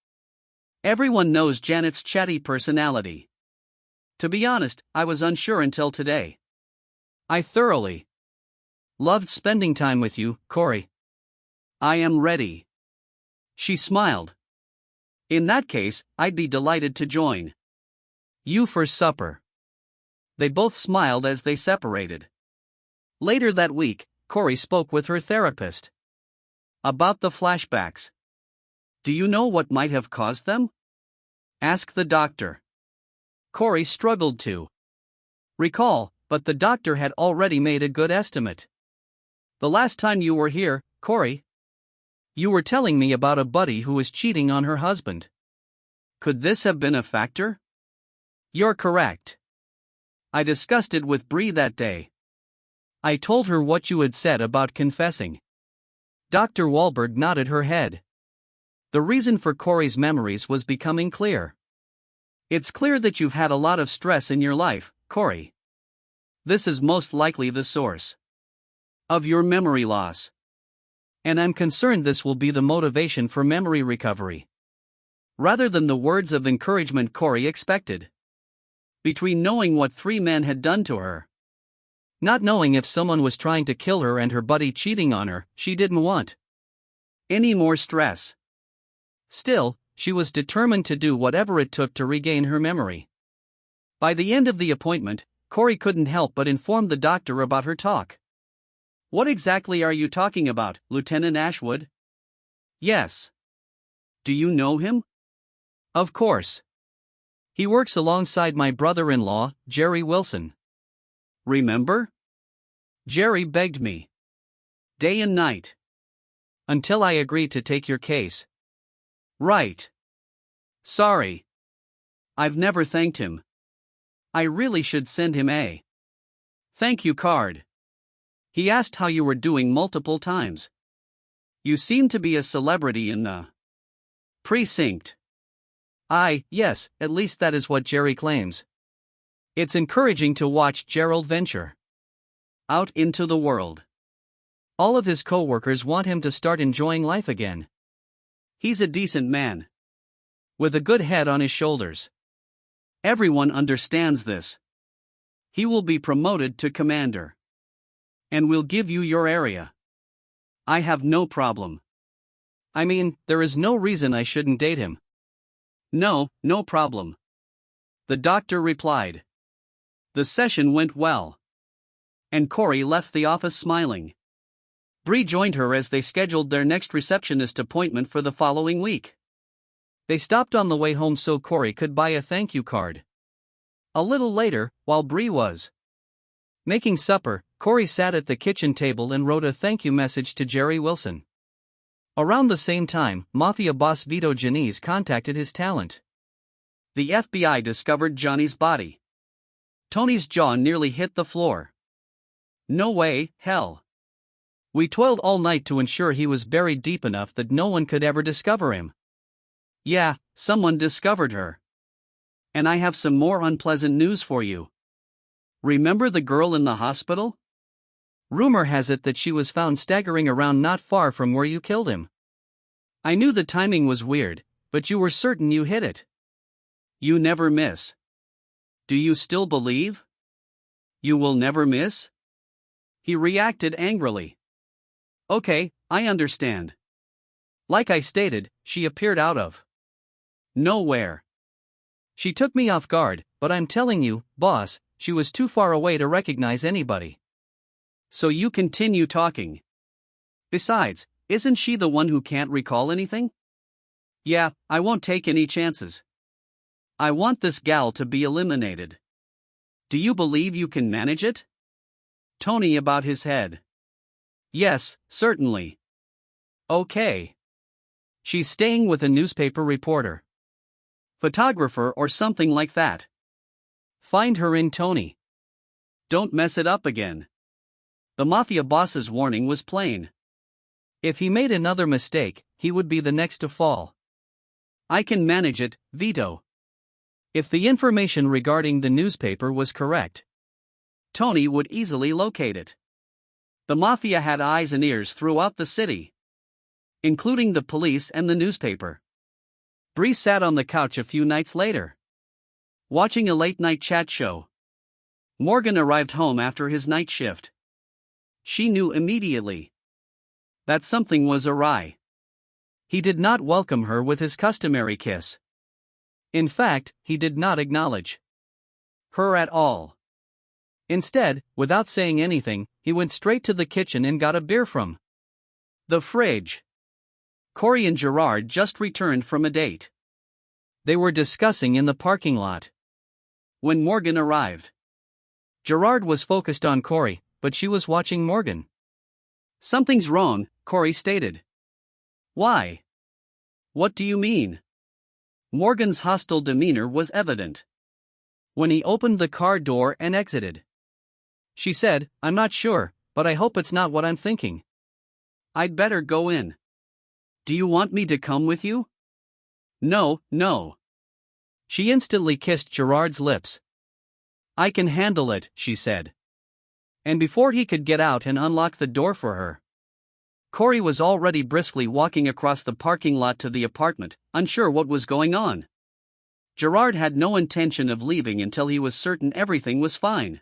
Everyone knows Janet's chatty personality. To be honest, I was unsure until today. I thoroughly loved spending time with you, Corey. I am ready. She smiled. In that case, I'd be delighted to join you for supper. They both smiled as they separated. Later that week, Corey spoke with her therapist about the flashbacks. Do you know what might have caused them? Asked the doctor. Corey struggled to recall, but the doctor had already made a good estimate. The last time you were here, Corey, you were telling me about a buddy who was cheating on her husband. Could this have been a factor? You're correct. I discussed it with Bree that day. I told her what you had said about confessing. Dr. Wahlberg nodded her head. The reason for Corey's memories was becoming clear. It's clear that you've had a lot of stress in your life, Corey. This is most likely the source of your memory loss. And I'm concerned this will be the motivation for memory recovery, rather than the words of encouragement Corey expected. Between knowing what 3 men had done to her, not knowing if someone was trying to kill her and her buddy cheating on her, she didn't want any more stress. Still, she was determined to do whatever it took to regain her memory. By the end of the appointment, Corey couldn't help but inform the doctor about her talk. What exactly are you talking about, Lieutenant Ashwood? Yes. Do you know him? Of course. He works alongside my brother-in-law, Jerry Wilson. Remember? Jerry begged me, day and night, until I agreed to take your case. Right. Sorry. I've never thanked him. I really should send him a thank you card. He asked how you were doing multiple times. You seem to be a celebrity in the precinct. Yes, at least that is what Jerry claims. It's encouraging to watch Gerald venture out into the world. All of his co-workers want him to start enjoying life again. He's a decent man, with a good head on his shoulders. Everyone understands this. He will be promoted to commander, and will give you your area. I have no problem. I mean, there is no reason I shouldn't date him. No problem. The doctor replied. The session went well, and Corey left the office smiling. Bree joined her as they scheduled their next receptionist appointment for the following week. They stopped on the way home so Corey could buy a thank you card. A little later, while Bree was making supper, Corey sat at the kitchen table and wrote a thank you message to Jerry Wilson. Around the same time, Mafia boss Vito Janice contacted his talent. The FBI discovered Johnny's body. Tony's jaw nearly hit the floor. No way, hell. We toiled all night to ensure he was buried deep enough that no one could ever discover him. Yeah, someone discovered her. And I have some more unpleasant news for you. Remember the girl in the hospital? Rumor has it that she was found staggering around not far from where you killed him. I knew the timing was weird, but you were certain you hit it. You never miss. Do you still believe? You will never miss? He reacted angrily. Okay, I understand. Like I stated, she appeared out of nowhere. She took me off guard, but I'm telling you, boss, she was too far away to recognize anybody. So you continue talking. Besides, isn't she the one who can't recall anything? Yeah, I won't take any chances. I want this gal to be eliminated. Do you believe you can manage it? Tony about his head. Yes, certainly. Okay. She's staying with a newspaper reporter. Photographer or something like that. Find her in, Tony. Don't mess it up again. The mafia boss's warning was plain. If he made another mistake, he would be the next to fall. I can manage it, Vito. If the information regarding the newspaper was correct, Tony would easily locate it. The mafia had eyes and ears throughout the city, including the police and the newspaper. Bree sat on the couch a few nights later, watching a late-night chat show. Morgan arrived home after his night shift. She knew immediately that something was awry. He did not welcome her with his customary kiss. In fact, he did not acknowledge her at all. Instead, without saying anything, he went straight to the kitchen and got a beer from the fridge. Corey and Gerard just returned from a date. They were discussing in the parking lot when Morgan arrived. Gerard was focused on Corey, but she was watching Morgan. Something's wrong, Corey stated. Why? What do you mean? Morgan's hostile demeanor was evident when he opened the car door and exited. She said, I'm not sure, but I hope it's not what I'm thinking. I'd better go in. Do you want me to come with you? No, no. She instantly kissed Gerard's lips. I can handle it, she said. And before he could get out and unlock the door for her, Corey was already briskly walking across the parking lot to the apartment, unsure what was going on. Gerard had no intention of leaving until he was certain everything was fine.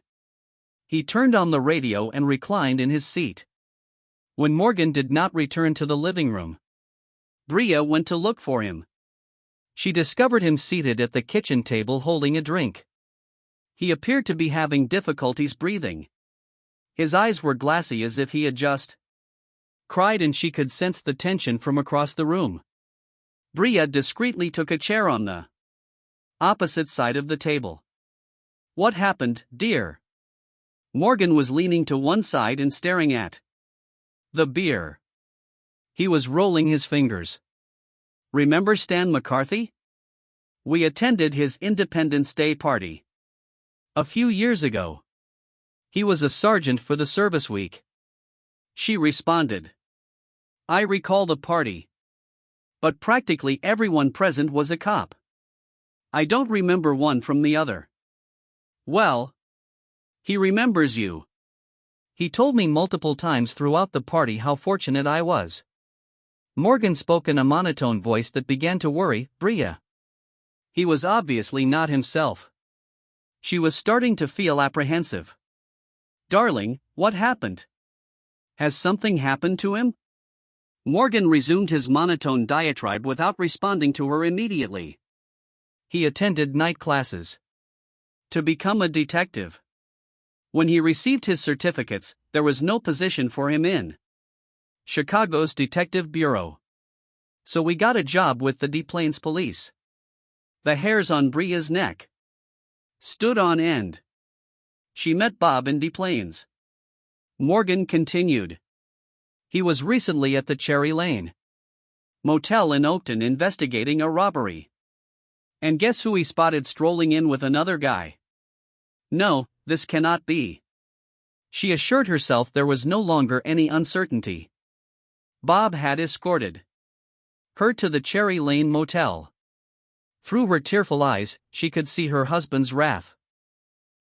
He turned on the radio and reclined in his seat. When Morgan did not return to the living room, Bria went to look for him. She discovered him seated at the kitchen table holding a drink. He appeared to be having difficulties breathing. His eyes were glassy as if he had just cried, and she could sense the tension from across the room. Bria discreetly took a chair on the opposite side of the table. What happened, dear? Morgan was leaning to one side and staring at the beer. He was rolling his fingers. Remember Stan McCarthy? We attended his Independence Day party a few years ago. He was a sergeant for the service week. She responded. I recall the party. But practically everyone present was a cop. I don't remember one from the other. Well, he remembers you. He told me multiple times throughout the party how fortunate I was. Morgan spoke in a monotone voice that began to worry Bria. He was obviously not himself. She was starting to feel apprehensive. Darling, what happened? Has something happened to him? Morgan resumed his monotone diatribe without responding to her immediately. He attended night classes to become a detective. When he received his certificates, there was no position for him in Chicago's Detective Bureau. So we got a job with the Des Plaines Police. The hairs on Bria's neck stood on end. She met Bob in Des Plaines. Morgan continued. He was recently at the Cherry Lane motel in Oakton investigating a robbery. And guess who he spotted strolling in with another guy? No, this cannot be. She assured herself there was no longer any uncertainty. Bob had escorted her to the Cherry Lane motel. Through her tearful eyes, she could see her husband's wrath.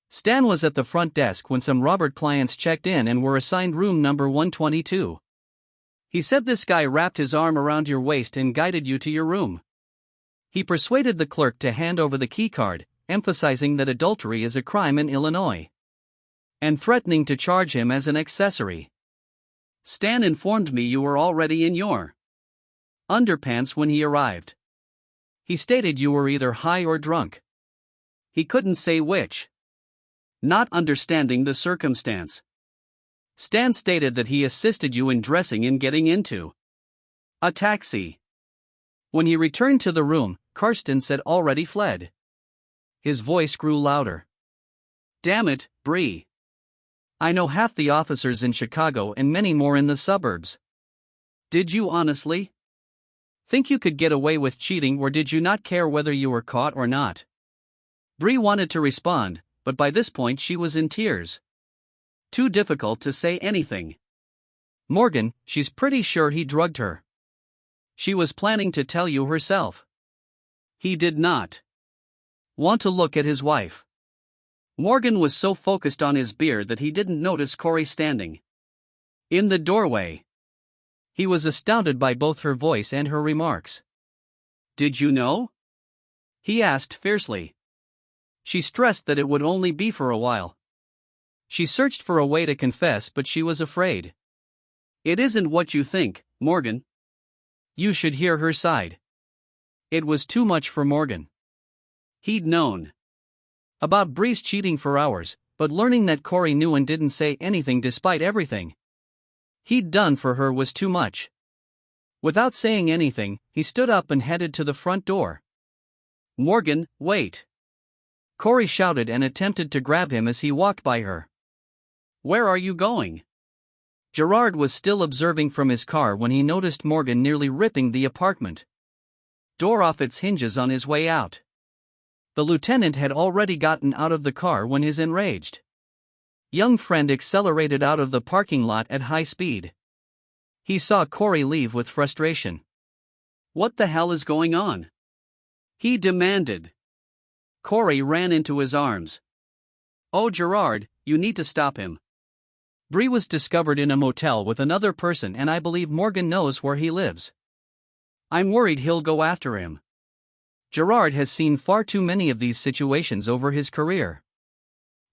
Stan was at the front desk when some Robert clients checked in and were assigned room number 122. He said this guy wrapped his arm around your waist and guided you to your room. He persuaded the clerk to hand over the keycard, emphasizing that adultery is a crime in Illinois, and threatening to charge him as an accessory. Stan informed me you were already in your underpants when he arrived. He stated you were either high or drunk. He couldn't say which. Not understanding the circumstance. Stan stated that he assisted you in dressing and getting into a taxi. When he returned to the room, Karsten said already fled. His voice grew louder. Damn it, Bree. I know half the officers in Chicago and many more in the suburbs. Did you honestly think you could get away with cheating, or did you not care whether you were caught or not? Bree wanted to respond, but by this point she was in tears. Too difficult to say anything. Morgan, she's pretty sure he drugged her. She was planning to tell you herself. He did not want to look at his wife. Morgan was so focused on his beer that he didn't notice Corey standing in the doorway. He was astounded by both her voice and her remarks. Did you know? He asked fiercely. She stressed that it would only be for a while. She searched for a way to confess, but she was afraid. It isn't what you think, Morgan. You should hear her side. It was too much for Morgan. He'd known about Bree's cheating for hours, but learning that Corey knew and didn't say anything despite everything he'd done for her was too much. Without saying anything, he stood up and headed to the front door. Morgan, wait! Corey shouted and attempted to grab him as he walked by her. Where are you going? Gerard was still observing from his car when he noticed Morgan nearly ripping the apartment door off its hinges on his way out. The lieutenant had already gotten out of the car when his enraged young friend accelerated out of the parking lot at high speed. He saw Corey leave with frustration. What the hell is going on? He demanded. Corey ran into his arms. Oh, Gerard, you need to stop him. Bree was discovered in a motel with another person, and I believe Morgan knows where he lives. I'm worried he'll go after him. Gerard has seen far too many of these situations over his career.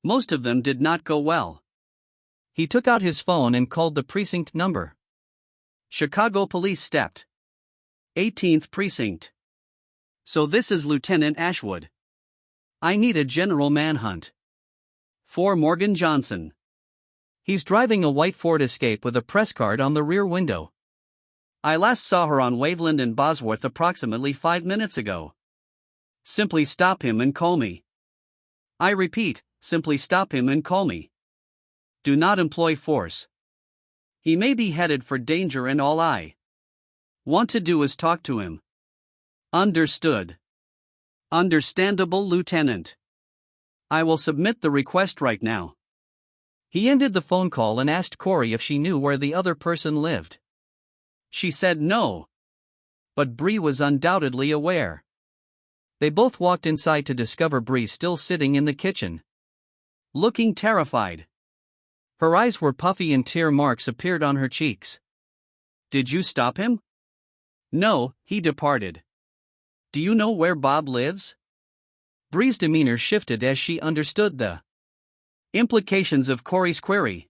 Most of them did not go well. He took out his phone and called the precinct number. Chicago police stepped. 18th precinct. So this is Lieutenant Ashwood. I need a general manhunt for Morgan Johnson. He's driving a white Ford Escape with a press card on the rear window. I last saw her on Waveland and Bosworth approximately 5 minutes ago. Simply stop him and call me. I repeat, simply stop him and call me. Do not employ force. He may be headed for danger, and all I want to do is talk to him. Understood. Understandable, Lieutenant. I will submit the request right now. He ended the phone call and asked Corey if she knew where the other person lived. She said no. But Bree was undoubtedly aware. They both walked inside to discover Bree still sitting in the kitchen, looking terrified. Her eyes were puffy and tear marks appeared on her cheeks. Did you stop him? No, he departed. Do you know where Bob lives? Bree's demeanor shifted as she understood the implications of Corey's query.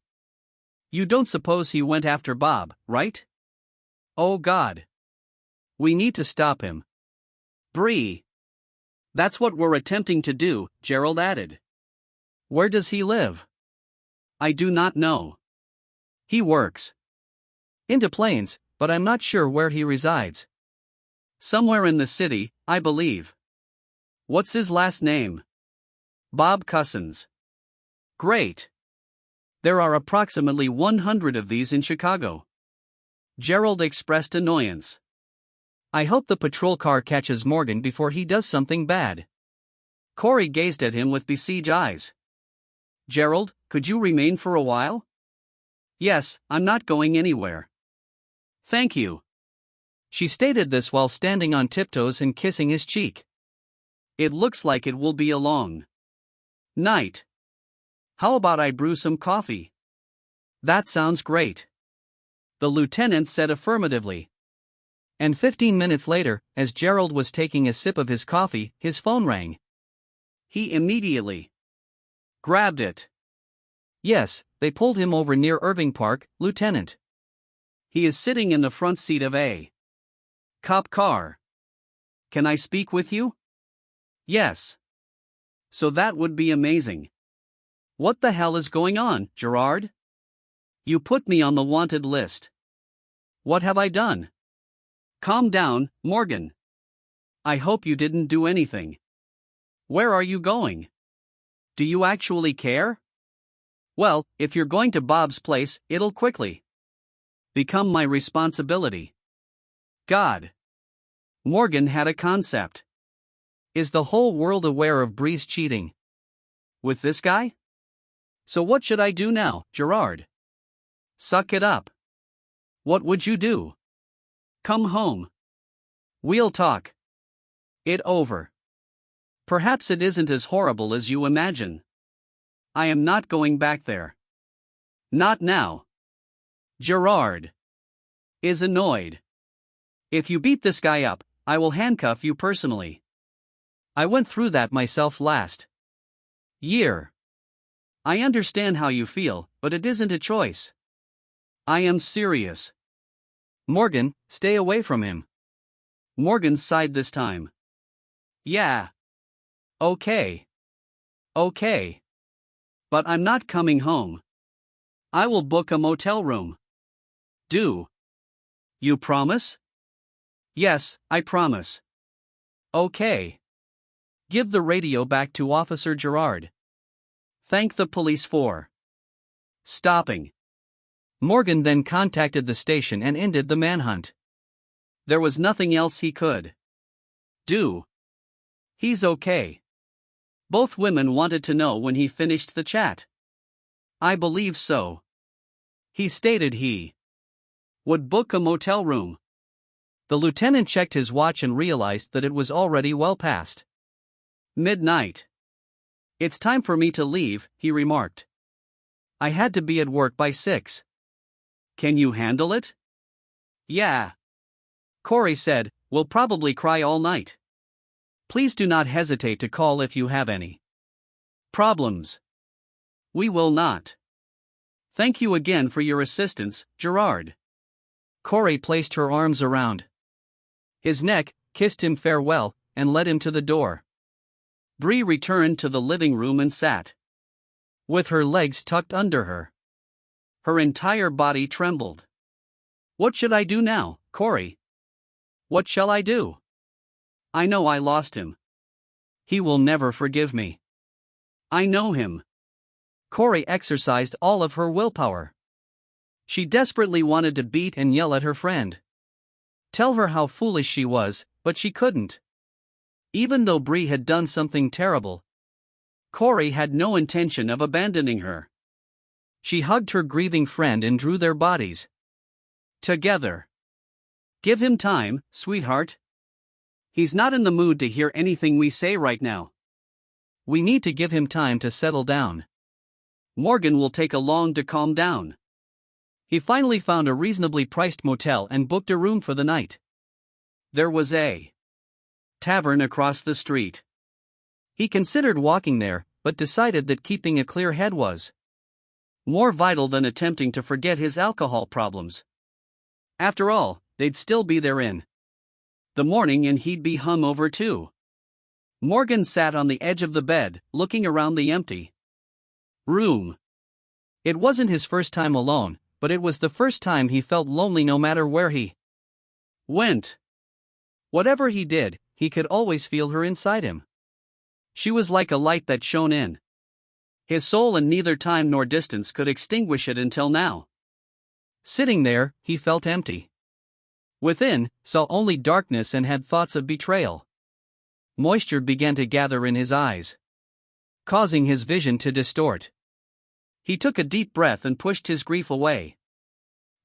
You don't suppose he went after Bob, right? Oh God. We need to stop him. Bree. That's what we're attempting to do, Gerald added. Where does he live? I do not know. He works in Des Plaines, but I'm not sure where he resides. Somewhere in the city, I believe. What's his last name? Bob Cousins. Great. There are approximately 100 of these in Chicago. Gerald expressed annoyance. I hope the patrol car catches Morgan before he does something bad. Corey gazed at him with besieged eyes. Gerald, could you remain for a while? Yes, I'm not going anywhere. Thank you. She stated this while standing on tiptoes and kissing his cheek. It looks like it will be a long night. How about I brew some coffee? That sounds great. The lieutenant said affirmatively. And 15 minutes later, as Gerald was taking a sip of his coffee, his phone rang. He immediately grabbed it. Yes, they pulled him over near Irving Park, Lieutenant. He is sitting in the front seat of a cop car. Can I speak with you? Yes. So that would be amazing. What the hell is going on, Gerard? You put me on the wanted list. What have I done? Calm down, Morgan. I hope you didn't do anything. Where are you going? Do you actually care? Well, if you're going to Bob's place, it'll quickly become my responsibility. God. Morgan had a concept. Is the whole world aware of Bree's cheating with this guy? So what should I do now, Gerard? Suck it up. What would you do? Come home. We'll talk it over. Perhaps it isn't as horrible as you imagine. I am not going back there. Not now. Gerard is annoyed. If you beat this guy up, I will handcuff you personally. I went through that myself last year. I understand how you feel, but it isn't a choice. I am serious. Morgan, stay away from him. Morgan sighed this time. Yeah. Okay. Okay. But I'm not coming home. I will book a motel room. Do you promise? Yes, I promise. Okay. Give the radio back to Officer Gerard. Thank the police for stopping. Morgan then contacted the station and ended the manhunt. There was nothing else he could do. He's okay. Both women wanted to know when he finished the chat. I believe so. He stated he would book a motel room. The lieutenant checked his watch and realized that it was already well past midnight. It's time for me to leave, he remarked. I had to be at work by 6. Can you handle it? Yeah. Corey said, we'll probably cry all night. Please do not hesitate to call if you have any problems. We will not. Thank you again for your assistance, Gerard. Corey placed her arms around his neck, kissed him farewell, and led him to the door. Bree returned to the living room and sat with her legs tucked under her. Her entire body trembled. What should I do now, Corey? What shall I do? I know I lost him. He will never forgive me. I know him. Corey exercised all of her willpower. She desperately wanted to beat and yell at her friend. Tell her how foolish she was, but she couldn't. Even though Bree had done something terrible, Corey had no intention of abandoning her. She hugged her grieving friend and drew their bodies together. Give him time, sweetheart. He's not in the mood to hear anything we say right now. We need to give him time to settle down. Morgan will take a long to calm down. He finally found a reasonably priced motel and booked a room for the night. There was a tavern across the street. He considered walking there, but decided that keeping a clear head was more vital than attempting to forget his alcohol problems. After all, they'd still be there in the morning and he'd be hungover too. Morgan sat on the edge of the bed, looking around the empty room. It wasn't his first time alone, but it was the first time he felt lonely no matter where he went. Whatever he did, he could always feel her inside him. She was like a light that shone in his soul, and neither time nor distance could extinguish it until now. Sitting there, he felt empty. Within, saw only darkness and had thoughts of betrayal. Moisture began to gather in his eyes, causing his vision to distort. He took a deep breath and pushed his grief away.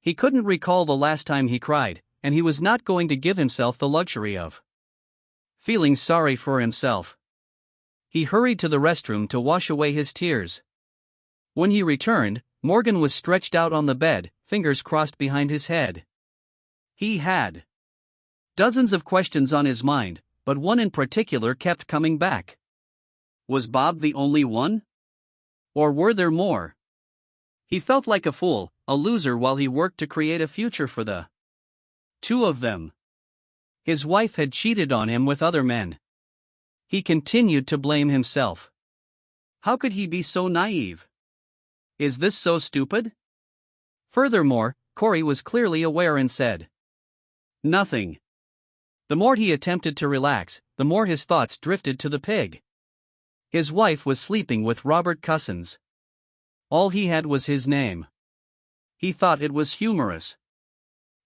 He couldn't recall the last time he cried, and he was not going to give himself the luxury of feeling sorry for himself. He hurried to the restroom to wash away his tears. When he returned, Morgan was stretched out on the bed, fingers crossed behind his head. He had dozens of questions on his mind, but one in particular kept coming back. Was Bob the only one? Or were there more? He felt like a fool, a loser, while he worked to create a future for the two of them. His wife had cheated on him with other men. He continued to blame himself. How could he be so naive? Is this so stupid? Furthermore, Corey was clearly aware and said nothing. The more he attempted to relax, the more his thoughts drifted to the pig. His wife was sleeping with Robert Cousins. All he had was his name. He thought it was humorous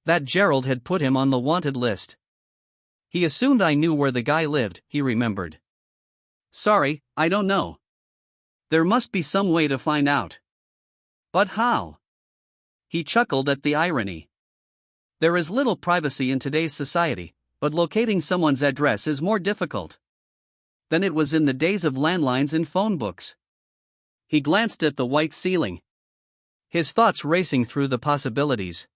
that Gerald had put him on the wanted list. He assumed I knew where the guy lived, he remembered. Sorry, I don't know. There must be some way to find out. But how? He chuckled at the irony. There is little privacy in today's society, but locating someone's address is more difficult than it was in the days of landlines and phone books. He glanced at the white ceiling, his thoughts racing through the possibilities.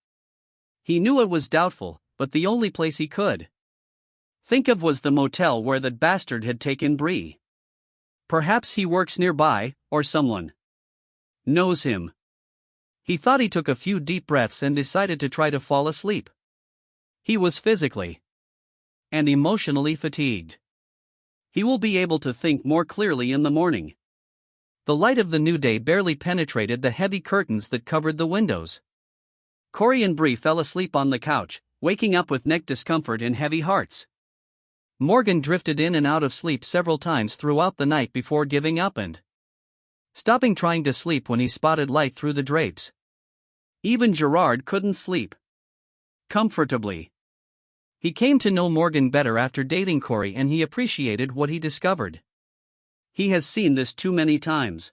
He knew it was doubtful, but the only place he could think of was the motel where that bastard had taken Bree. Perhaps he works nearby, or someone knows him. He thought. He took a few deep breaths and decided to try to fall asleep. He was physically and emotionally fatigued. He will be able to think more clearly in the morning. The light of the new day barely penetrated the heavy curtains that covered the windows. Corey and Bree fell asleep on the couch, waking up with neck discomfort and heavy hearts. Morgan drifted in and out of sleep several times throughout the night before giving up and stopping trying to sleep when he spotted light through the drapes. Even Gerard couldn't sleep comfortably. He came to know Morgan better after dating Corey, and he appreciated what he discovered. He has seen this too many times.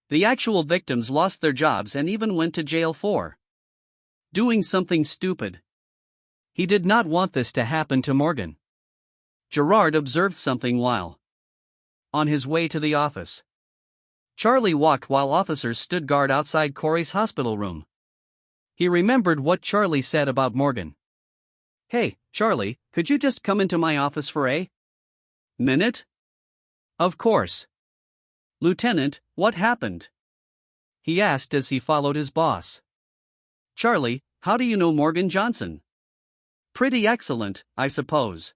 The actual victims lost their jobs and even went to jail for doing something stupid. He did not want this to happen to Morgan. Gerard observed something while on his way to the office. Charlie walked while officers stood guard outside Corey's hospital room. He remembered what Charlie said about Morgan. Hey, Charlie, could you just come into my office for a minute? Of course. Lieutenant, what happened? He asked as he followed his boss. Charlie, how do you know Morgan Johnson? Pretty excellent, I suppose.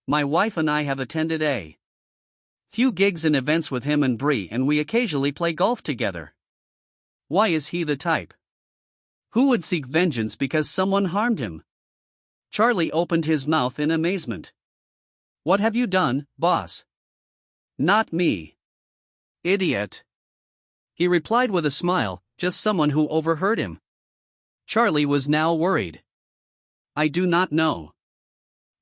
My wife and I have attended a few gigs and events with him and Bree, and we occasionally play golf together. Why is he the type who would seek vengeance because someone harmed him? Charlie opened his mouth in amazement. What have you done, boss? Not me. Idiot. He replied with a smile, just someone who overheard him. Charlie was now worried. I do not know.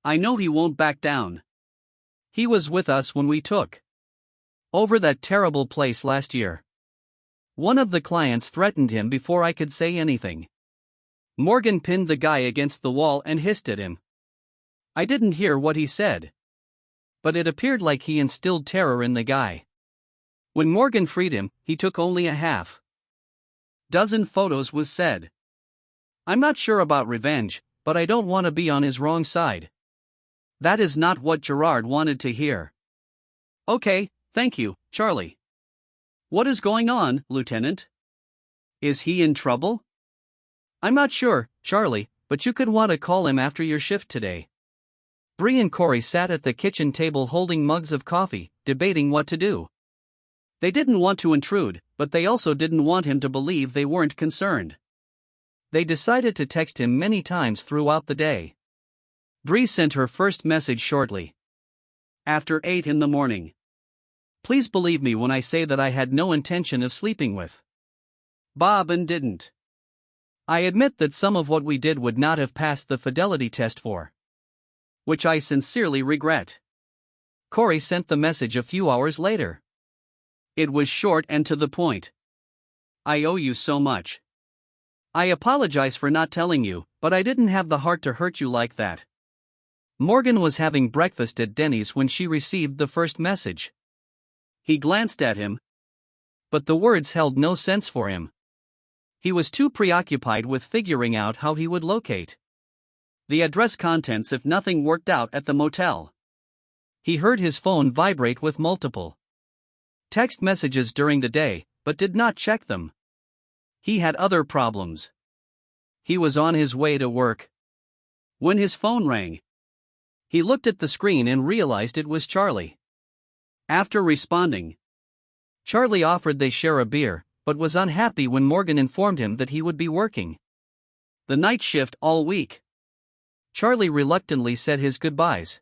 I know he won't back down. He was with us when we took over that terrible place last year. One of the clients threatened him before I could say anything. Morgan pinned the guy against the wall and hissed at him. I didn't hear what he said, but it appeared like he instilled terror in the guy. When Morgan freed him, he took only a half dozen photos was said. I'm not sure about revenge, but I don't want to be on his wrong side. That is not what Gerard wanted to hear. Okay, thank you, Charlie. What is going on, Lieutenant? Is he in trouble? I'm not sure, Charlie, but you could want to call him after your shift today. Bree and Corey sat at the kitchen table holding mugs of coffee, debating what to do. They didn't want to intrude, but they also didn't want him to believe they weren't concerned. They decided to text him many times throughout the day. Bree sent her first message shortly after 8 in the morning. Please believe me when I say that I had no intention of sleeping with Bob and didn't. I admit that some of what we did would not have passed the fidelity test for which I sincerely regret. Corey sent the message a few hours later. It was short and to the point. I owe you so much. I apologize for not telling you, but I didn't have the heart to hurt you like that. Morgan was having breakfast at Denny's when she received the first message. He glanced at him, but the words held no sense for him. He was too preoccupied with figuring out how he would locate the address contents if nothing worked out at the motel. He heard his phone vibrate with multiple text messages during the day, but did not check them. He had other problems. He was on his way to work when his phone rang. He looked at the screen and realized it was Charlie. After responding Charlie offered they share a beer, but was unhappy when Morgan informed him that he would be working the night shift all week. Charlie reluctantly said his goodbyes.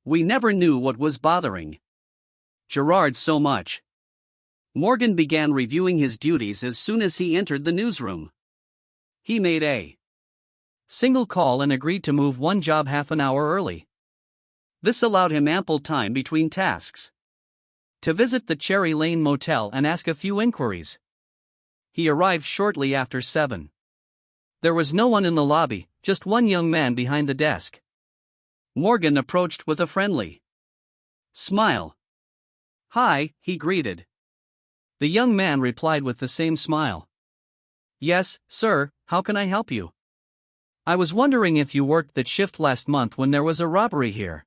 We never knew what was bothering Gerard so much. Morgan began reviewing his duties as soon as he entered the newsroom. He made a single call and agreed to move one job half an hour early. This allowed him ample time between tasks to visit the Cherry Lane Motel and ask a few inquiries. He arrived shortly after 7. There was no one in the lobby, just one young man behind the desk. Morgan approached with a friendly smile. Hi, he greeted. The young man replied with the same smile. Yes, sir, how can I help you? I was wondering if you worked that shift last month when there was a robbery here.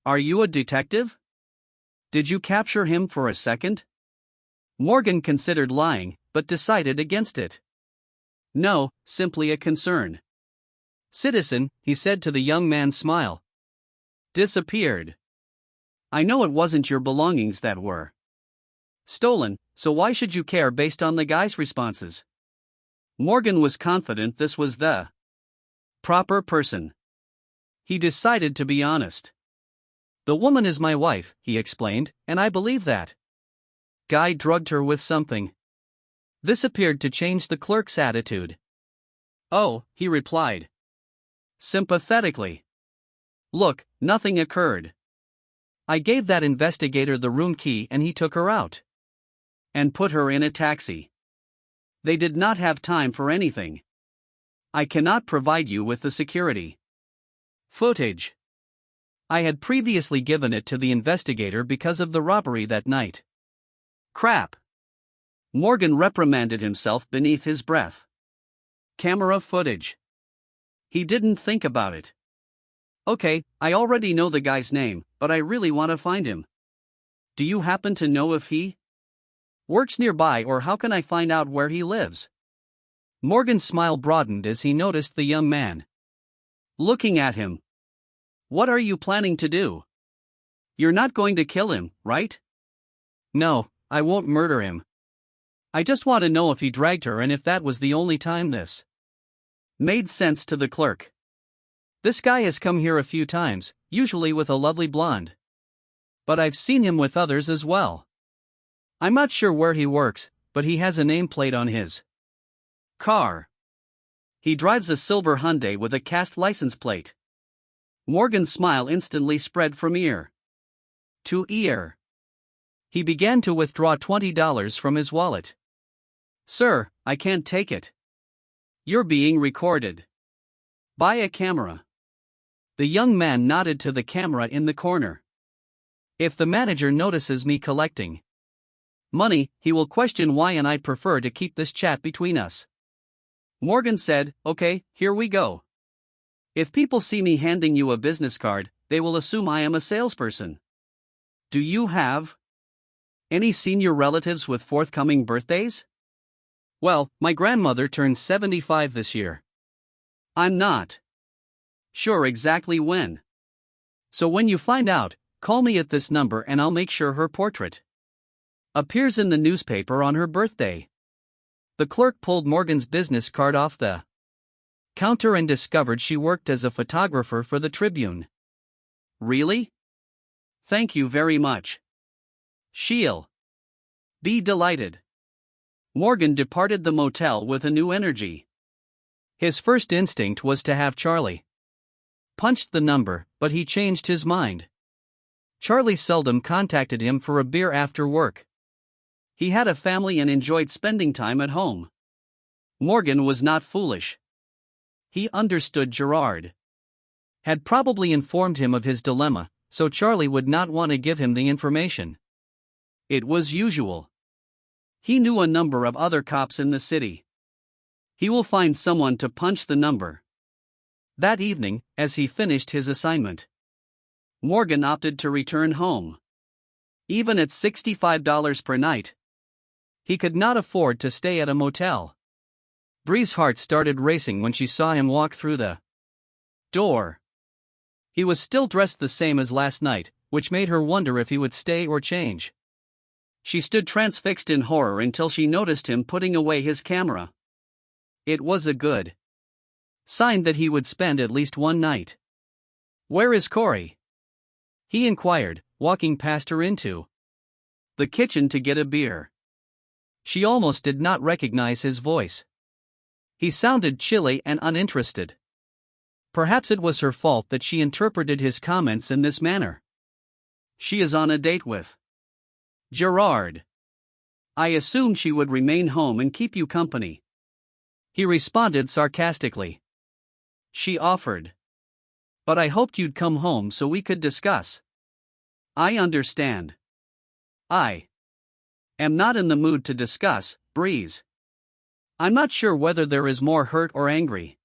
Are you a detective? Did you capture him for a second? Morgan considered lying, but decided against it. No, simply a concern. Citizen, he said to the young man's smile. Disappeared. I know it wasn't your belongings that were stolen, so why should you care based on the guy's responses? Morgan was confident this was the proper person. He decided to be honest. The woman is my wife, he explained, and I believe that guy drugged her with something. This appeared to change the clerk's attitude. Oh, he replied sympathetically. Look, nothing occurred. I gave that investigator the room key and he took her out and put her in a taxi. They did not have time for anything. I cannot provide you with the security footage. I had previously given it to the investigator because of the robbery that night. Crap. Morgan reprimanded himself beneath his breath. Camera footage. He didn't think about it. Okay, I already know the guy's name, but I really want to find him. Do you happen to know if he works nearby, or how can I find out where he lives? Morgan's smile broadened as he noticed the young man looking at him. What are you planning to do? You're not going to kill him, right? No, I won't murder him. I just want to know if he dragged her and if that was the only time this made sense to the clerk. This guy has come here a few times, usually with a lovely blonde. But I've seen him with others as well. I'm not sure where he works, but he has a nameplate on his car. He drives a silver Hyundai with a cast license plate. Morgan's smile instantly spread from ear to ear. He began to withdraw $20 from his wallet. Sir, I can't take it. You're being recorded. Buy a camera. The young man nodded to the camera in the corner. If the manager notices me collecting money, he will question why, and I'd prefer to keep this chat between us. Morgan said, Okay, here we go. If people see me handing you a business card, they will assume I am a salesperson. Do you have any senior relatives with forthcoming birthdays? Well, my grandmother turns 75 this year. I'm not sure exactly when. So when you find out, call me at this number and I'll make sure her portrait appears in the newspaper on her birthday. The clerk pulled Morgan's business card off the counter and discovered she worked as a photographer for the Tribune. Really? Thank you very much. She'll be delighted. Morgan departed the motel with a new energy. His first instinct was to have Charlie punched the number, but he changed his mind. Charlie seldom contacted him for a beer after work. He had a family and enjoyed spending time at home. Morgan was not foolish. He understood Gerard had probably informed him of his dilemma, so Charlie would not want to give him the information. It was usual. He knew a number of other cops in the city. He will find someone to punch the number. That evening, as he finished his assignment, Morgan opted to return home. Even at $65 per night, he could not afford to stay at a motel. Bree's heart started racing when she saw him walk through the door. He was still dressed the same as last night, which made her wonder if he would stay or change. She stood transfixed in horror until she noticed him putting away his camera. It was a good sign that he would spend at least one night. "Where is Corey?" he inquired, walking past her into the kitchen to get a beer. She almost did not recognize his voice. He sounded chilly and uninterested. Perhaps it was her fault that she interpreted his comments in this manner. "She is on a date with Gerard. I assumed she would remain home and keep you company," he responded sarcastically. She offered, "But I hoped you'd come home so we could discuss." "I understand. I am not in the mood to discuss, Breeze. I'm not sure whether there is more hurt or angry.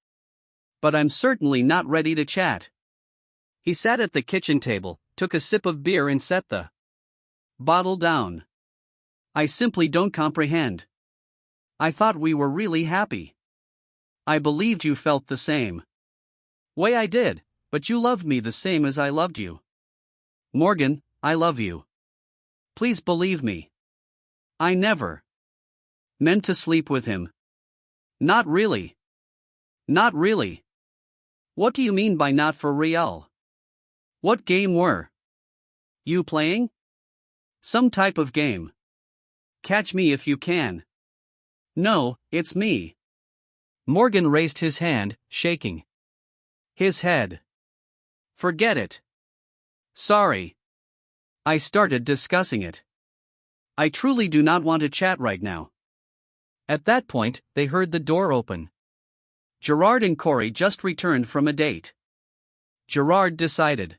But I'm certainly not ready to chat." He sat at the kitchen table, took a sip of beer and set the bottle down. "I simply don't comprehend. I thought we were really happy. I believed you felt the same way I did, but you loved me the same as I loved you. Morgan, I love you. Please believe me. I never meant to sleep with him." "Not really." "Not really. What do you mean by not for real? What game were you playing? Some type of game. Catch me if you can." "No, it's me." Morgan raised his hand, shaking his head. "Forget it. Sorry. I started discussing it. I truly do not want to chat right now." At that point, they heard the door open. Gerard and Corey just returned from a date. Gerard decided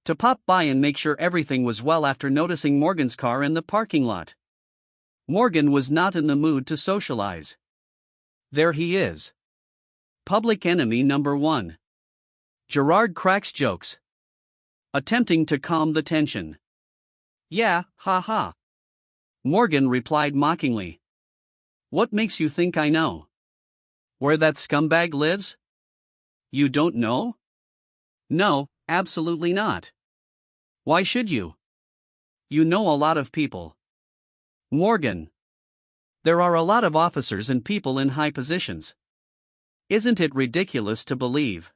to pop by and make sure everything was well after noticing Morgan's car in the parking lot. Morgan was not in the mood to socialize. There he is. Public enemy number one. Gerard cracks jokes, attempting to calm the tension. "Yeah, ha ha." Morgan replied mockingly. "What makes you think I know where that scumbag lives?" "You don't know?" "No, absolutely not. Why should you? You know a lot of people." "Morgan, there are a lot of officers and people in high positions. Isn't it ridiculous to believe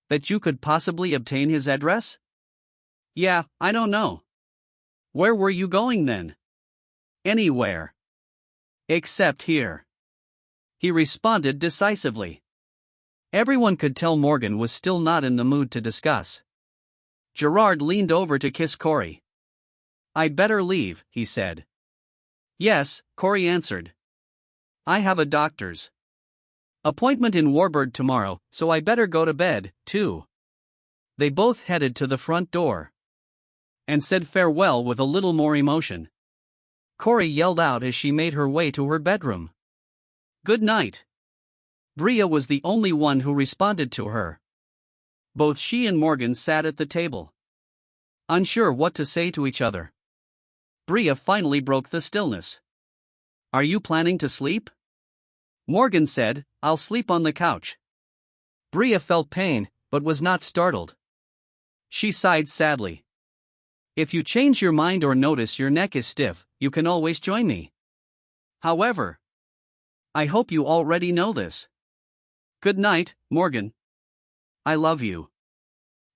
that you could possibly obtain his address?" "Yeah, I don't know." "Where were you going then?" "Anywhere. Except here," he responded decisively. Everyone could tell Morgan was still not in the mood to discuss. Gerard leaned over to kiss Corey. "I'd better leave," he said. "Yes," Corey answered. "I have a doctor's appointment in Warburg tomorrow, so I better go to bed, too." They both headed to the front door and said farewell with a little more emotion. Corey yelled out as she made her way to her bedroom. "Good night." Bria was the only one who responded to her. Both she and Morgan sat at the table, unsure what to say to each other. Bria finally broke the stillness. "Are you planning to sleep?" Morgan said, "I'll sleep on the couch." Bria felt pain, but was not startled. She sighed sadly. "If you change your mind or notice your neck is stiff, you can always join me. However, I hope you already know this. Good night, Morgan. I love you."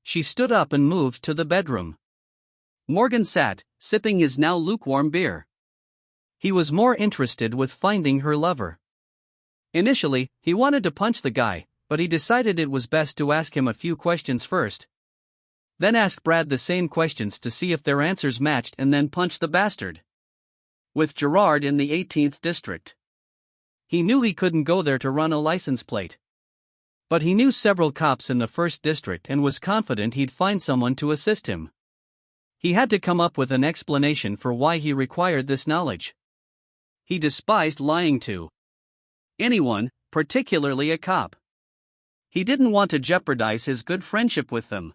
She stood up and moved to the bedroom. Morgan sat, sipping his now lukewarm beer. He was more interested with finding her lover. Initially, he wanted to punch the guy, but he decided it was best to ask him a few questions first. Then ask Brad the same questions to see if their answers matched and then punch the bastard. With Gerard in the 18th district, he knew he couldn't go there to run a license plate. But he knew several cops in the 1st district and was confident he'd find someone to assist him. He had to come up with an explanation for why he required this knowledge. He despised lying to anyone, particularly a cop. He didn't want to jeopardize his good friendship with them.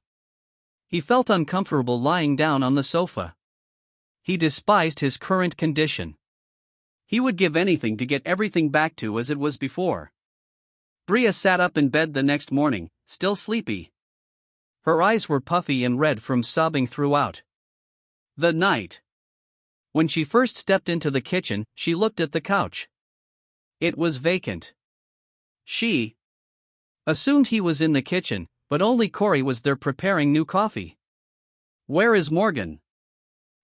He felt uncomfortable lying down on the sofa. He despised his current condition. He would give anything to get everything back to as it was before. Bria sat up in bed the next morning, still sleepy. Her eyes were puffy and red from sobbing throughout the night. When she first stepped into the kitchen, she looked at the couch. It was vacant. She assumed he was in the kitchen, but only Corey was there preparing new coffee. "Where is Morgan?"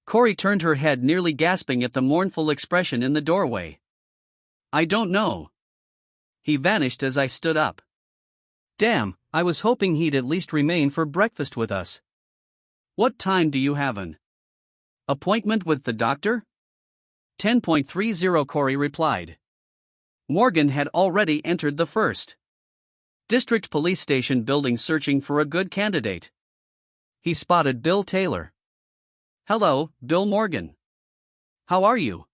Corey turned her head, nearly gasping at the mournful expression in the doorway. "I don't know. He vanished as I stood up. Damn, I was hoping he'd at least remain for breakfast with us." "What time do you have an appointment with the doctor?" 10:30 Corey replied. Morgan had already entered the first District Police Station building searching for a good candidate. He spotted Bill Taylor. "Hello, Bill Morgan. How are you?"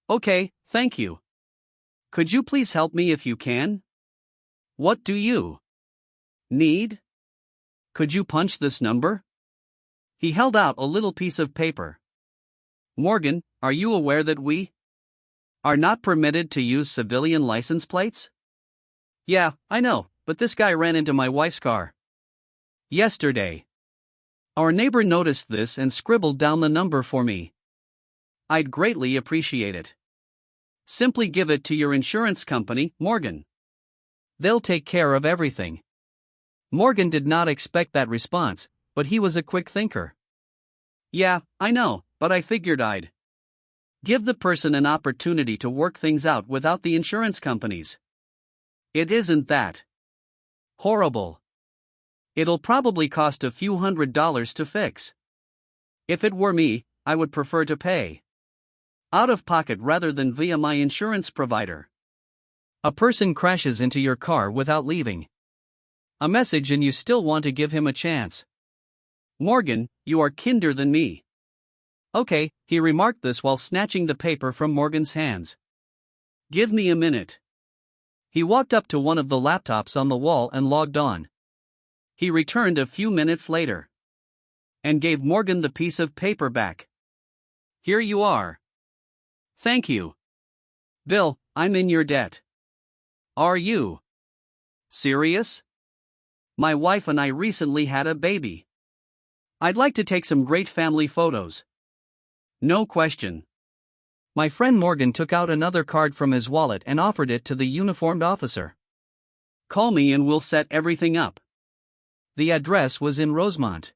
"Okay, thank you. Could you please help me if you can?" "What do you need?" "Could you punch this number?" He held out a little piece of paper. "Morgan, are you aware that we are not permitted to use civilian license plates?" "Yeah, I know, but this guy ran into my wife's car yesterday. Our neighbor noticed this and scribbled down the number for me. I'd greatly appreciate it. Simply give it to your insurance company, Morgan. They'll take care of everything." Morgan did not expect that response, but he was a quick thinker. "Yeah, I know, but I figured I'd give the person an opportunity to work things out without the insurance companies. It isn't that horrible. It'll probably cost a few $100s to fix. If it were me, I would prefer to pay out of pocket rather than via my insurance provider." A person crashes into your car without leaving a message and you still want to give him a chance. "Morgan, you are kinder than me." "Okay," he remarked this while snatching the paper from Morgan's hands. "Give me a minute." He walked up to one of the laptops on the wall and logged on. He returned a few minutes later and gave Morgan the piece of paper back. "Here you are." "Thank you. Bill, I'm in your debt." "Are you serious? My wife and I recently had a baby. I'd like to take some great family photos." "No question." My friend Morgan took out another card from his wallet and offered it to the uniformed officer. "Call me and we'll set everything up." The address was in Rosemont.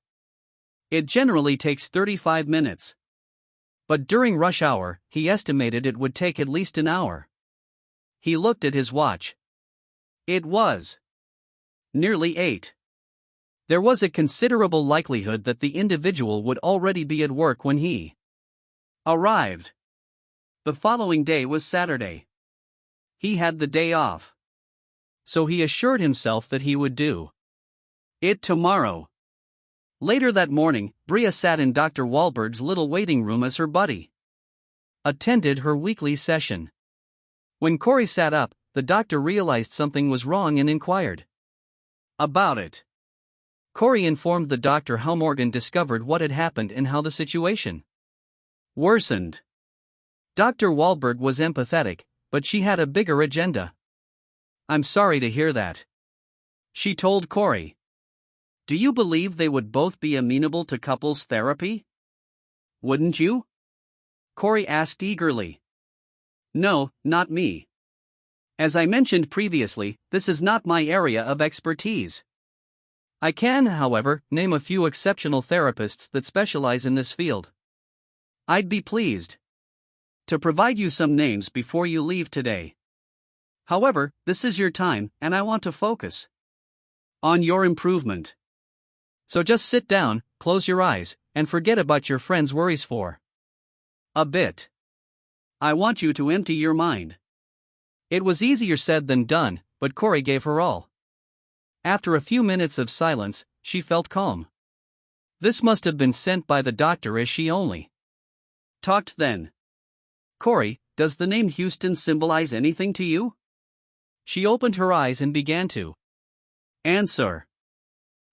It generally takes 35 minutes. But during rush hour, he estimated it would take at least an hour. He looked at his watch. It was nearly 8. There was a considerable likelihood that the individual would already be at work when he arrived. The following day was Saturday. He had the day off. So he assured himself that he would do it tomorrow. Later that morning, Bria sat in Dr. Wahlberg's little waiting room as her buddy attended her weekly session. When Corey sat up, the doctor realized something was wrong and inquired about it. Corey informed the doctor how Morgan discovered what had happened and how the situation worsened. Dr. Wahlberg was empathetic, but she had a bigger agenda. "I'm sorry to hear that," she told Corey. "Do you believe they would both be amenable to couples therapy?" "Wouldn't you?" Corey asked eagerly. "No, not me. As I mentioned previously, this is not my area of expertise. I can, however, name a few exceptional therapists that specialize in this field. I'd be pleased to provide you some names before you leave today. However, this is your time, and I want to focus on your improvement. So just sit down, close your eyes, and forget about your friend's worries for a bit. I want you to empty your mind." It was easier said than done, but Corey gave her all. After a few minutes of silence, she felt calm. This must have been sent by the doctor as she only talked then. "Corey, does the name Houston symbolize anything to you?" She opened her eyes and began to answer.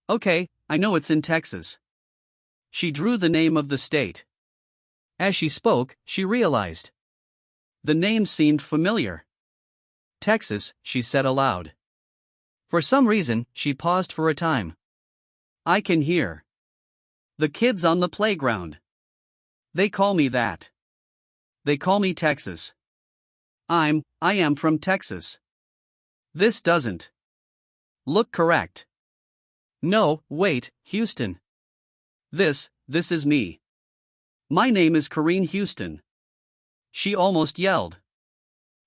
"Okay, I know it's in Texas." She drew the name of the state. As she spoke, she realized the name seemed familiar. "Texas," she said aloud. For some reason, she paused for a time. "I can hear the kids on the playground." They call me that. They call me Texas. I am from Texas. This doesn't look correct. No, wait, Houston. This is me. My name is Corinne Houston. She almost yelled.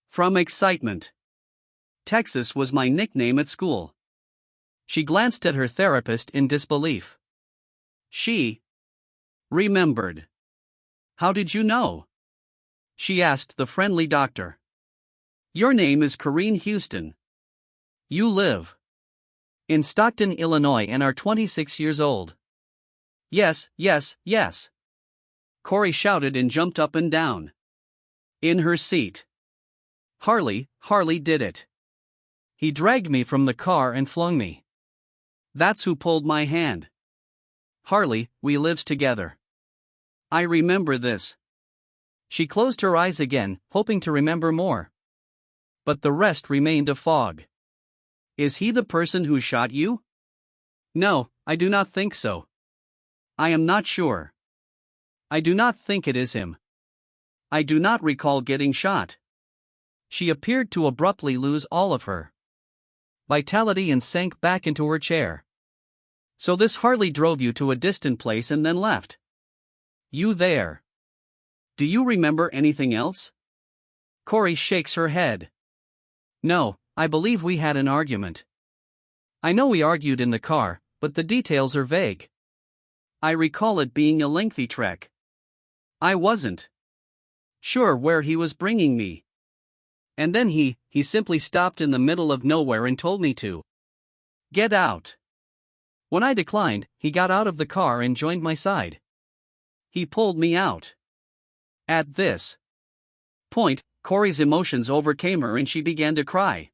From excitement. Texas was my nickname at school. She glanced at her therapist in disbelief. She remembered. How did you know? She asked the friendly doctor. Your name is Corinne Houston. You live in Stockton, Illinois and are 26 years old. Yes, yes, yes. Corey shouted and jumped up and down. In her seat. Harley did it. He dragged me from the car and flung me. That's who pulled my hand. Harley, we lives together. I remember this. She closed her eyes again, hoping to remember more. But the rest remained a fog. Is he the person who shot you? No, I do not think so. I am not sure. I do not think it is him. I do not recall getting shot. She appeared to abruptly lose all of her vitality and sank back into her chair. So this Harley drove you to a distant place and then left. You there. Do you remember anything else? Corey shakes her head. No, I believe we had an argument. I know we argued in the car, but the details are vague. I recall it being a lengthy trek. I wasn't sure where he was bringing me. And then he simply stopped in the middle of nowhere and told me to get out. When I declined, he got out of the car and joined my side. He pulled me out. At this point, Corey's emotions overcame her and she began to cry.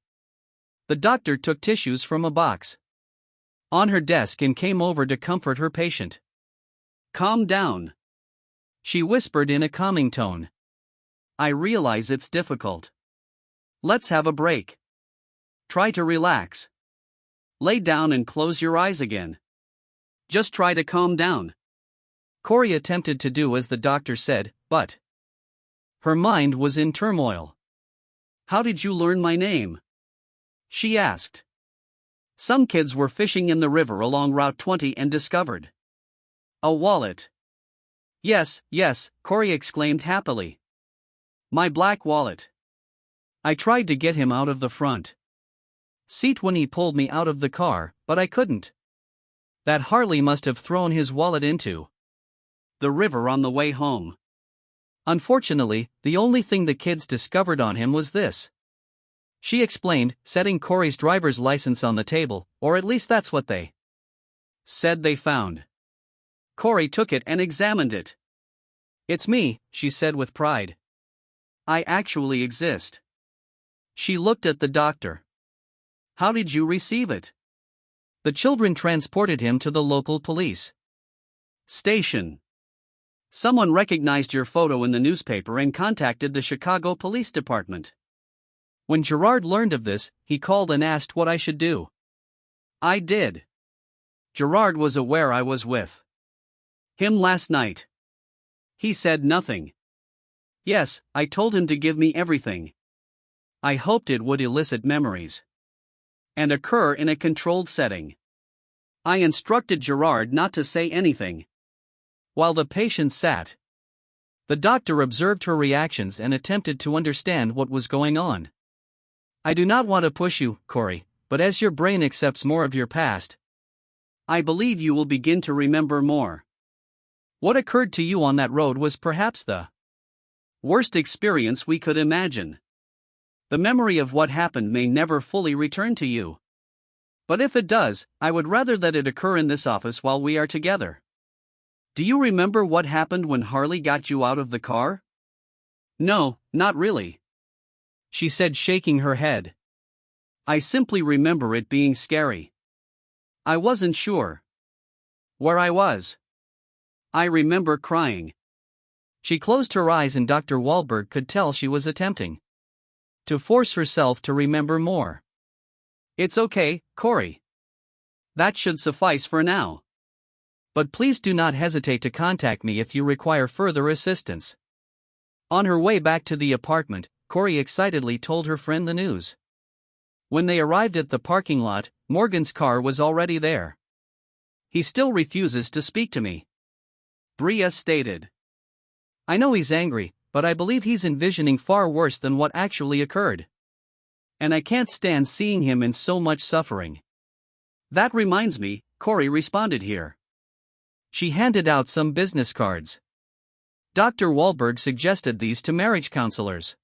The doctor took tissues from a box on her desk and came over to comfort her patient. Calm down, she whispered in a calming tone. I realize it's difficult. Let's have a break. Try to relax. Lay down and close your eyes again. Just try to calm down. Corey attempted to do as the doctor said, but her mind was in turmoil. How did you learn my name? She asked. Some kids were fishing in the river along Route 20 and discovered a wallet. Yes, Corey exclaimed happily. My black wallet. I tried to get him out of the front seat when he pulled me out of the car, but I couldn't. That Harley must have thrown his wallet into the river on the way home. Unfortunately, the only thing the kids discovered on him was this. She explained, setting Corey's driver's license on the table, or at least that's what they said they found. Corey took it and examined it. It's me, she said with pride. I actually exist. She looked at the doctor. How did you receive it? The children transported him to the local police station. Someone recognized your photo in the newspaper and contacted the Chicago Police Department. When Gerard learned of this, he called and asked what I should do. I did. Gerard was aware I was with him last night. He said nothing. Yes, I told him to give me everything. I hoped it would elicit memories and occur in a controlled setting. I instructed Gerard not to say anything. While the patient sat, the doctor observed her reactions and attempted to understand what was going on. I do not want to push you, Corey, but as your brain accepts more of your past, I believe you will begin to remember more. What occurred to you on that road was perhaps the worst experience we could imagine. The memory of what happened may never fully return to you. But if it does, I would rather that it occur in this office while we are together. Do you remember what happened when Harley got you out of the car? No, not really. She said, shaking her head. I simply remember it being scary. I wasn't sure where I was. I remember crying. She closed her eyes and Dr. Wahlberg could tell she was attempting to force herself to remember more. It's okay, Corey. That should suffice for now. But please do not hesitate to contact me if you require further assistance. On her way back to the apartment, Corey excitedly told her friend the news. When they arrived at the parking lot, Morgan's car was already there. He still refuses to speak to me, Bria stated. I know he's angry, but I believe he's envisioning far worse than what actually occurred. And I can't stand seeing him in so much suffering. That reminds me, Corey responded here. She handed out some business cards. Dr. Wahlberg suggested these to marriage counselors.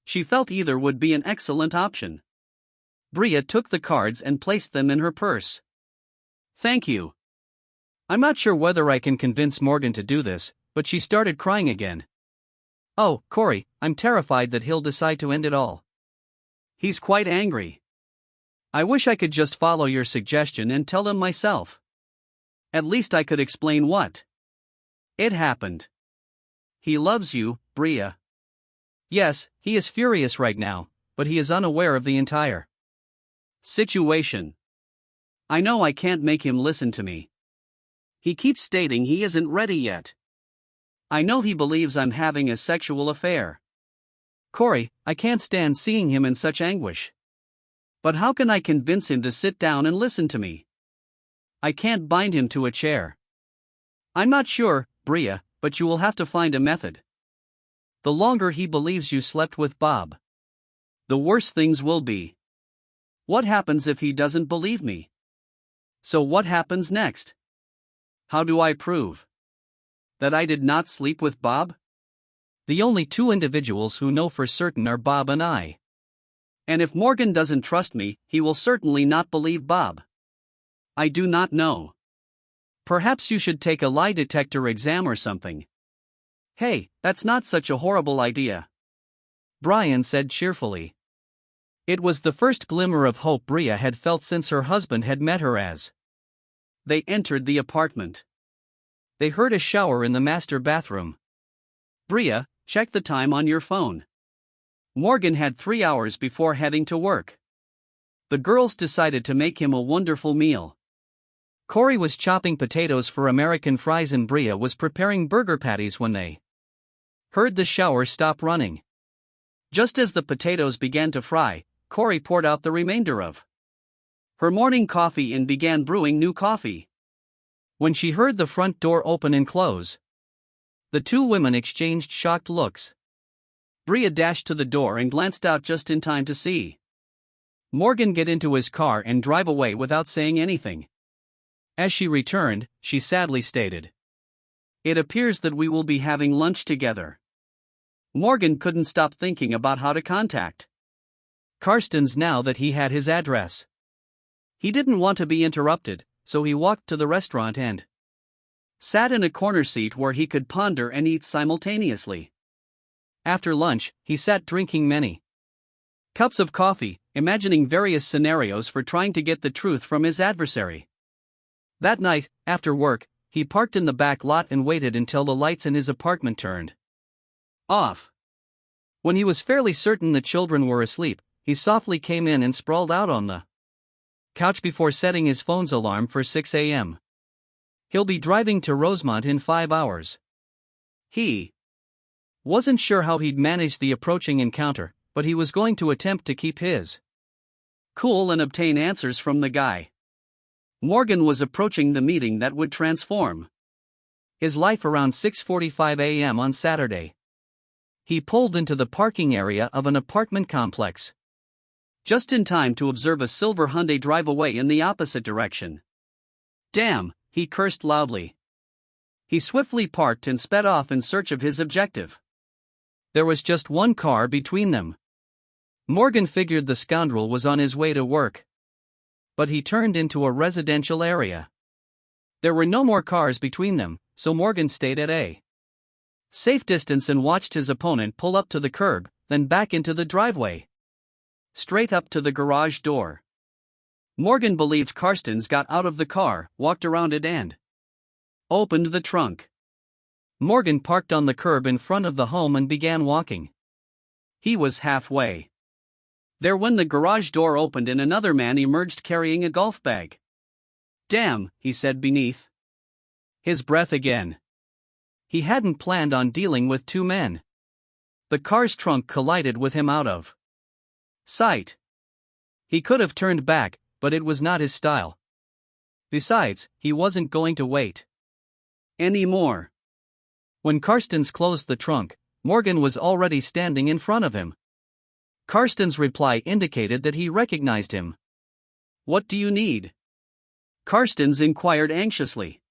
She felt either would be an excellent option. Bria took the cards and placed them in her purse. Thank you. I'm not sure whether I can convince Morgan to do this, but she started crying again. Oh, Corey, I'm terrified that he'll decide to end it all. He's quite angry. I wish I could just follow your suggestion and tell him myself. At least I could explain what it happened. He loves you, Bria. Yes, he is furious right now, but he is unaware of the entire situation. I know I can't make him listen to me. He keeps stating he isn't ready yet. I know he believes I'm having a sexual affair. Corey, I can't stand seeing him in such anguish. But how can I convince him to sit down and listen to me? I can't bind him to a chair. I'm not sure, Bria, but you will have to find a method. The longer he believes you slept with Bob, the worse things will be. What happens if he doesn't believe me? So what happens next? How do I prove that I did not sleep with Bob? The only two individuals who know for certain are Bob and I. And if Morgan doesn't trust me, he will certainly not believe Bob. I do not know. Perhaps you should take a lie detector exam or something. Hey, that's not such a horrible idea, Brian said cheerfully. It was the first glimmer of hope Bria had felt since her husband had met her. As they entered the apartment, they heard a shower in the master bathroom. Bria, check the time on your phone. Morgan had 3 hours before heading to work. The girls decided to make him a wonderful meal. Corey was chopping potatoes for American fries and Bria was preparing burger patties when they heard the shower stop running. Just as the potatoes began to fry, Corey poured out the remainder of her morning coffee and began brewing new coffee. When she heard the front door open and close, the two women exchanged shocked looks. Bria dashed to the door and glanced out just in time to see Morgan get into his car and drive away without saying anything. As she returned, she sadly stated, "It appears that we will be having lunch together." Morgan couldn't stop thinking about how to contact Karsten's now that he had his address. He didn't want to be interrupted, so he walked to the restaurant and sat in a corner seat where he could ponder and eat simultaneously. After lunch, he sat drinking many cups of coffee, imagining various scenarios for trying to get the truth from his adversary. That night, after work, he parked in the back lot and waited until the lights in his apartment turned off. When he was fairly certain the children were asleep, he softly came in and sprawled out on the couch before setting his phone's alarm for 6 a.m. He'll be driving to Rosemont in 5 hours. He wasn't sure how he'd manage the approaching encounter, but he was going to attempt to keep his cool and obtain answers from the guy. Morgan was approaching the meeting that would transform his life around 6:45 a.m. on Saturday. He pulled into the parking area of an apartment complex just in time to observe a silver Hyundai drive away in the opposite direction. Damn, he cursed loudly. He swiftly parked and sped off in search of his objective. There was just one car between them. Morgan figured the scoundrel was on his way to work. But he turned into a residential area. There were no more cars between them, so Morgan stayed at a safe distance and watched his opponent pull up to the curb, then back into the driveway, straight up to the garage door. Morgan believed Karsten's got out of the car, walked around it and opened the trunk. Morgan parked on the curb in front of the home and began walking. He was halfway there when the garage door opened and another man emerged carrying a golf bag. "Damn," he said beneath His breath again. He hadn't planned on dealing with two men. The car's trunk collided with him out of sight. He could have turned back, but it was not his style. Besides, he wasn't going to wait anymore. When Karstens closed the trunk, Morgan was already standing in front of him. Karstens' reply indicated that he recognized him. "What do you need?" Karstens inquired anxiously.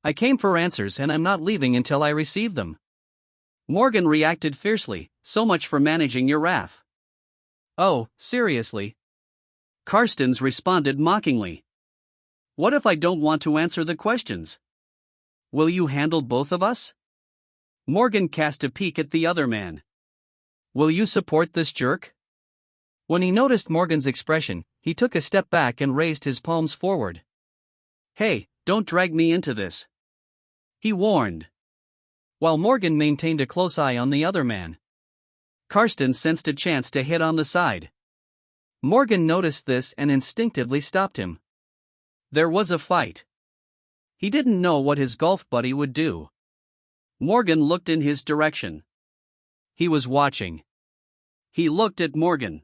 "I came for answers and I'm not leaving until I receive them." Morgan reacted fiercely. "So much for managing your wrath." "Oh, seriously?" Karstens responded mockingly. "What if I don't want to answer the questions? Will you handle both of us?" Morgan cast a peek at the other man. "Will you support this jerk?" When he noticed Morgan's expression, he took a step back and raised his palms forward. "Hey, don't drag me into this," he warned. While Morgan maintained a close eye on the other man, Karstens sensed a chance to hit on the side. Morgan noticed this and instinctively stopped him. There was a fight. He didn't know what his golf buddy would do. Morgan looked in his direction. He was watching. He looked at Morgan.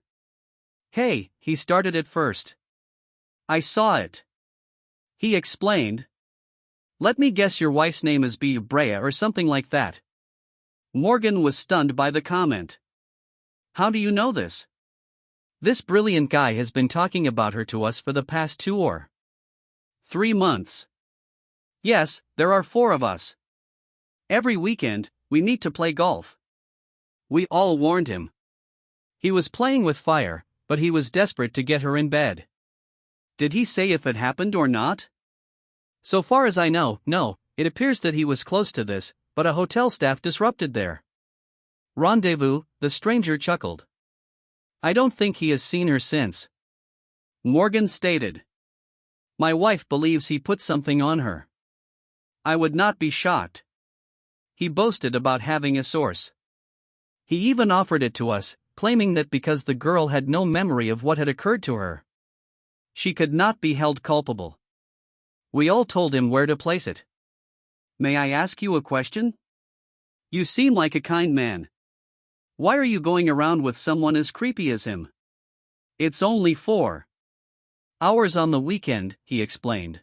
"Hey," he started at first. "I saw it," he explained. "Let me guess, your wife's name is Brea or something like that." Morgan was stunned by the comment. "How do you know this?" "This brilliant guy has been talking about her to us for the past 2 or 3 months. Yes, there are 4 of us. Every weekend, we meet to play golf." We all warned him. He was playing with fire, but he was desperate to get her in bed. "Did he say if it happened or not?" "So far as I know, no. It appears that he was close to this, but a hotel staff disrupted their rendezvous," the stranger chuckled. "I don't think he has seen her since," Morgan stated. "My wife believes he put something on her. I would not be shocked." He boasted about having a source. He even offered it to us, claiming that because the girl had no memory of what had occurred to her, she could not be held culpable. We all told him where to place it. "May I ask you a question? You seem like a kind man. Why are you going around with someone as creepy as him?" "It's only 4 hours on the weekend," he explained.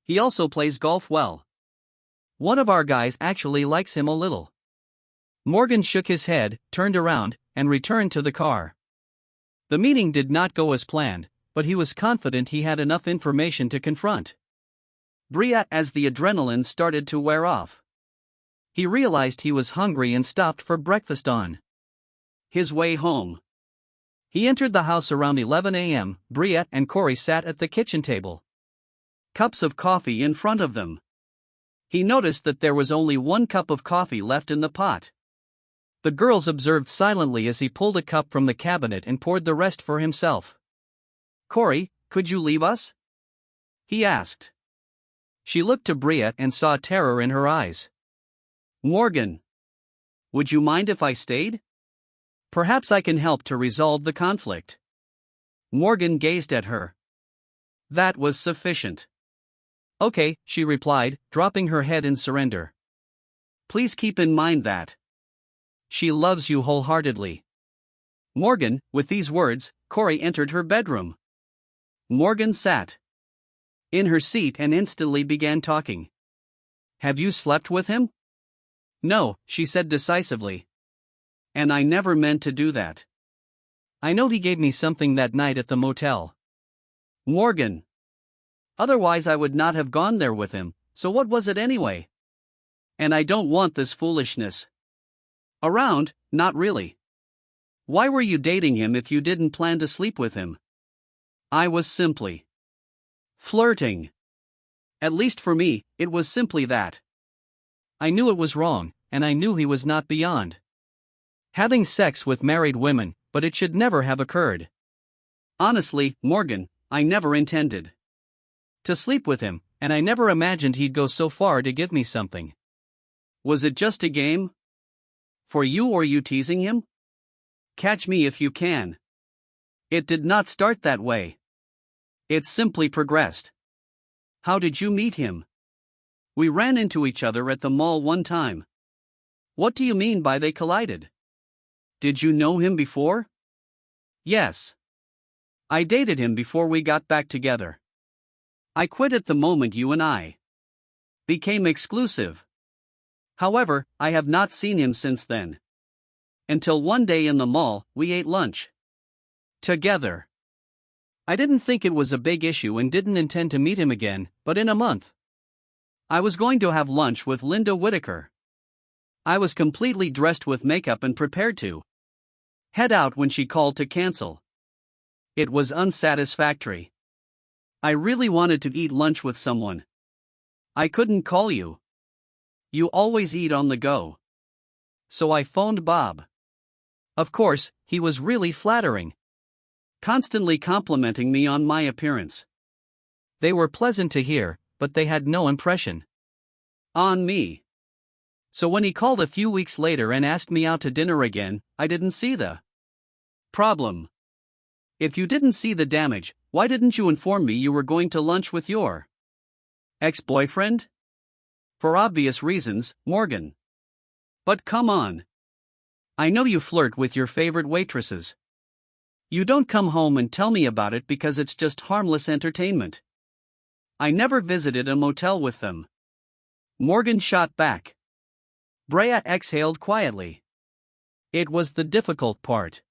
"He also plays golf well. One of our guys actually likes him a little." Morgan shook his head, turned around, and returned to the car. The meeting did not go as planned, but he was confident he had enough information to confront Brea as the adrenaline started to wear off. He realized he was hungry and stopped for breakfast on his way home. He entered the house around 11 a.m. Brea and Corey sat at the kitchen table, cups of coffee in front of them. He noticed that there was only 1 cup of coffee left in the pot. The girls observed silently as he pulled a cup from the cabinet and poured the rest for himself. "Corey, could you leave us?" he asked. She looked to Brea and saw terror in her eyes. "Morgan, would you mind if I stayed? Perhaps I can help to resolve the conflict." Morgan gazed at her. That was sufficient. "Okay," she replied, dropping her head in surrender. "Please keep in mind that she loves you wholeheartedly." Morgan, with these words, Corey entered her bedroom. Morgan sat in her seat and instantly began talking. "Have you slept with him?" "No," she said decisively. "And I never meant to do that. I know he gave me something that night at the motel." Morgan. "Otherwise I would not have gone there with him, so what was it anyway? And I don't want this foolishness around, not really. Why were you dating him if you didn't plan to sleep with him?" "I was simply flirting. At least for me, it was simply that. I knew it was wrong, and I knew he was not beyond having sex with married women, but it should never have occurred. Honestly, Morgan, I never intended to sleep with him, and I never imagined he'd go so far to give me something." "Was it just a game for you, or you teasing him? Catch me if you can. It did not start that way. It simply progressed." "How did you meet him?" We ran into each other at the mall one time. What do you mean by they collided? Did you know him before? Yes. I dated him before we got back together. I quit at the moment you and I became exclusive. However, I have not seen him since then. Until one day in the mall, we ate lunch together. I didn't think it was a big issue and didn't intend to meet him again, but in a month, I was going to have lunch with Linda Whitaker. I was completely dressed with makeup and prepared to head out when she called to cancel. It was unsatisfactory. I really wanted to eat lunch with someone. I couldn't call you. You always eat on the go. So I phoned Bob. Of course, he was really flattering, constantly complimenting me on my appearance. They were pleasant to hear, but they had no impression on me. So when he called a few weeks later and asked me out to dinner again, I didn't see the problem. If you didn't see the damage, why didn't you inform me you were going to lunch with your ex-boyfriend? For obvious reasons, Morgan. But come on. I know you flirt with your favorite waitresses. You don't come home and tell me about it because it's just harmless entertainment. I never visited a motel with them. Morgan shot back. Brea exhaled quietly. It was the difficult part.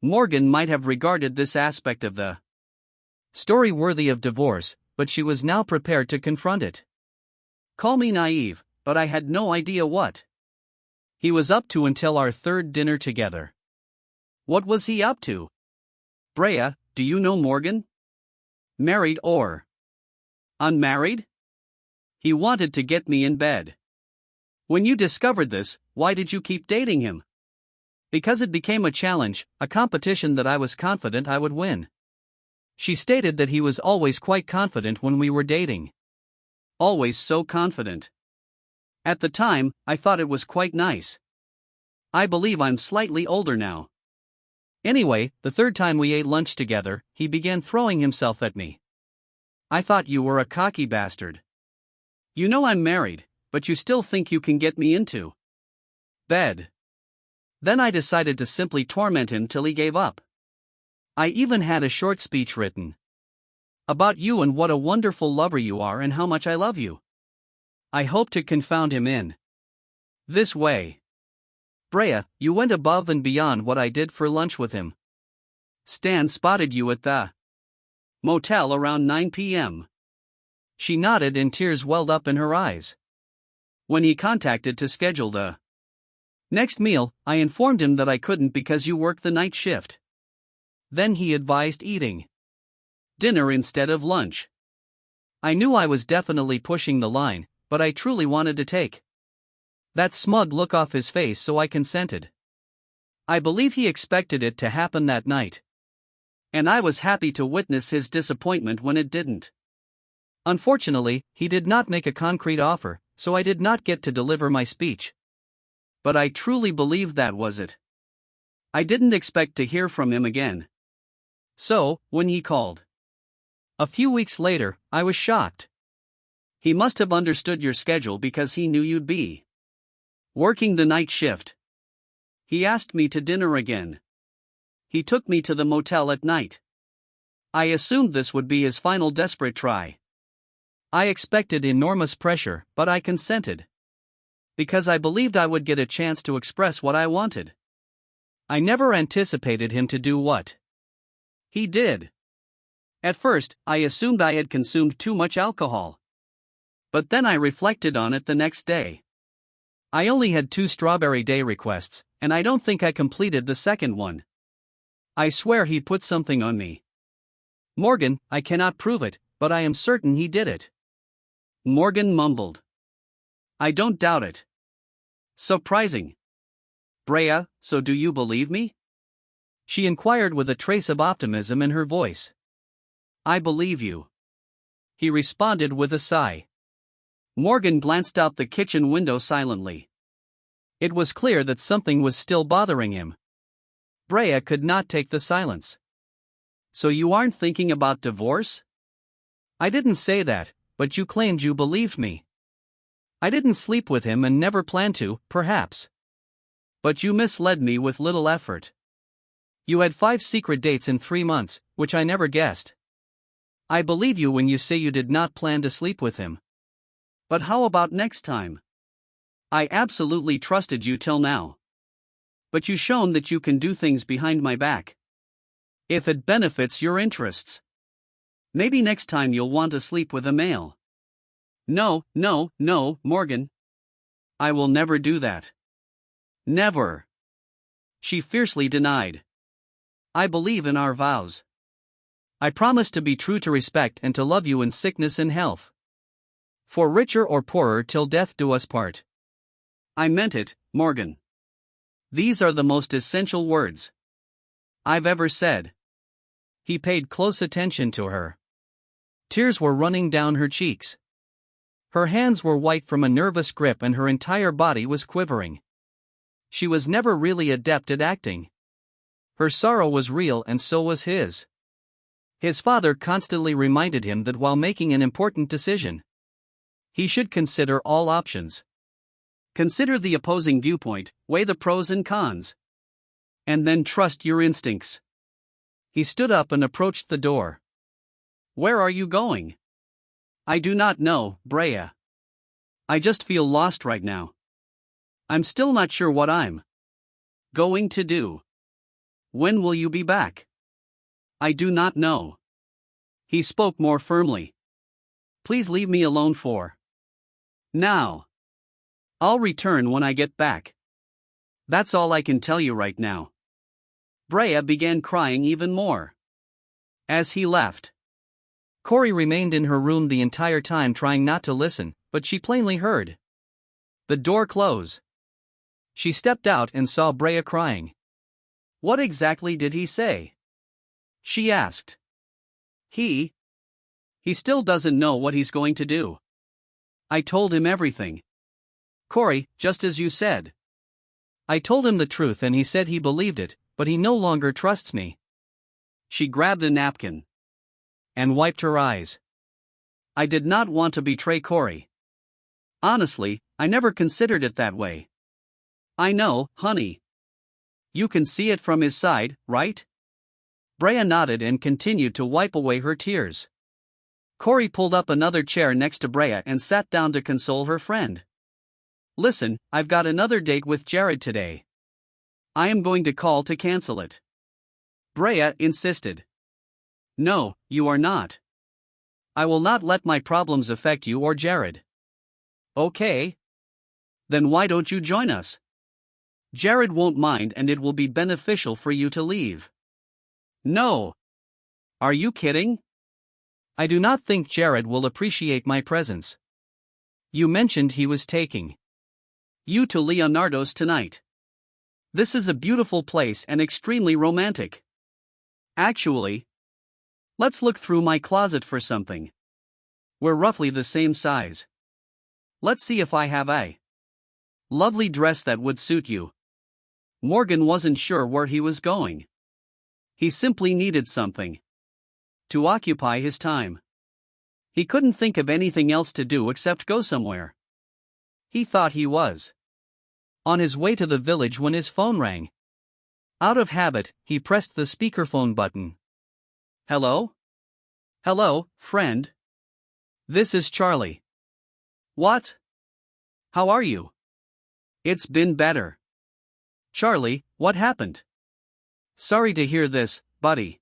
Morgan might have regarded this aspect of the story worthy of divorce, but she was now prepared to confront it. Call me naive, but I had no idea what he was up to until our third dinner together. What was he up to? Brea, do you know Morgan? Married or unmarried? He wanted to get me in bed. When you discovered this, why did you keep dating him? Because it became a challenge, a competition that I was confident I would win. She stated that he was always quite confident when we were dating. Always so confident. At the time, I thought it was quite nice. I believe I'm slightly older now. Anyway, the third time we ate lunch together, he began throwing himself at me. I thought you were a cocky bastard. You know I'm married, but you still think you can get me into bed. Then I decided to simply torment him till he gave up. I even had a short speech written about you and what a wonderful lover you are and how much I love you. I hoped to confound him in this way. Brea, you went above and beyond what I did for lunch with him. Stan spotted you at the motel around 9 p.m. She nodded and tears welled up in her eyes. When he contacted to schedule the next meal, I informed him that I couldn't because you work the night shift. Then he advised eating dinner instead of lunch. I knew I was definitely pushing the line, but I truly wanted to take that smug look off his face, so I consented. I believe he expected it to happen that night. And I was happy to witness his disappointment when it didn't. Unfortunately, he did not make a concrete offer, so I did not get to deliver my speech. But I truly believe that was it. I didn't expect to hear from him again. So, when he called a few weeks later, I was shocked. He must have understood your schedule because he knew you'd be working the night shift. He asked me to dinner again. He took me to the motel at night. I assumed this would be his final desperate try. I expected enormous pressure, but I consented. Because I believed I would get a chance to express what I wanted. I never anticipated him to do what he did. At first, I assumed I had consumed too much alcohol. But then I reflected on it the next day. I only had 2 strawberry day requests, and I don't think I completed the second one. I swear he put something on me. Morgan, I cannot prove it, but I am certain he did it. Morgan mumbled. I don't doubt it. Surprising. Brea, so do you believe me? She inquired with a trace of optimism in her voice. I believe you. He responded with a sigh. Morgan glanced out the kitchen window silently. It was clear that something was still bothering him. Brea could not take the silence. So you aren't thinking about divorce? I didn't say that, but you claimed you believed me. I didn't sleep with him and never plan to, perhaps. But you misled me with little effort. You had 5 secret dates in 3 months, which I never guessed. I believe you when you say you did not plan to sleep with him. But how about next time? I absolutely trusted you till now. But you've shown that you can do things behind my back. If it benefits your interests. Maybe next time you'll want to sleep with a male. No, Morgan. I will never do that. Never. She fiercely denied. I believe in our vows. I promise to be true to respect and to love you in sickness and health. For richer or poorer till death do us part. I meant it, Morgan. These are the most essential words I've ever said. He paid close attention to her. Tears were running down her cheeks. Her hands were white from a nervous grip and her entire body was quivering. She was never really adept at acting. Her sorrow was real and so was his. His father constantly reminded him that while making an important decision, he should consider all options. Consider the opposing viewpoint, weigh the pros and cons. And then trust your instincts. He stood up and approached the door. Where are you going? I do not know, Brea. I just feel lost right now. I'm still not sure what I'm going to do. When will you be back? I do not know. He spoke more firmly. Please leave me alone for now. I'll return when I get back. That's all I can tell you right now. Brea began crying even more. As he left, Corey remained in her room the entire time trying not to listen, but she plainly heard the door close. She stepped out and saw Brea crying. What exactly did he say? She asked. He still doesn't know what he's going to do. I told him everything. Corey, just as you said. I told him the truth and he said he believed it, but he no longer trusts me. She grabbed a napkin and wiped her eyes. I did not want to betray Corey. Honestly, I never considered it that way. I know, honey. You can see it from his side, right? Brea nodded and continued to wipe away her tears. Corey pulled up another chair next to Brea and sat down to console her friend. Listen, I've got another date with Jared today. I am going to call to cancel it. Brea insisted. No, you are not. I will not let my problems affect you or Jared. Okay. Then why don't you join us? Jared won't mind and it will be beneficial for you to leave. No. Are you kidding? I do not think Jared will appreciate my presence. You mentioned he was taking you to Leonardo's tonight. This is a beautiful place and extremely romantic. Actually, let's look through my closet for something. We're roughly the same size. Let's see if I have a lovely dress that would suit you. Morgan wasn't sure where he was going. He simply needed something to occupy his time. He couldn't think of anything else to do except go somewhere. He thought he was on his way to the village when his phone rang. Out of habit, he pressed the speakerphone button. Hello? Hello, friend. This is Charlie. What? How are you? It's been better. Charlie, what happened? Sorry to hear this, buddy.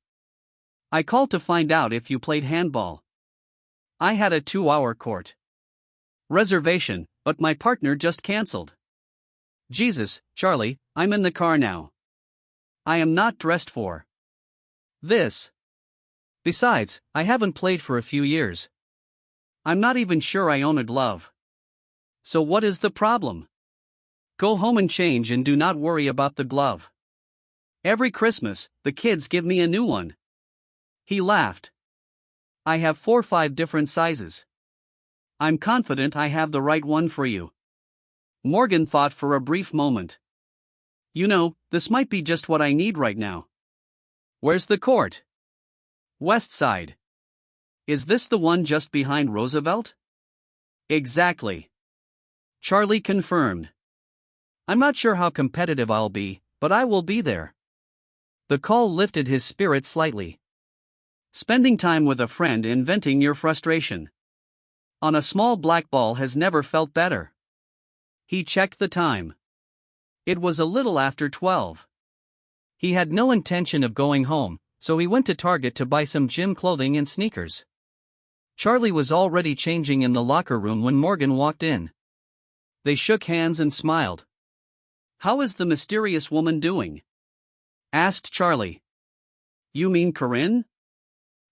I called to find out if you played handball. I had a 2-hour court reservation, but my partner just canceled. Jesus, Charlie, I'm in the car now. I am not dressed for this. Besides, I haven't played for a few years. I'm not even sure I own a glove. So what is the problem? Go home and change and do not worry about the glove. Every Christmas, the kids give me a new one. He laughed. I have 4 or 5 different sizes. I'm confident I have the right one for you. Morgan thought for a brief moment. You know, this might be just what I need right now. Where's the court? West Side. Is this the one just behind Roosevelt? Exactly. Charlie confirmed. I'm not sure how competitive I'll be, but I will be there. The call lifted his spirits slightly. Spending time with a friend and venting your frustration on a small black ball has never felt better. He checked the time. It was a little after 12. He had no intention of going home, so he went to Target to buy some gym clothing and sneakers. Charlie was already changing in the locker room when Morgan walked in. They shook hands and smiled. How is the mysterious woman doing? Asked Charlie. You mean Corinne?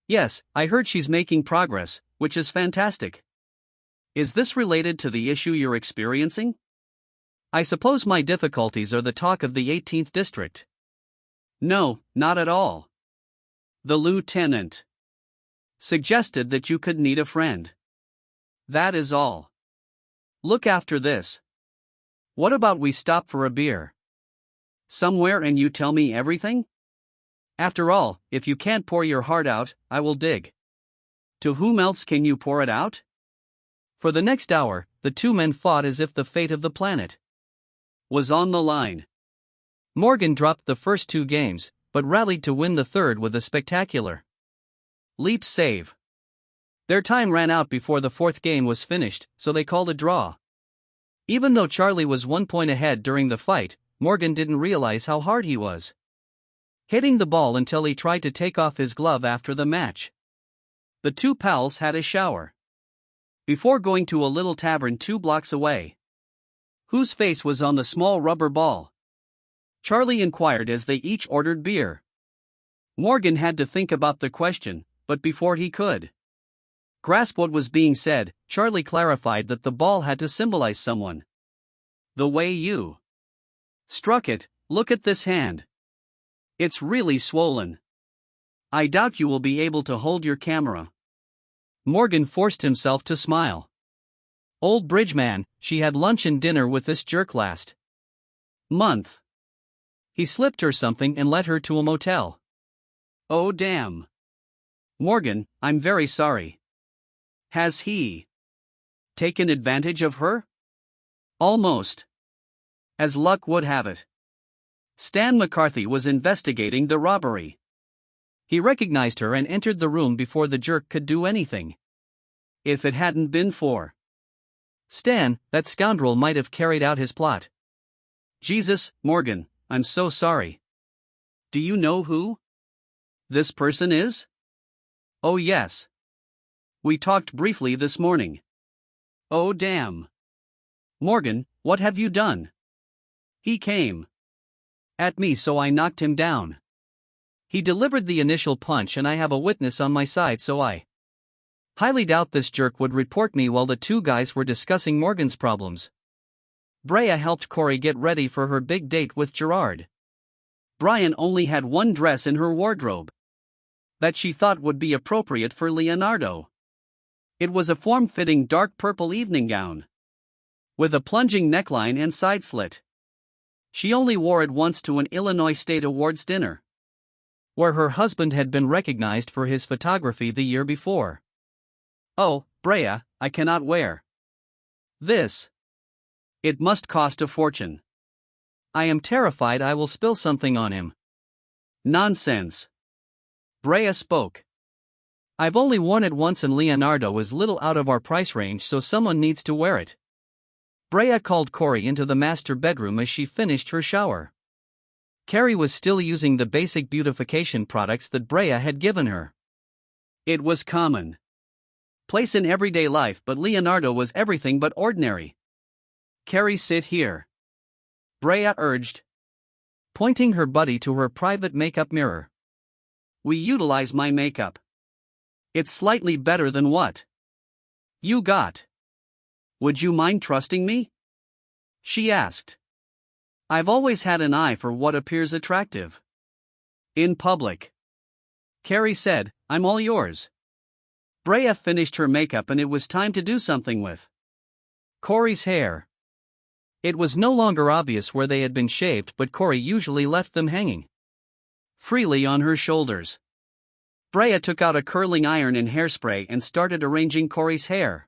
Yes, I heard she's making progress, which is fantastic. Is this related to the issue you're experiencing? I suppose my difficulties are the talk of the 18th district. No, not at all. The lieutenant suggested that you could need a friend. That is all. Look after this. What about we stop for a beer somewhere and you tell me everything? After all, if you can't pour your heart out, I will dig. To whom else can you pour it out? For the next hour, the two men fought as if the fate of the planet was on the line. Morgan dropped the first two games, but rallied to win the third with a spectacular leap save. Their time ran out before the fourth game was finished, so they called a draw. Even though Charlie was 1 point ahead during the fight, Morgan didn't realize how hard he was hitting the ball until he tried to take off his glove after the match. The two pals had a shower before going to a little tavern 2 blocks away. Whose face was on the small rubber ball? Charlie inquired as they each ordered beer. Morgan had to think about the question, but before he could grasp what was being said, Charlie clarified that the ball had to symbolize someone. The way you struck it, look at this hand. It's really swollen. I doubt you will be able to hold your camera. Morgan forced himself to smile. Old Bridgeman, she had lunch and dinner with this jerk last month. He slipped her something and led her to a motel. Oh damn. Morgan, I'm very sorry. Has he taken advantage of her? Almost. As luck would have it, Stan McCarthy was investigating the robbery. He recognized her and entered the room before the jerk could do anything. If it hadn't been for Stan, that scoundrel might have carried out his plot. Jesus, Morgan, I'm so sorry. Do you know who this person is? Oh yes. We talked briefly this morning. Oh damn. Morgan, what have you done? He came at me, so I knocked him down. He delivered the initial punch and I have a witness on my side, so I highly doubt this jerk would report me while the two guys were discussing Morgan's problems. Brea helped Corey get ready for her big date with Gerard. Brian only had one dress in her wardrobe that she thought would be appropriate for Leonardo. It was a form-fitting dark purple evening gown with a plunging neckline and side slit. She only wore it once to an Illinois State Awards dinner, where her husband had been recognized for his photography the year before. Oh, Brea, I cannot wear this. It must cost a fortune. I am terrified I will spill something on him. Nonsense. Brea spoke. I've only worn it once and Leonardo is little out of our price range, so someone needs to wear it. Brea called Corey into the master bedroom as she finished her shower. Carrie was still using the basic beautification products that Brea had given her. It was common place in everyday life, but Leonardo was everything but ordinary. Carrie, sit here, Brea urged, pointing her buddy to her private makeup mirror. We utilize my makeup. It's slightly better than what you got. Would you mind trusting me? She asked. I've always had an eye for what appears attractive in public. Carrie said, I'm all yours. Brea finished her makeup and it was time to do something with Corey's hair. It was no longer obvious where they had been shaved, but Corey usually left them hanging freely on her shoulders. Brea took out a curling iron and hairspray and started arranging Corey's hair.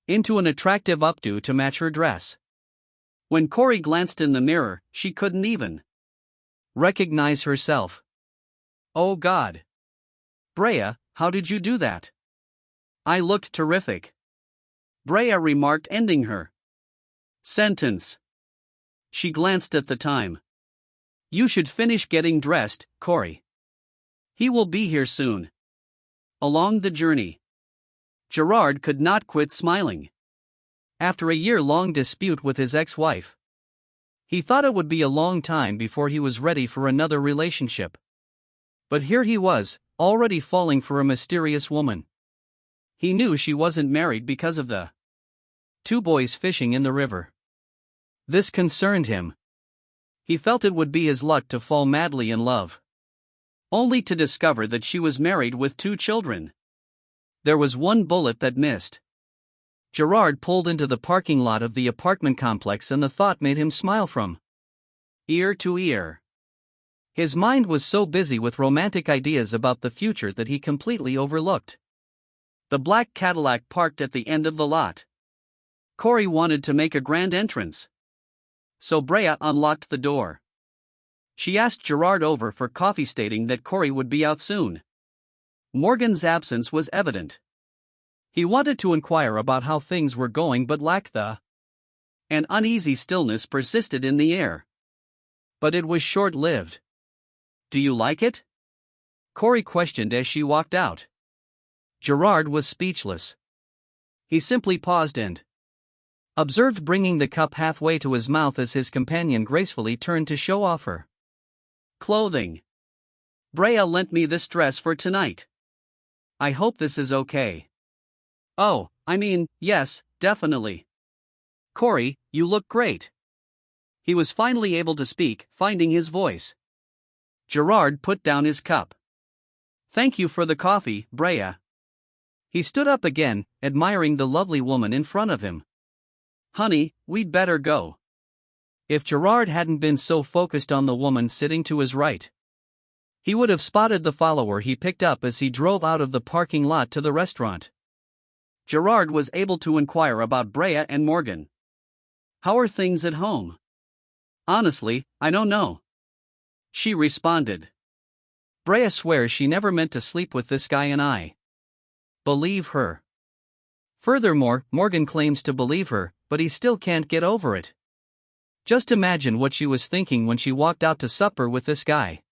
into an attractive updo to match her dress. When Corey glanced in the mirror, she couldn't even recognize herself. Oh God. Brea, how did you do that? I looked terrific. Brea remarked, ending her sentence. She glanced at the time. You should finish getting dressed, Corey. He will be here soon. Along the journey, Gerard could not quit smiling. After a year-long dispute with his ex-wife, he thought it would be a long time before he was ready for another relationship. But here he was, already falling for a mysterious woman. He knew she wasn't married because of the two boys fishing in the river. This concerned him. He felt it would be his luck to fall madly in love, only to discover that she was married with 2 children. There was one bullet that missed. Gerard pulled into the parking lot of the apartment complex, and the thought made him smile from ear to ear. His mind was so busy with romantic ideas about the future that he completely overlooked the black Cadillac parked at the end of the lot. Corey wanted to make a grand entrance, so Brea unlocked the door. She asked Gerard over for coffee, stating that Corey would be out soon. Morgan's absence was evident. He wanted to inquire about how things were going but lacked an uneasy stillness persisted in the air. But it was short-lived. Do you like it? Corey questioned as she walked out. Gerard was speechless. He simply paused and observed, bringing the cup halfway to his mouth as his companion gracefully turned to show off her clothing. Brea lent me this dress for tonight. I hope this is okay. Oh, I mean, yes, definitely. Corey, you look great. He was finally able to speak, finding his voice. Gerard put down his cup. Thank you for the coffee, Brea. He stood up again, admiring the lovely woman in front of him. Honey, we'd better go. If Gerard hadn't been so focused on the woman sitting to his right, he would have spotted the follower he picked up as he drove out of the parking lot to the restaurant. Gerard was able to inquire about Brea and Morgan. How are things at home? Honestly, I don't know, she responded. Brea swears she never meant to sleep with this guy, and I believe her. Furthermore, Morgan claims to believe her, but he still can't get over it. Just imagine what she was thinking when she walked out to supper with this guy.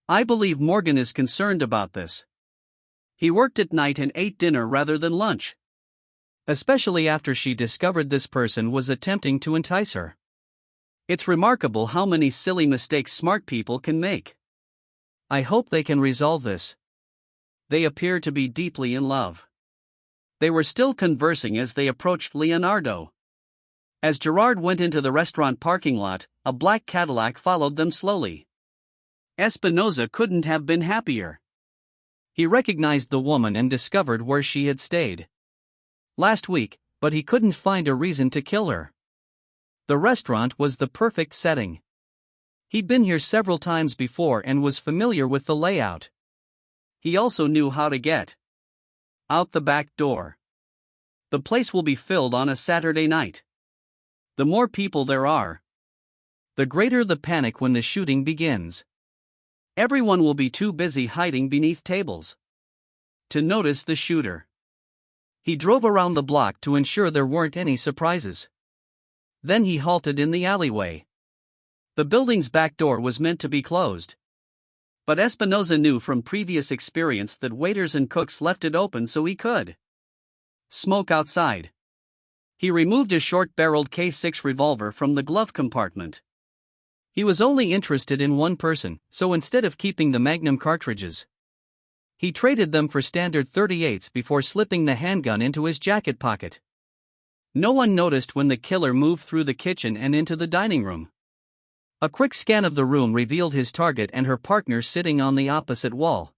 I believe Morgan is concerned about this. He worked at night and ate dinner rather than lunch, especially after she discovered this person was attempting to entice her. It's remarkable how many silly mistakes smart people can make. I hope they can resolve this. They appear to be deeply in love. They were still conversing as they approached Leonardo. As Gerard went into the restaurant parking lot, a black Cadillac followed them slowly. Espinoza couldn't have been happier. He recognized the woman and discovered where she had stayed last week, but he couldn't find a reason to kill her. The restaurant was the perfect setting. He'd been here several times before and was familiar with the layout. He also knew how to get out the back door. The place will be filled on a Saturday night. The more people there are, the greater the panic when the shooting begins. Everyone will be too busy hiding beneath tables to notice the shooter. He drove around the block to ensure there weren't any surprises. Then he halted in the alleyway. The building's back door was meant to be closed, but Espinoza knew from previous experience that waiters and cooks left it open so he could smoke outside. He removed a short-barreled K6 revolver from the glove compartment. He was only interested in one person, so instead of keeping the Magnum cartridges, he traded them for standard .38s before slipping the handgun into his jacket pocket. No one noticed when the killer moved through the kitchen and into the dining room. A quick scan of the room revealed his target and her partner sitting on the opposite wall.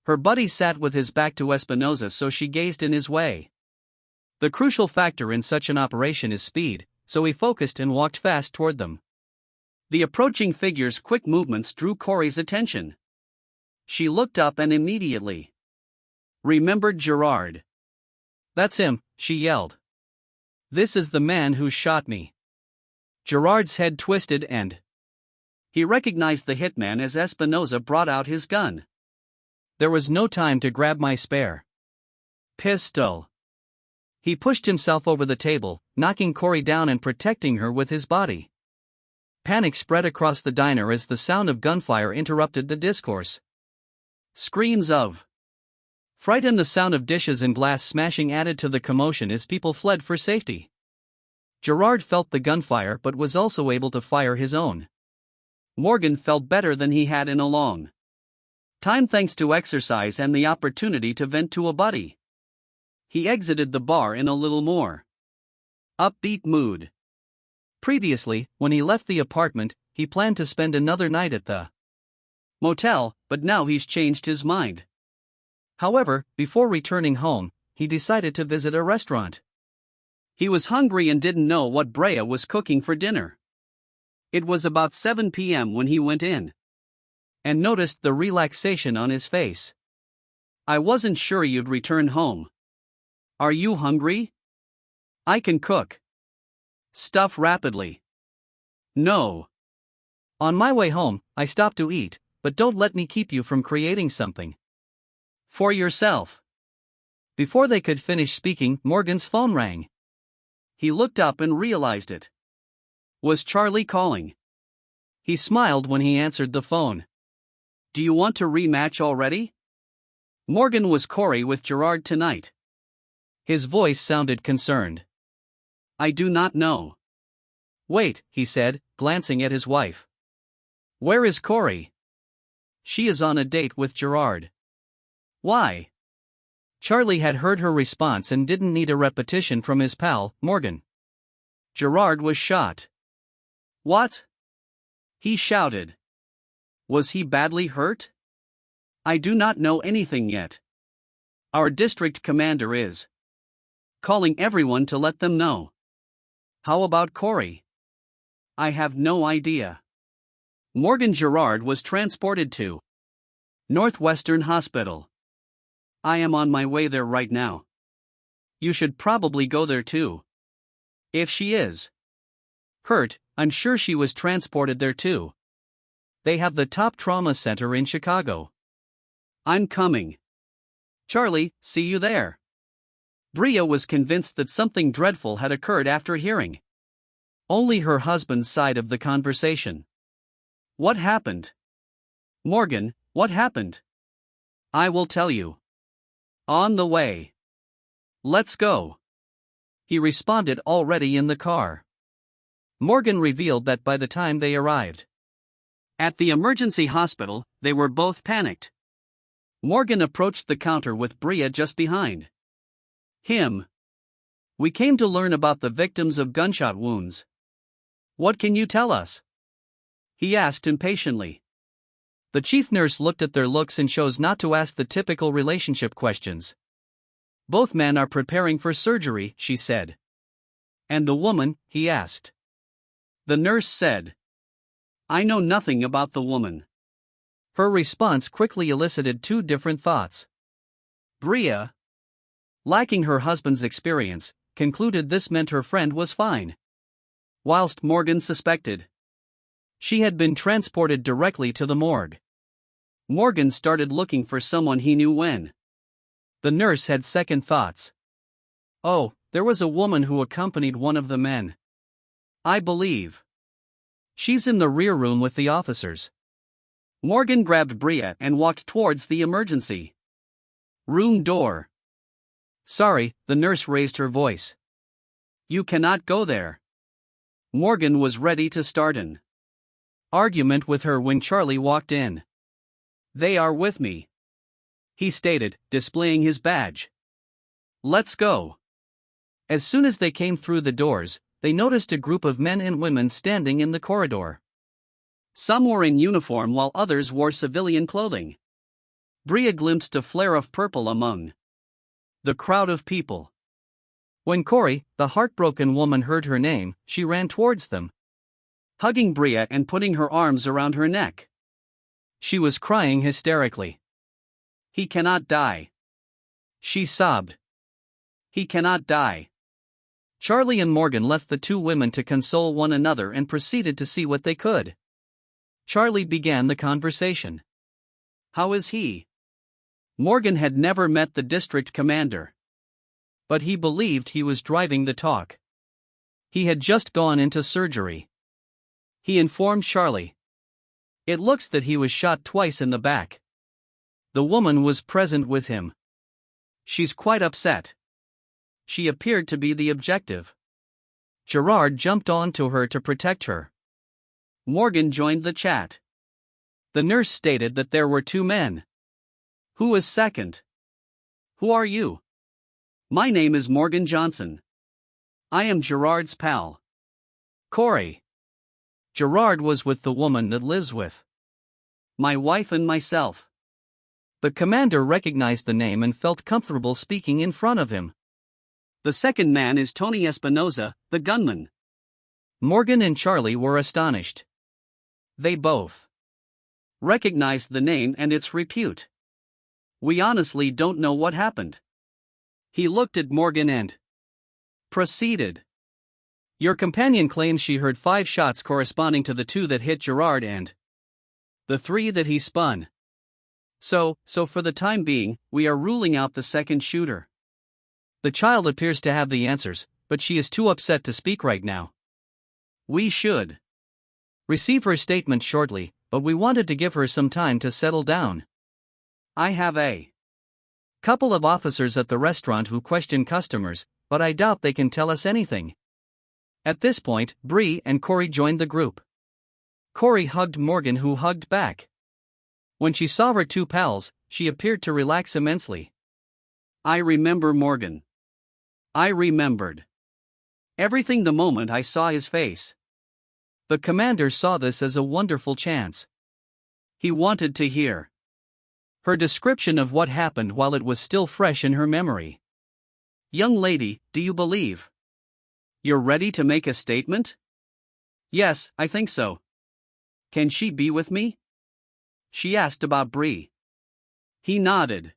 Her buddy sat with his back to Espinoza, so she gazed in his way. The crucial factor in such an operation is speed, so he focused and walked fast toward them. The approaching figure's quick movements drew Corey's attention. She looked up and immediately remembered Gerard. That's him, she yelled. This is the man who shot me. Gerard's head twisted and he recognized the hitman as Espinosa brought out his gun. There was no time to grab my spare pistol. He pushed himself over the table, knocking Corey down and protecting her with his body. Panic spread across the diner as the sound of gunfire interrupted the discourse. Screams of fright and the sound of dishes and glass smashing added to the commotion as people fled for safety. Gerard felt the gunfire but was also able to fire his own. Morgan felt better than he had in a long time thanks to exercise and the opportunity to vent to a buddy. He exited the bar in a little more upbeat mood. Previously, when he left the apartment, he planned to spend another night at the motel, but now he's changed his mind. However, before returning home, he decided to visit a restaurant. He was hungry and didn't know what Brea was cooking for dinner. It was about 7 p.m. when he went in and noticed the relaxation on his face. I wasn't sure you'd return home. Are you hungry? I can cook stuff rapidly. No. On my way home, I stopped to eat, but don't let me keep you from creating something for yourself. Before they could finish speaking, Morgan's phone rang. He looked up and realized it was Charlie calling. He smiled when he answered the phone. Do you want to rematch already? Morgan was Corey with Gerard tonight. His voice sounded concerned. I do not know. Wait, he said, glancing at his wife. Where is Corey? She is on a date with Gerard. Why? Charlie had heard her response and didn't need a repetition from his pal, Morgan. Gerard was shot. What? He shouted. Was he badly hurt? I do not know anything yet. Our district commander is calling everyone to let them know. How about Corey? I have no idea. Morgan Gerard was transported to Northwestern Hospital. I am on my way there right now. You should probably go there too. If she is hurt, I'm sure she was transported there too. They have the top trauma center in Chicago. I'm coming. Charlie, see you there. Brea was convinced that something dreadful had occurred after hearing only her husband's side of the conversation. What happened? Morgan, what happened? I will tell you. On the way. Let's go. He responded already in the car. Morgan revealed that by the time they arrived at the emergency hospital, they were both panicked. Morgan approached the counter with Brea just behind him. We came to learn about the victims of gunshot wounds. What can you tell us? He asked impatiently. The chief nurse looked at their looks and chose not to ask the typical relationship questions. Both men are preparing for surgery, she said. And the woman, he asked. The nurse said. I know nothing about the woman. Her response quickly elicited two different thoughts. Brea, lacking her husband's experience, concluded this meant her friend was fine. Whilst Morgan suspected she had been transported directly to the morgue. Morgan started looking for someone he knew when the nurse had second thoughts. Oh, there was a woman who accompanied one of the men. I believe she's in the rear room with the officers. Morgan grabbed Brea and walked towards the emergency room door. Sorry, the nurse raised her voice. You cannot go there. Morgan was ready to start an argument with her when Charlie walked in. They are with me, he stated, displaying his badge. Let's go. As soon as they came through the doors, they noticed a group of men and women standing in the corridor. Some were in uniform while others wore civilian clothing. Brea glimpsed a flare of purple among the crowd of people. When Corey, the heartbroken woman, heard her name, she ran towards them, hugging Brea and putting her arms around her neck. She was crying hysterically. He cannot die, she sobbed. He cannot die. Charlie and Morgan left the two women to console one another and proceeded to see what they could. Charlie began the conversation. How is he? Morgan had never met the district commander, but he believed he was driving the talk. He had just gone into surgery. He informed Charlie. It looks that he was shot twice in the back. The woman was present with him. She's quite upset. She appeared to be the objective. Gerard jumped onto her to protect her. Morgan joined the chat. The nurse stated that there were two men. Who was second? Who are you? My name is Morgan Johnson. I am Gerard's pal. Corey. Gerard was with the woman that lives with my wife and myself. The commander recognized the name and felt comfortable speaking in front of him. The second man is Tony Espinoza, the gunman. Morgan and Charlie were astonished. They both recognized the name and its repute. We honestly don't know what happened. He looked at Morgan and proceeded. Your companion claims she heard 5 shots corresponding to the 2 that hit Gerard and the 3 that he spun. So for the time being, we are ruling out the second shooter. The child appears to have the answers, but she is too upset to speak right now. We should receive her statement shortly, but we wanted to give her some time to settle down. I have a couple of officers at the restaurant who question customers, but I doubt they can tell us anything. At this point, Bree and Corey joined the group. Corey hugged Morgan, who hugged back. When she saw her two pals, she appeared to relax immensely. I remember Morgan. I remembered everything the moment I saw his face. The commander saw this as a wonderful chance. He wanted to hear her description of what happened while it was still fresh in her memory. Young lady, do you believe you're ready to make a statement? Yes, I think so. Can she be with me? She asked about Bree. He nodded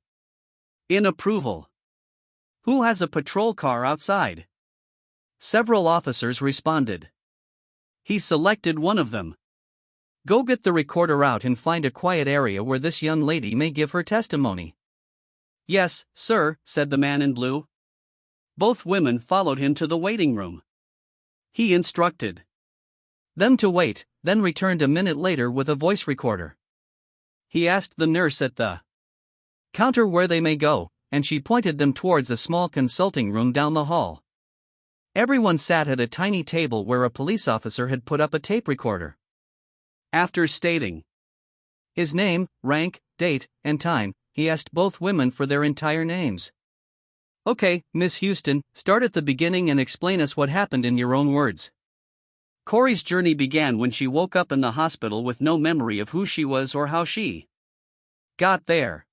in approval. Who has a patrol car outside? Several officers responded. He selected one of them. Go get the recorder out and find a quiet area where this young lady may give her testimony. Yes, sir, said the man in blue. Both women followed him to the waiting room. He instructed them to wait, then returned a minute later with a voice recorder. He asked the nurse at the counter where they may go, and she pointed them towards a small consulting room down the hall. Everyone sat at a tiny table where a police officer had put up a tape recorder. After stating his name, rank, date, and time, he asked both women for their entire names. Okay, Miss Houston, start at the beginning and explain us what happened in your own words. Corey's journey began when she woke up in the hospital with no memory of who she was or how she got there.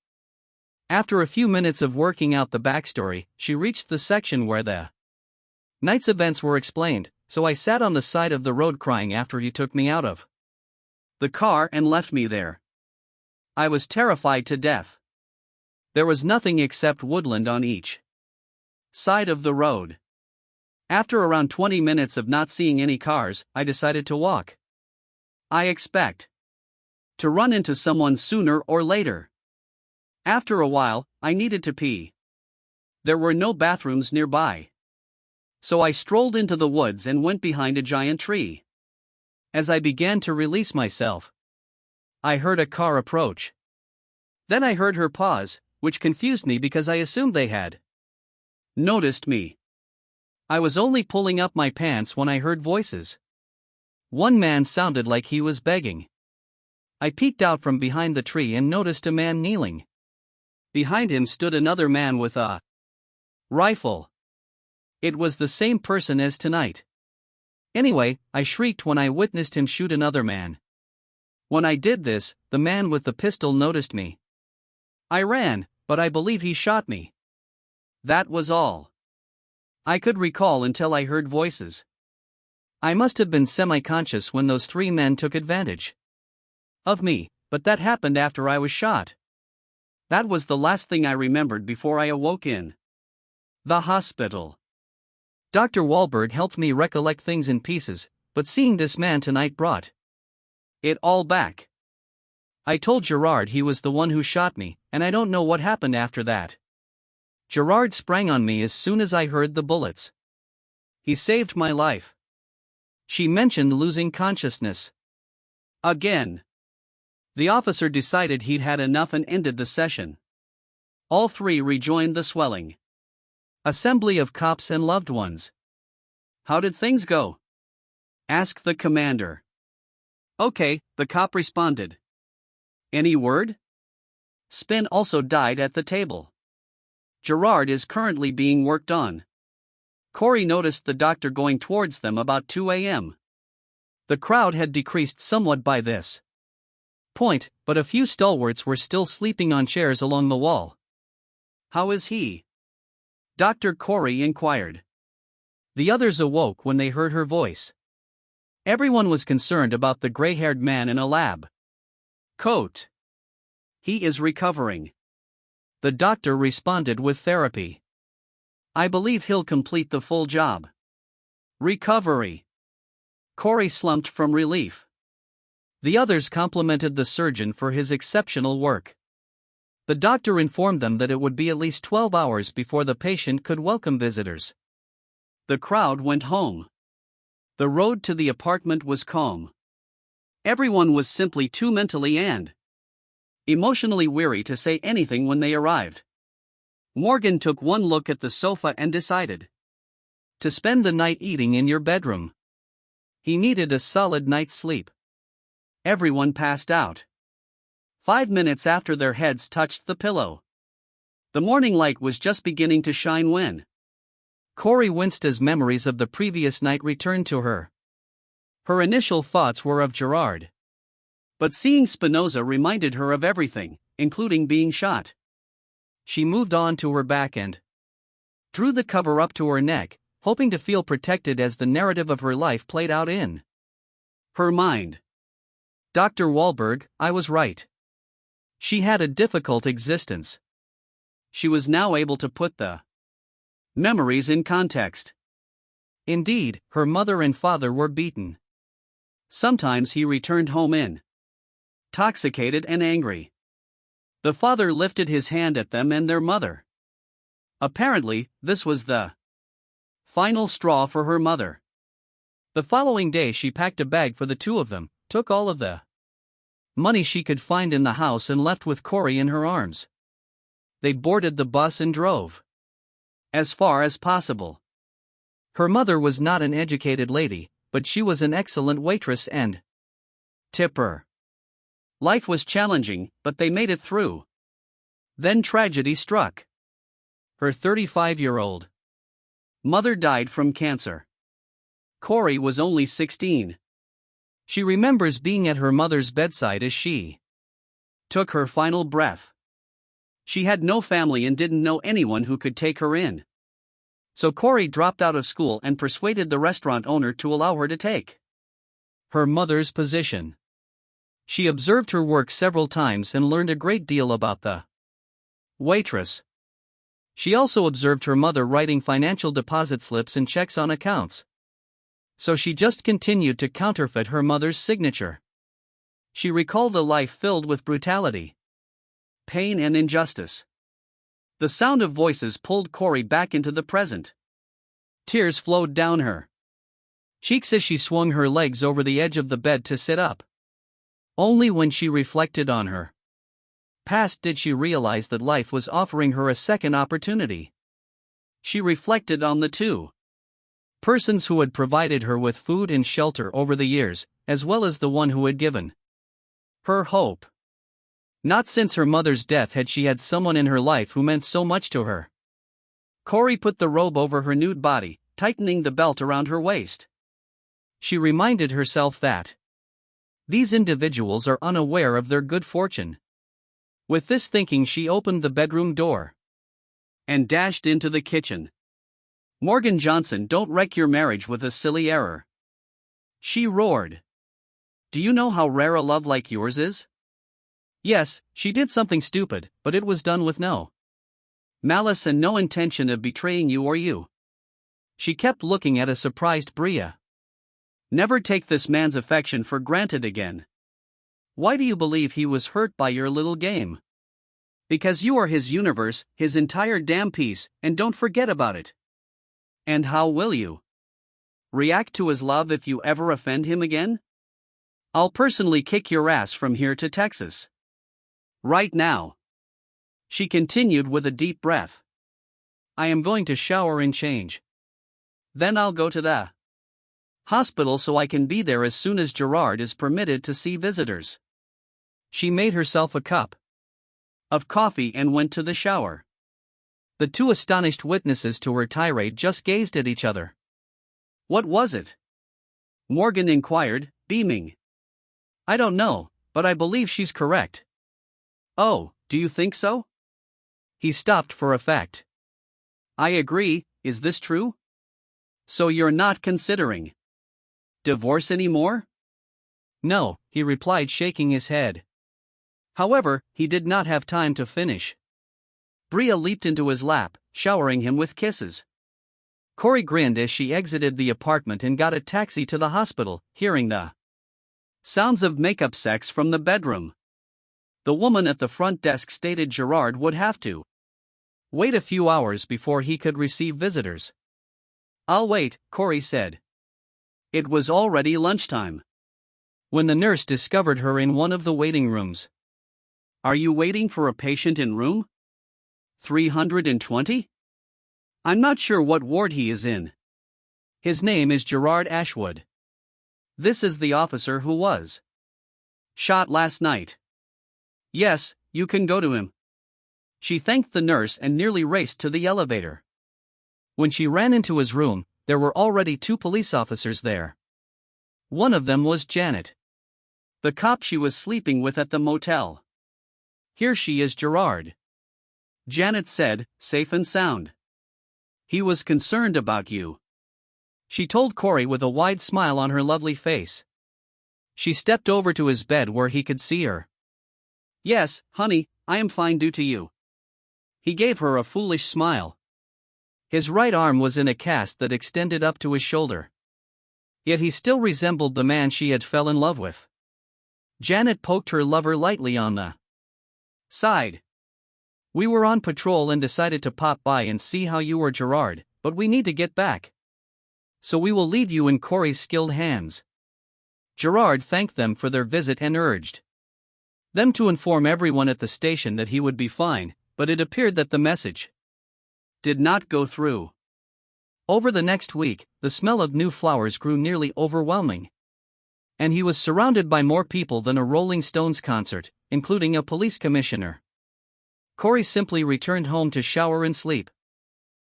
After a few minutes of working out the backstory, she reached the section where the night's events were explained, so I sat on the side of the road crying after you took me out of the car and left me there. I was terrified to death. There was nothing except woodland on each side of the road. After around 20 minutes of not seeing any cars, I decided to walk. I expect to run into someone sooner or later. After a while, I needed to pee. There were no bathrooms nearby. So I strolled into the woods and went behind a giant tree. As I began to release myself, I heard a car approach. Then I heard her pause, which confused me because I assumed they had noticed me. I was only pulling up my pants when I heard voices. One man sounded like he was begging. I peeked out from behind the tree and noticed a man kneeling. Behind him stood another man with a rifle. It was the same person as tonight. Anyway, I shrieked when I witnessed him shoot another man. When I did this, the man with the pistol noticed me. I ran, but I believe he shot me. That was all I could recall until I heard voices. I must have been semi-conscious when those 3 men took advantage of me, but that happened after I was shot. That was the last thing I remembered before I awoke in The hospital. Dr. Wahlberg helped me recollect things in pieces, but seeing this man tonight brought it all back. I told Gerard he was the one who shot me, and I don't know what happened after that. Gerard sprang on me as soon as I heard the bullets. He saved my life. She mentioned losing consciousness. Again. The officer decided he'd had enough and ended the session. All three rejoined the swelling assembly of cops and loved ones. How did things go? Asked the commander. Okay, the cop responded. Any word? Spin also died at the table. Gerard is currently being worked on. Corey noticed the doctor going towards them about 2 a.m. The crowd had decreased somewhat by this point, but a few stalwarts were still sleeping on chairs along the wall. How is he? Dr. Corey inquired. The others awoke when they heard her voice. Everyone was concerned about the gray-haired man in a lab coat. He is recovering. The doctor responded with therapy. I believe he'll complete the full job. Recovery. Corey slumped from relief. The others complimented the surgeon for his exceptional work. The doctor informed them that it would be at least 12 hours before the patient could welcome visitors. The crowd went home. The road to the apartment was calm. Everyone was simply too mentally and emotionally weary to say anything when they arrived. Morgan took one look at the sofa and decided to spend the night eating in your bedroom. He needed a solid night's sleep. Everyone passed out. 5 minutes after their heads touched the pillow. The morning light was just beginning to shine when Corey winced as memories of the previous night returned to her. Her initial thoughts were of Gerard. But seeing Spinoza reminded her of everything, including being shot. She moved on to her back and drew the cover up to her neck, hoping to feel protected as the narrative of her life played out in her mind. Dr. Wahlberg, I was right. She had a difficult existence. She was now able to put the memories in context. Indeed, her mother and father were beaten. Sometimes he returned home intoxicated and angry. The father lifted his hand at them and their mother. Apparently, this was the final straw for her mother. The following day she packed a bag for the two of them, took all of the money she could find in the house and left with Corey in her arms. They boarded the bus and drove as far as possible. Her mother was not an educated lady, but she was an excellent waitress and tipper. Life was challenging, but they made it through. Then tragedy struck. Her 35-year-old mother died from cancer. Corey was only 16. She remembers being at her mother's bedside as she took her final breath. She had no family and didn't know anyone who could take her in. So Corey dropped out of school and persuaded the restaurant owner to allow her to take her mother's position. She observed her work several times and learned a great deal about the waitress. She also observed her mother writing financial deposit slips and checks on accounts. So she just continued to counterfeit her mother's signature. She recalled a life filled with brutality, pain and injustice. The sound of voices pulled Corey back into the present. Tears flowed down her cheeks as she swung her legs over the edge of the bed to sit up. Only when she reflected on her past did she realize that life was offering her a second opportunity. She reflected on the two persons who had provided her with food and shelter over the years, as well as the one who had given her hope. Not since her mother's death had she had someone in her life who meant so much to her. Corey put the robe over her nude body, tightening the belt around her waist. She reminded herself that these individuals are unaware of their good fortune. With this thinking, she opened the bedroom door and dashed into the kitchen. Morgan Johnson, don't wreck your marriage with a silly error. She roared. Do you know how rare a love like yours is? Yes, she did something stupid, but it was done with no Malice and no intention of betraying you or you. She kept looking at a surprised Bria. Never take this man's affection for granted again. Why do you believe he was hurt by your little game? Because you are his universe, his entire damn piece, and don't forget about it. And how will you react to his love if you ever offend him again? I'll personally kick your ass from here to Texas. Right now. She continued with a deep breath. I am going to shower and change. Then I'll go to the hospital so I can be there as soon as Gerard is permitted to see visitors. She made herself a cup of coffee and went to the shower. The two astonished witnesses to her tirade just gazed at each other. What was it? Morgan inquired, beaming. I don't know, but I believe she's correct. Oh, do you think so? He stopped for effect. I agree, is this true? So you're not considering divorce anymore? No, he replied, shaking his head. However, he did not have time to finish. Bria leaped into his lap, showering him with kisses. Corey grinned as she exited the apartment and got a taxi to the hospital, hearing the sounds of makeup sex from the bedroom. The woman at the front desk stated Gerard would have to wait a few hours before he could receive visitors. I'll wait, Corey said. It was already lunchtime when the nurse discovered her in one of the waiting rooms. Are you waiting for a patient in room 320? I'm not sure what ward he is in. His name is Gerard Ashwood. This is the officer who was shot last night. Yes, you can go to him. She thanked the nurse and nearly raced to the elevator. When she ran into his room, there were already 2 police officers there. One of them was Janet, the cop she was sleeping with at the motel. Here she is, Gerard. Janet said, safe and sound. He was concerned about you, she told Corey with a wide smile on her lovely face. She stepped over to his bed where he could see her. Yes, honey, I am fine due to you. He gave her a foolish smile. His right arm was in a cast that extended up to his shoulder. Yet he still resembled the man she had fell in love with. Janet poked her lover lightly on the side. We were on patrol and decided to pop by and see how you were, Gerard, but we need to get back. So we will leave you in Corey's skilled hands. Gerard thanked them for their visit and urged them to inform everyone at the station that he would be fine, but it appeared that the message did not go through. Over the next week, the smell of new flowers grew nearly overwhelming. And he was surrounded by more people than a Rolling Stones concert, including a police commissioner. Corey simply returned home to shower and sleep.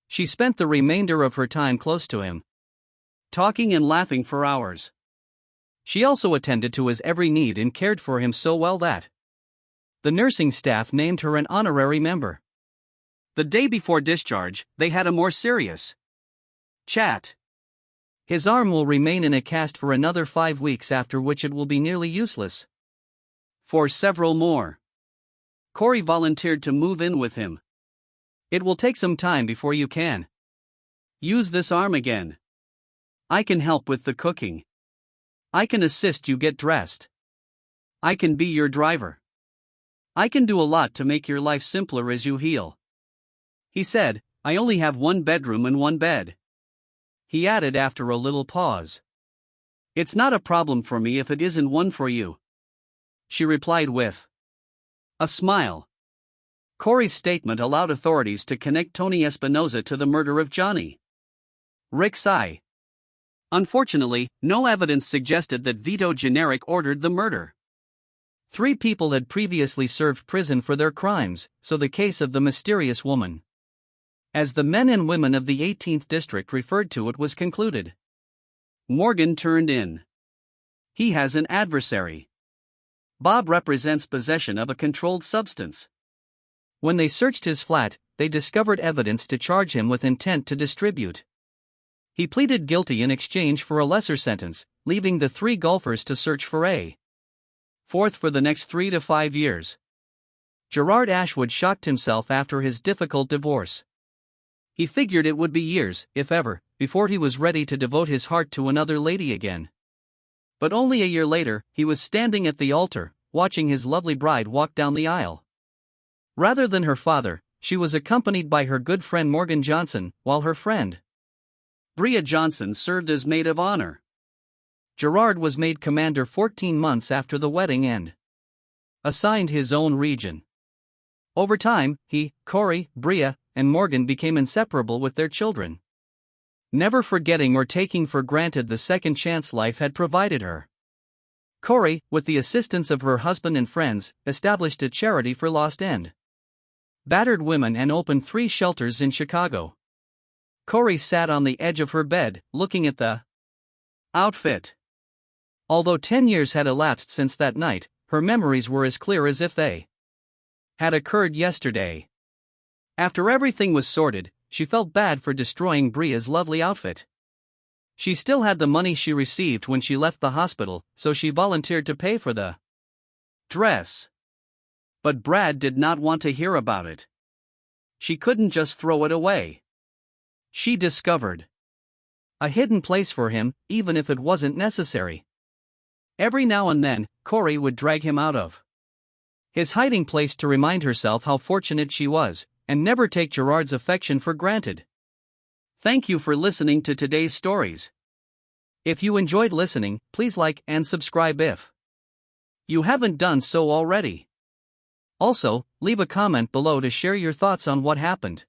She spent the remainder of her time close to him, talking and laughing for hours. She also attended to his every need and cared for him so well that the nursing staff named her an honorary member. The day before discharge, they had a more serious chat. His arm will remain in a cast for another 5 weeks, after which it will be nearly useless for several more. Corey volunteered to move in with him. It will take some time before you can use this arm again. I can help with the cooking. I can assist you get dressed. I can be your driver. I can do a lot to make your life simpler as you heal. He said, I only have 1 bedroom and 1 bed. He added after a little pause. It's not a problem for me if it isn't one for you. She replied with a smile. Corey's statement allowed authorities to connect Tony Espinoza to the murder of Johnny Rick's eye. Unfortunately, no evidence suggested that Vito Generic ordered the murder. 3 people had previously served prison for their crimes, so the case of the mysterious woman, as the men and women of the 18th District referred to it, was concluded. Morgan turned in. He has an adversary. Bob represents possession of a controlled substance. When they searched his flat, they discovered evidence to charge him with intent to distribute. He pleaded guilty in exchange for a lesser sentence, leaving the 3 golfers to search for a fourth for the next 3 to 5 years. Gerard Ashwood shocked himself after his difficult divorce. He figured it would be years, if ever, before he was ready to devote his heart to another lady again. But only a year later, he was standing at the altar, watching his lovely bride walk down the aisle. Rather than her father, she was accompanied by her good friend Morgan Johnson, while her friend Bria Johnson served as maid of honor. Gerard was made commander 14 months after the wedding and assigned his own region. Over time, he, Corey, Bria, and Morgan became inseparable with their children, never forgetting or taking for granted the second chance life had provided her. Corey, with the assistance of her husband and friends, established a charity for lost and battered women and opened 3 shelters in Chicago. Corey sat on the edge of her bed, looking at the outfit. Although 10 years had elapsed since that night, her memories were as clear as if they had occurred yesterday. After everything was sorted, she felt bad for destroying Bria's lovely outfit. She still had the money she received when she left the hospital, so she volunteered to pay for the dress. But Brad did not want to hear about it. She couldn't just throw it away. She discovered a hidden place for him, even if it wasn't necessary. Every now and then, Corey would drag him out of his hiding place to remind herself how fortunate she was, and never take Gerard's affection for granted. Thank you for listening to today's stories. If you enjoyed listening, please like and subscribe if you haven't done so already. Also, leave a comment below to share your thoughts on what happened.